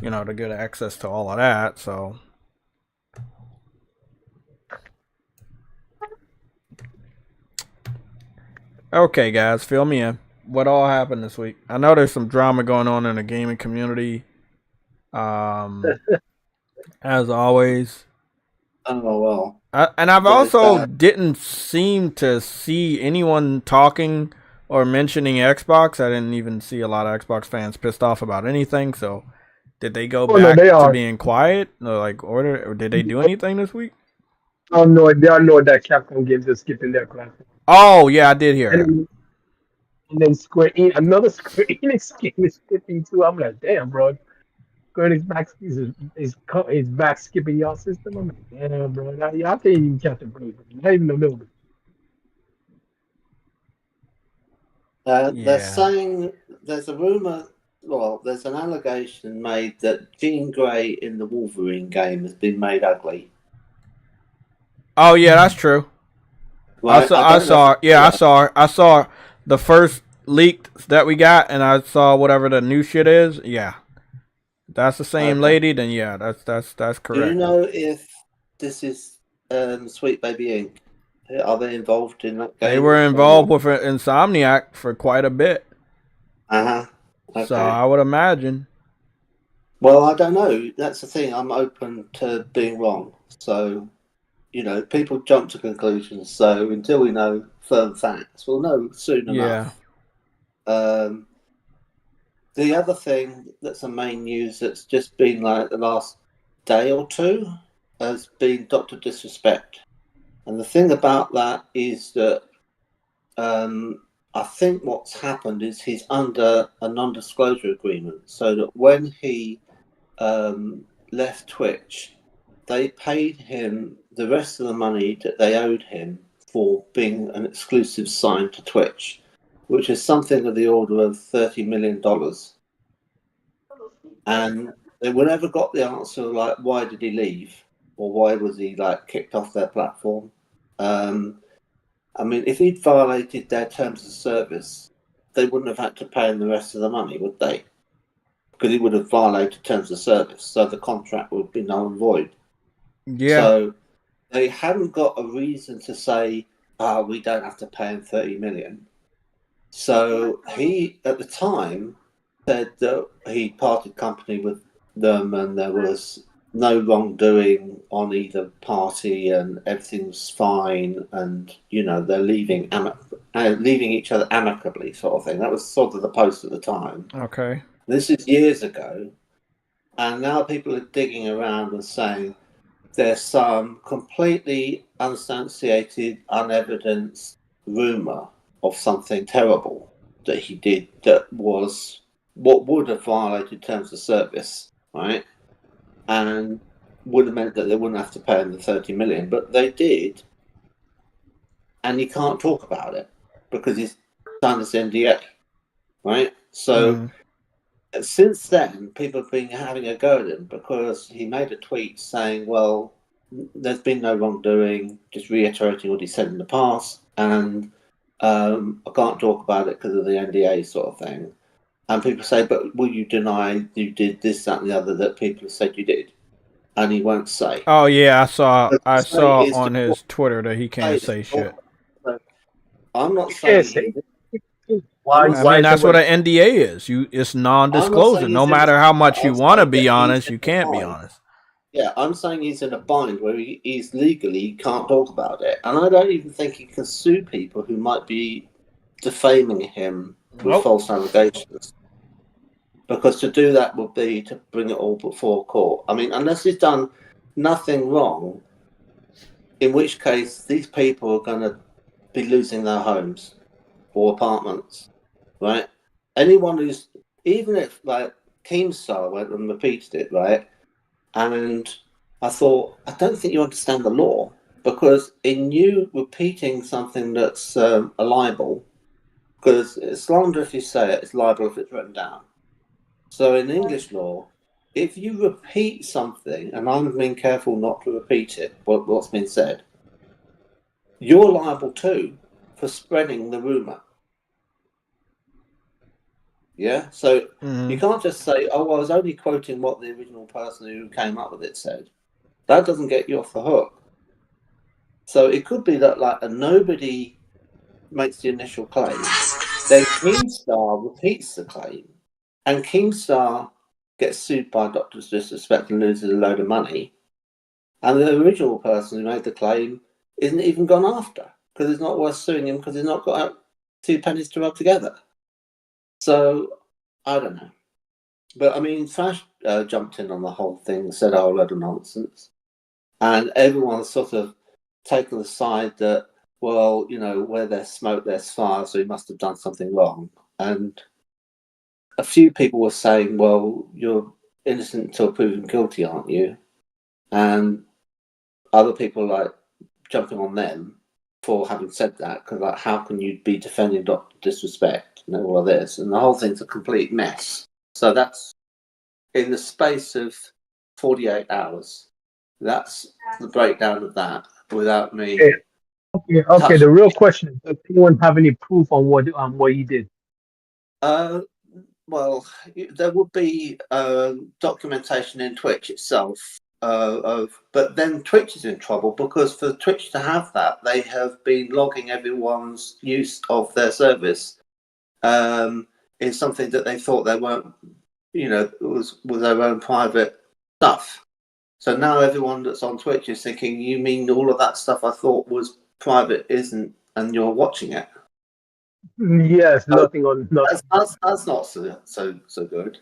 to get access to all of that. So okay, guys, fill me in. What all happened this week? I know there's some drama going on in the gaming community. As always. Oh well. And I've There's also that. didn't seem to see anyone talking or mentioning Xbox. I didn't even see a lot of Xbox fans pissed off about anything. So, did they go Oh no, back they to are. being quiet, or did they do anything this week? Oh no, they are know that Capcom games are skipping their platform. Oh yeah, I did hear that. And then another Square Enix game is skipping too. I'm like, damn, bro. Square Enix is back skipping y'all system. I'm like, damn, bro. Now, y'all can't even catch a break. Not even a little bit. They're Yeah. saying there's a rumor. Well, there's an allegation made that Jean Grey in the Wolverine game has been made ugly. Oh yeah, that's true. Right? I I don't know if saw. it's Yeah, true. I saw the first leak that we got, and I saw whatever the new shit is. Yeah, that's the same Okay. lady. Then yeah, that's Do you correct. know if this is Sweet Baby Inc? Are they involved in that They game were or involved not? with Insomniac for quite a bit, Uh huh. so Okay. I would imagine. Well, I don't know. That's the thing. I'm open to being wrong. So, people jump to conclusions. So until we know firm facts, we'll know soon Yeah. enough. Um, the other thing that's a main news that's just been like the last day or two has been Doctor Disrespect. And the thing about that is that I think what's happened is he's under a non-disclosure agreement, so that when he left Twitch, they paid him the rest of the money that they owed him for being an exclusive sign to Twitch, which is something of the order of $30 million. And they never got the answer like, why did he leave? Or why was he like kicked off their platform? I mean, if he'd violated their terms of service, they wouldn't have had to pay him the rest of the money, would they? Because he would have violated terms of service, so the contract would be null and void. Yeah. So they hadn't got a reason to say, we don't have to pay him 30 million. So he, at the time, said that he parted company with them and there was no wrongdoing on either party and everything's fine and, they're leaving each other amicably, sort of thing. That was sort of the post at the time. Okay. This is years ago. And now people are digging around and saying there's some completely unsubstantiated, unevidenced rumour of something terrible that he did that was what would have violated terms of service, right? And would have meant that they wouldn't have to pay him the 30 million, but they did, and he can't talk about it because he's signed this NDA, right? So since then, people have been having a go at him because he made a tweet saying, well, there's been no wrongdoing, just reiterating what he said in the past, and I can't talk about it because of the NDA sort of thing. And people say, but will you deny you did this, that, and the other that people have said you did? And he won't say. Oh yeah, I saw Is on his Twitter that he can't say shit. So I'm not You can't saying say. I'm Why? not I Why mean, is it that's what? what an NDA is. It's I'm not non-disclosure. saying No he's in matter how much I'm you want to saying be that he's honest, in you a can't be bind. honest. Yeah, I'm saying he's in a bind where he's legally can't talk about it, and I don't even think he can sue people who might be defaming him with false allegations. Because to do that would be to bring it all before court. I mean, unless he's done nothing wrong, in which case these people are going to be losing their homes or apartments, right? Anyone who's, even if like Keemstar went and repeated it, right? And I thought, I don't think you understand the law, because in you repeating something that's a libel, because it's slander if you say it, it's libel if it's written down. So in English law, if you repeat something, and I'm being careful not to repeat it, what's been said, you're liable too for spreading the rumor. Yeah, so you can't just say, "Oh, I was only quoting what the original person who came up with it said." That doesn't get you off the hook. So it could be that like nobody makes the initial claim, then Keemstar repeats the claim, and Keemstar gets sued by Doctor's Disrespect and loses a load of money, and the original person who made the claim isn't even gone after because it's not worth suing him because he's not got 2 pennies to rub together. So I don't know, but I mean, Flash jumped in on the whole thing, said a whole load of nonsense, and everyone's sort of taken the side that, well, you know, where there's smoke, there's fire, so he must have done something wrong. And a few people were saying, well, you're innocent until proven guilty, aren't you? And other people like jumping on them for having said that, because like, how can you be defending Dr. Disrespect and all of this? And the whole thing's a complete mess. So that's in the space of 48 hours. That's the breakdown of that without me. Okay. The real question is, does anyone have any proof on what you did? Well, there would be documentation in Twitch itself but then Twitch is in trouble because for Twitch to have that, they have been logging everyone's use of their service in something that they thought they weren't, you know, was their own private stuff. So now everyone that's on Twitch is thinking, you mean all of that stuff I thought was private isn't, and you're watching it? Yes, nothing on nothing. That's not so good.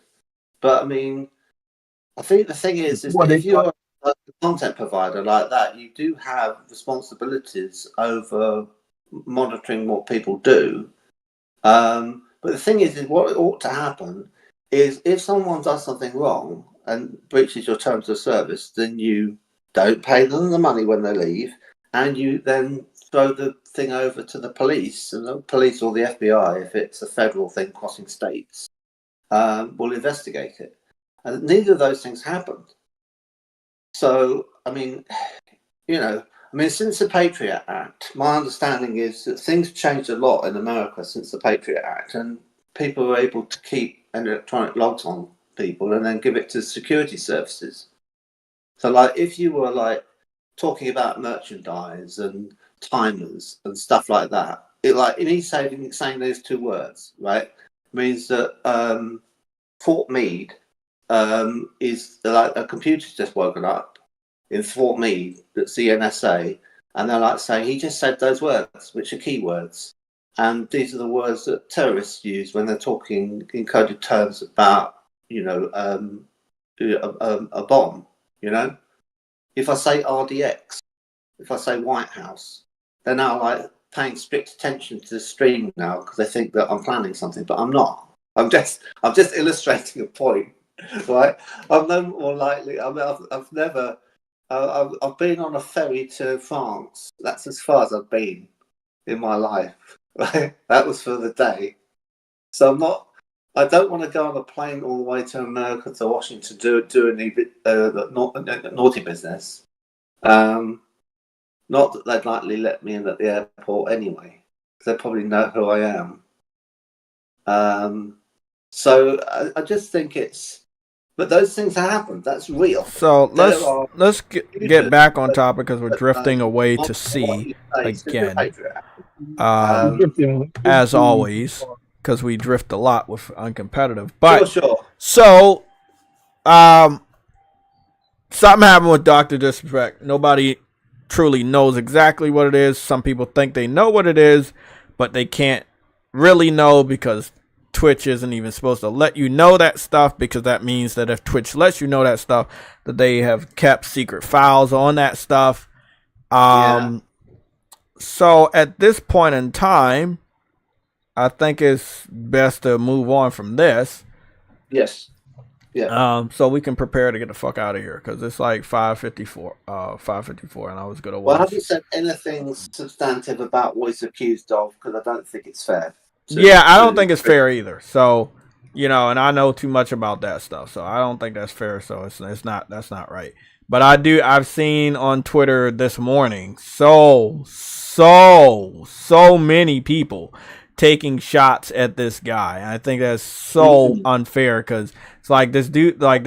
But I mean, I think the thing is that if you're a content provider like that, you do have responsibilities over monitoring what people do. But the thing is what ought to happen is if someone does something wrong and breaches your terms of service, then you don't pay them the money when they leave, and you then throw the thing over to the police, and the police or the FBI, if it's a federal thing crossing states, will investigate it. And neither of those things happened. So, I mean, you know, since the Patriot Act, my understanding is that things changed a lot in America since the Patriot Act, and people were able to keep electronic logs on people and then give it to security services. So, like, if you were like talking about merchandise and timers and stuff like that, it like in each saying those 2 words, right, means that Fort Meade is like a computer's just woken up in Fort Meade that's the NSA, and they're like saying he just said those words, which are keywords, and these are the words that terrorists use when they're talking in coded terms about, you know, a bomb. You know, if I say RDX, if I say White House, they're now like paying strict attention to the stream now because they think that I'm planning something, but I'm not. I'm just illustrating a point. Right, I'm no more likely. I mean, I've never. I've been on a ferry to France. That's as far as I've been in my life. Right, that was for the day. So I'm not. I don't want to go on a plane all the way to America to Washington to do any naughty business. Not that they'd likely let me in at the airport anyway, because they probably know who I am. So I just think it's. But those things happen. That's real. So let's get back on topic because we're drifting away to sea again. As always, because we drift a lot with uncompetitive. But sure. So something happened with Dr. Disrespect. Nobody truly knows exactly what it is. Some people think they know what it is, but they can't really know because Twitch isn't even supposed to let you know that stuff, because that means that if Twitch lets you know that stuff, that they have kept secret files on that stuff. So at this point in time, I think it's best to move on from this. Yes. Yeah. So we can prepare to get the fuck out of here because it's like 5:54. 5:54, and I was gonna watch. Well, I haven't said anything substantive about what he's accused of because I don't think it's fair. I don't think it's fair either. So, you know, and I know too much about that stuff, so I don't think that's fair. So it's not, that's not right. But I've seen on Twitter this morning so many people taking shots at this guy. I think that's so unfair because it's like this dude, like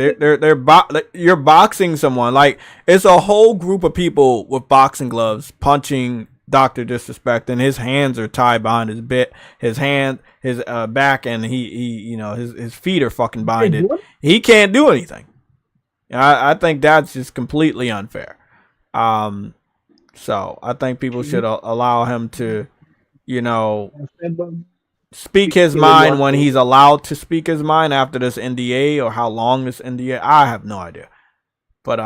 you're boxing someone. Like it's a whole group of people with boxing gloves punching Dr. Disrespect, and his hands are tied behind his his back, and he his feet are fucking binded. He can't do anything. I think that's just completely unfair. So I think people should allow him to, speak his mind when he's allowed to speak his mind after this NDA, or how long this NDA. I have no idea. But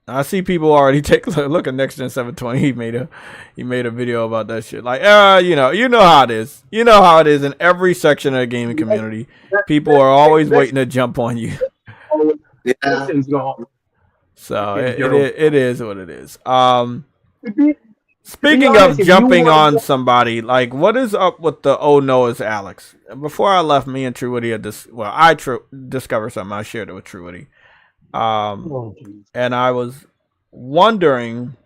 I see people already take a look at Next Gen 720. He made a video about that shit. Like, you know how it is. You know how it is in every section of the gaming community. People are always waiting to jump on you. Yeah. So it is what it is. Speaking of jumping on somebody, like, what is up with the Oh Noah's Alex? Before I left, me and True Woody had this. Well, I discovered something. I shared it with True Woody. And I was wondering,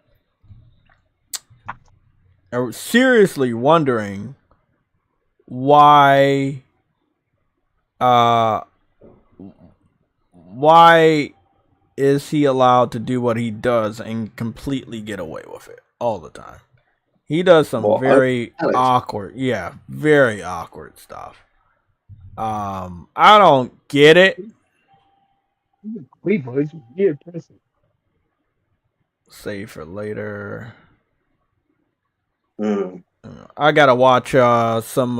seriously wondering, why is he allowed to do what he does and completely get away with it all the time? He does some very awkward stuff. I don't get it. Save for later. I gotta watch some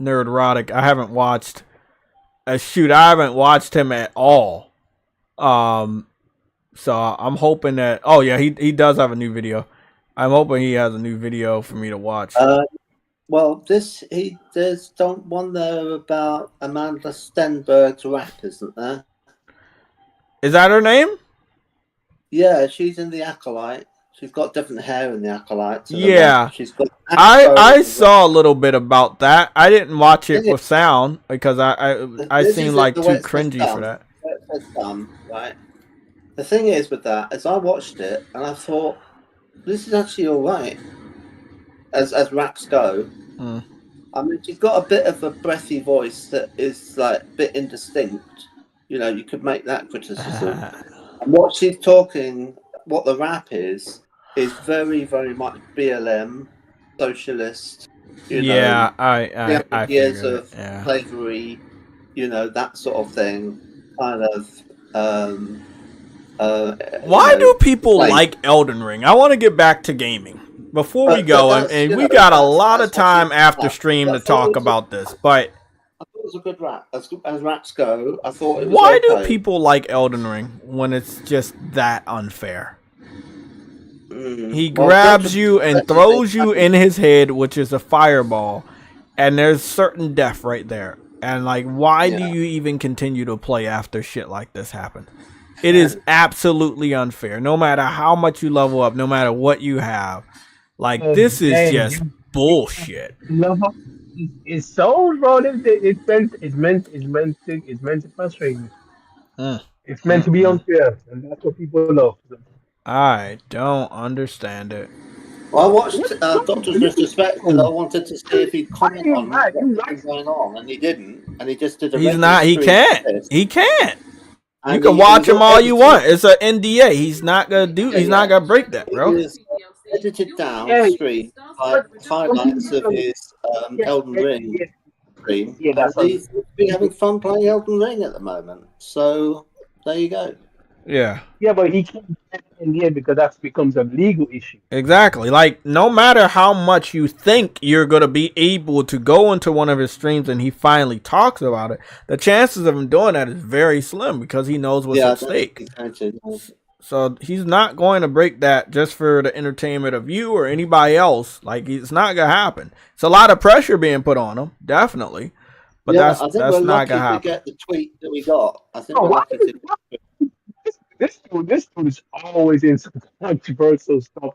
Nerdrotic. I haven't watched I haven't watched him at all. So I'm hoping that he does have a new video. I'm hoping he has a new video for me to watch. Well, there's one there about Amanda Stenberg's rap, isn't there? Is that her name? Yeah, she's in the Acolyte. She's got different hair in the Acolyte. Yeah, she's got. I saw a little bit about that. I didn't watch it with sound because I seem like too cringy for that. Right. The thing is with that is I watched it and I thought this is actually all right as raps go. I mean, she's got a bit of a breathy voice that is like a bit indistinct. You could make that criticism. And what she's talking, what the rap is very, very much BLM, socialist. I years of slavery, that sort of thing. Kind of. Why do people like Elden Ring? I want to get back to gaming before we go, and we got a lot of time after stream to talk about this. But I thought it was a good rap. As raps go, I thought it was why okay. do people like Elden Ring when it's just that unfair? He grabs you and throws you in his head, which is a fireball, and there's certain death right there. And like, why do you even continue to play after shit like this happens? It is absolutely unfair. No matter how much you level up, no matter what you have, like this is just bullshit. It's so, bro. It's meant to frustrate you. It's meant to be unfair, and that's what people love. I don't understand it. Well, I watched Doctor's Disrespect because I wanted to see if he'd comment on what was going on, and he didn't. And he just did a. He can't. He can't. You can watch him all you want. It's an NDA. He's not gonna do. He's not gonna break that, bro. Edited down stream like highlights of his Elden Ring stream. He's been having fun playing Elden Ring at the moment. So there you go. Yeah, but he can't in the end because that becomes a legal issue. Exactly. Like, no matter how much you think you're going to be able to go into one of his streams and he finally talks about it, the chances of him doing that is very slim because he knows what's at stake. So he's not going to break that just for the entertainment of you or anybody else. Like, it's not going to happen. It's a lot of pressure being put on him, definitely. But that's not going to happen. Get the tweet that we got. I think we're lucky to This dude is always in some controversial stuff.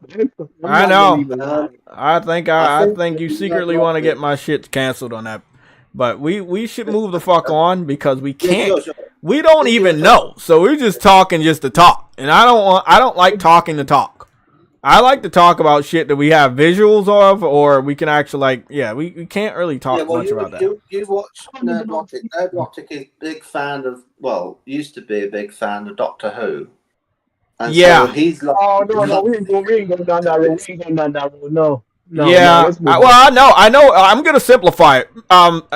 I know. I think you secretly want to get my shit canceled on that But we should move the fuck on because we Yeah, can't. sure. We don't even know. So we're just talking just to talk. And I don't like talking to talk. I like to talk about shit that we have visuals of, or we can actually we can't really talk much about that. You watch Nerdlogic. Nerdlogic is a big fan of, used to be a big fan of Doctor Who. And Yeah. so he's like, Oh no, we ain't going down that road. We ain't going down that road. No. Yeah. Let's move on. Well, I know. I'm gonna simplify it.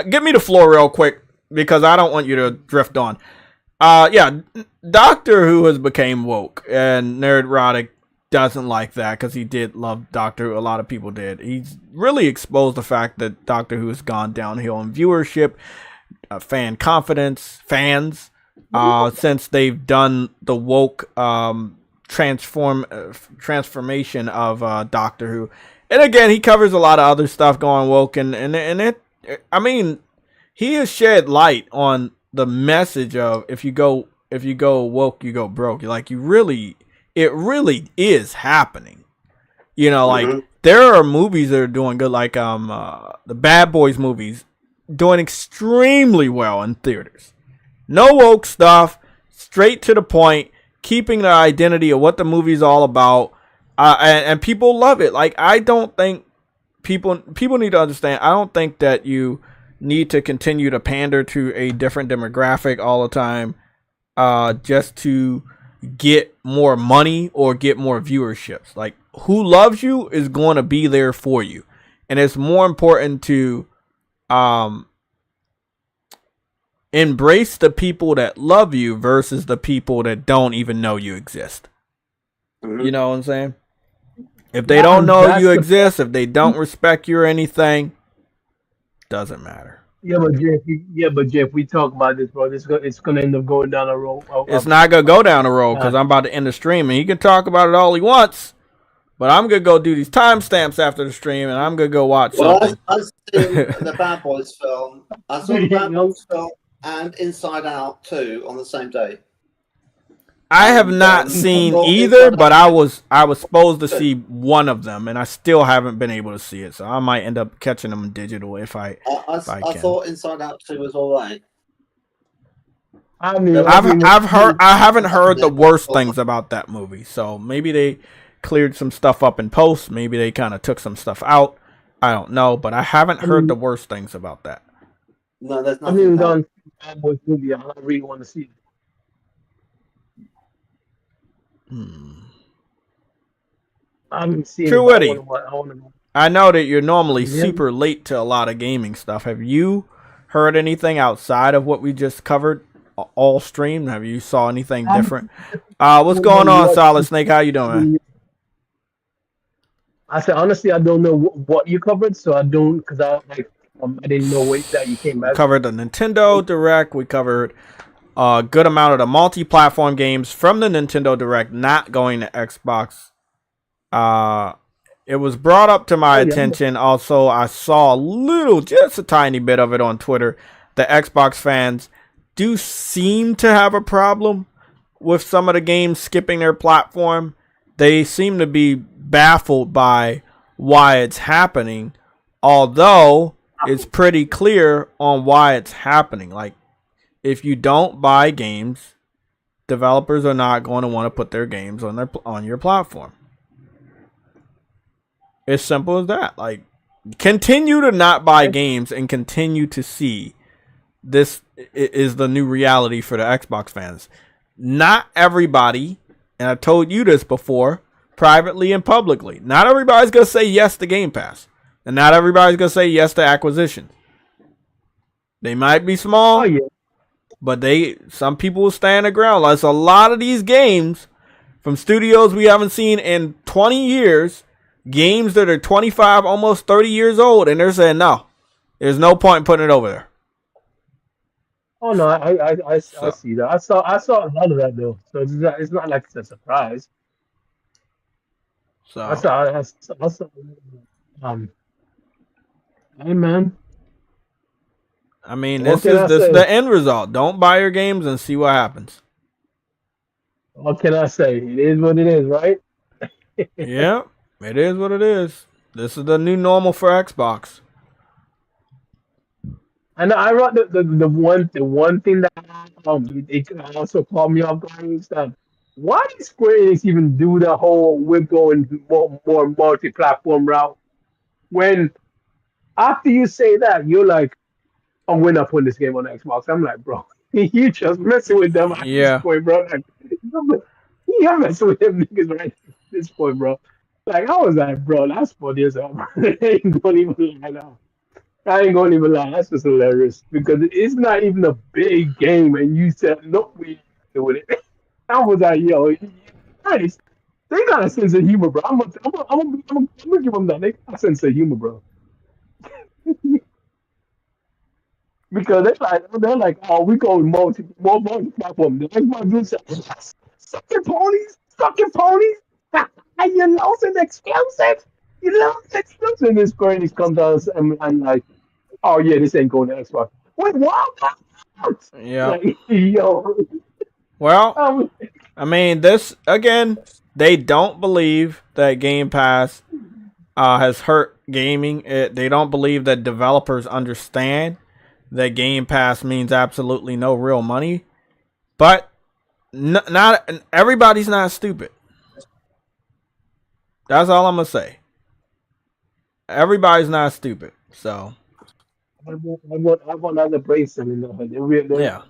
Give me the floor real quick because I don't want you to drift on. Yeah, Doctor Who has became woke, and Nerdrotic doesn't like that because he did love Doctor Who. A lot of people did. He's really exposed the fact that Doctor Who has gone downhill in viewership, fan confidence, fans, since they've done the woke transformation of Doctor Who. And again, he covers a lot of other stuff going woke, and it. I mean, he has shed light on the message of if you go woke, you go broke. Like it really is happening. You know, like there are movies that are doing good, like the Bad Boys movies doing extremely well in theaters. No woke stuff, straight to the point, keeping the identity of what the movie's all about, and people love it. Like I don't think people need to understand. I don't think that you need to continue to pander to a different demographic all the time, just to get more money or get more viewerships. Like who loves you is going to be there for you, and it's more important to embrace the people that love you versus the people that don't even know you exist. You know what I'm saying? If they don't know you exist, if they don't respect you or anything, doesn't matter. Yeah, but Jeff, we talk about this, bro. It's gonna end up going down a road. It's not gonna go down the road because I'm about to end the stream, and he can talk about it all he wants. But I'm gonna go do these timestamps after the stream, and I'm gonna go watch something. I've seen the Bad Boys film. I saw the Bad Boys film and Inside Out 2 on the same day. I have not seen either, but I was supposed to see one of them, and I still haven't been able to see it. So I might end up catching them digital if I can. I thought Inside Out 2 was all right. I mean, I haven't heard the worst things about that movie. So maybe they cleared some stuff up in post. Maybe they kind of took some stuff out. I don't know, but I haven't heard the worst things about that. No, there's I nothing. haven't done Bad Boys movie. I really want to see it. I haven't seen True it. Witty. I know that you're normally super late to a lot of gaming stuff. Have you heard anything outside of what we just covered all stream? Have you saw anything different? What's going on, Solid Snake? How you doing, man? I said honestly, I don't know what you covered, so I don't because I didn't know that you came back. We covered the Nintendo Direct. We covered a good amount of the multi-platform games from the Nintendo Direct not going to Xbox. It was brought up to my attention. Also, I saw just a tiny bit of it on Twitter. The Xbox fans do seem to have a problem with some of the games skipping their platform. They seem to be baffled by why it's happening, although it's pretty clear on why it's happening. Like, if you don't buy games, developers are not going to want to put their games on your platform. It's simple as that. Like, continue to not buy games and continue to see this is the new reality for the Xbox fans. Not everybody, and I told you this before, privately and publicly, not everybody's going to say yes to Game Pass. And not everybody's going to say yes to acquisitions. They might be small, but some people will stand their ground. There's a lot of these games from studios we haven't seen in 20 years, games that are 25, almost 30 years old, and they're saying, no, there's no point in putting it over there. Oh no, I see that. I saw a lot of that though, so it's not like it's a surprise. So I saw hey man. I mean, this is the end result. Don't buy your games and see what happens. What can I say? It is what it is, right? Yeah, it is what it is. This is the new normal for Xbox. And I wrote the one thing that it also caught me off guard is that why did Square Enix even do the whole we're going more multi-platform route when after you say that you're like, oh, we're not putting this game on Xbox. I'm like, bro, you just messing with them at this Yeah. point, bro. Like, you're messing with them niggas right at this point, bro. Like I was like, bro, that's funny as hell. I ain't gonna even lie now. I ain't gonna even lie, that's just hilarious because it's not even a big game, and you said no, we ain't doing it. I was like, yo, guys, they got a sense of humor, bro. I'm gonna give them that. They got a sense of humor, bro. Because they're like, oh, we go more multi-platform. The Xbox One said, sucking ponies. And you lost an exclusive. You lost exclusive. And this Square Enix comes out and like, oh yeah, this ain't going to Xbox. Wait, what? Yeah. Like, yo, Well, um, I mean, this again. They don't believe that Game Pass has hurt gaming. They don't believe that developers understand that Game Pass means absolutely no real money. But not everybody's not stupid. That's all I'm gonna say. Everybody's not stupid. So I want other brace in there. yeah.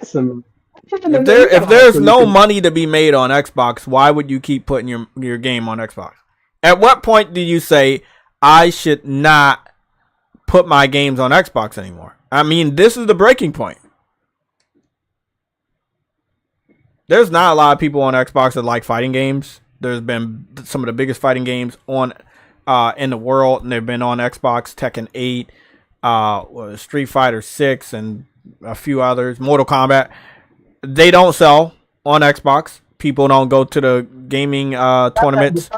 Some, If there's no money to be made on Xbox, why would you keep putting your game on Xbox? At what point do you say I should not put my games on Xbox anymore? I mean, this is the breaking point. There's not a lot of people on Xbox that like fighting games. There's been some of the biggest fighting games on in the world, and they've been on Xbox. Tekken 8, Street Fighter 6, and a few others. Mortal Kombat. They don't sell on Xbox. People don't go to the gaming tournaments,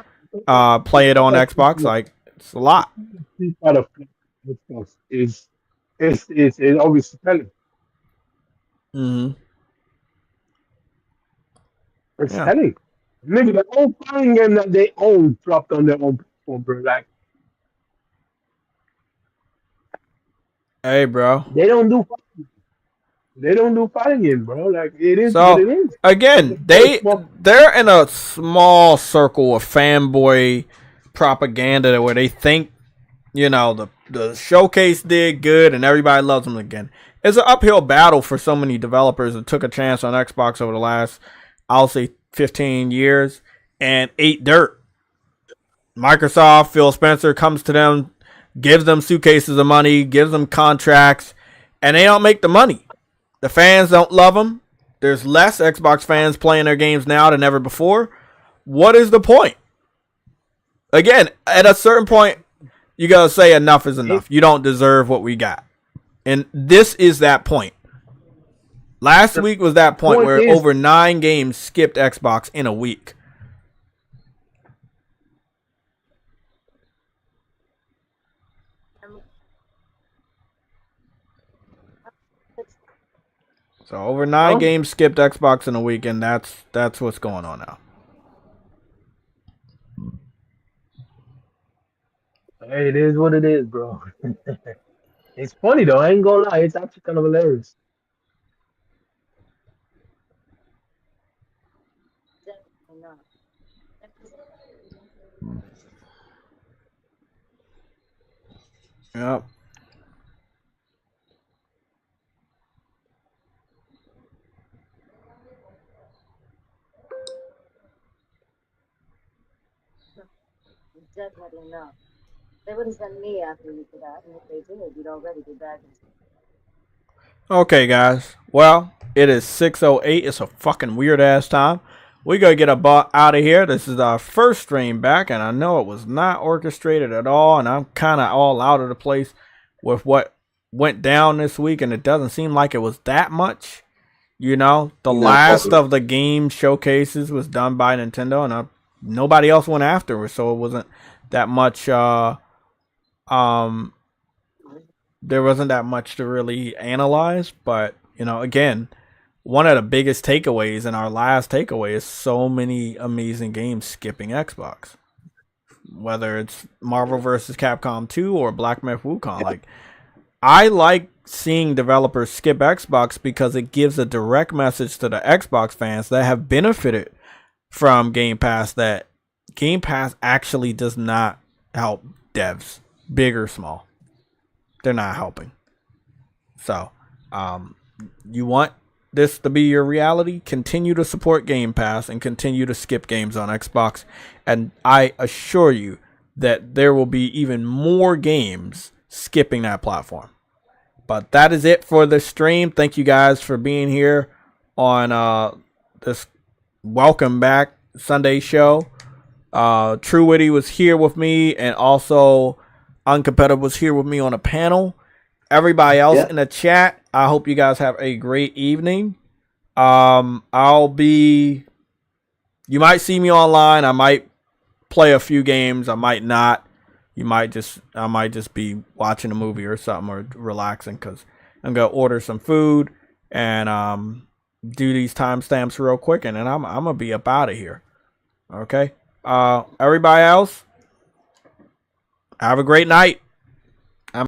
play it on Xbox. Like, it's a lot. It's obviously telling. Mm-hmm. It's Yeah. telling. Nigga, the own fighting game that they own dropped on their own platform, bro. Like Hey, bro. they don't do fighting games, bro. Like it is what it So is. again, they're in a small circle of fanboy propaganda where they think, you know, the showcase did good and everybody loves them again. It's an uphill battle for so many developers that took a chance on Xbox over the last, I'll say, 15 years and ate dirt. Microsoft, Phil Spencer comes to them, gives them suitcases of money, gives them contracts, and they don't make the money. The fans don't love them. There's less Xbox fans playing their games now than ever before. What is the point? Again, at a certain point, you gotta say enough is enough. You don't deserve what we got. And this is that point. Last week was that point where over 9 games skipped Xbox in a week. So over 9 games skipped Xbox in a week, and that's what's going on now. Hey, it is what it is, bro. It's funny though. I ain't gonna lie. It's actually kind of hilarious. Yep. Definitely not. They wouldn't send me after you for that, and if they did, you'd already be back. Okay, guys. Well, it is 6:08. It's a fucking weird ass time. We gotta get out of here. This is our first stream back, and I know it was not orchestrated at all, and I'm kind of all out of the place with what went down this week, and it doesn't seem like it was that much. You know, the last of the game showcases was done by Nintendo, and nobody else went after, so it wasn't that much. There wasn't that much to really analyze, but you know, again, one of the biggest takeaways in our last takeaway is so many amazing games skipping Xbox. Whether it's Marvel vs. Capcom 2 or Black Myth Wukong. Like, I like seeing developers skip Xbox because it gives a direct message to the Xbox fans that have benefited from Game Pass that Game Pass actually does not help devs, big or small. They're not helping. So, you want this to be your reality? Continue to support Game Pass and continue to skip games on Xbox. And I assure you that there will be even more games skipping that platform. But that is it for the stream. Thank you guys for being here on this Welcome Back Sunday show. True Witty was here with me, and also Uncompetitive was here with me on a panel. Everybody else in the chat, I hope you guys have a great evening. You might see me online. I might play a few games. I might not. I might just be watching a movie or something, or relaxing, because I'm gonna order some food and do these timestamps real quick, and then I'm gonna be up out of here. Okay. Everybody else, have a great night.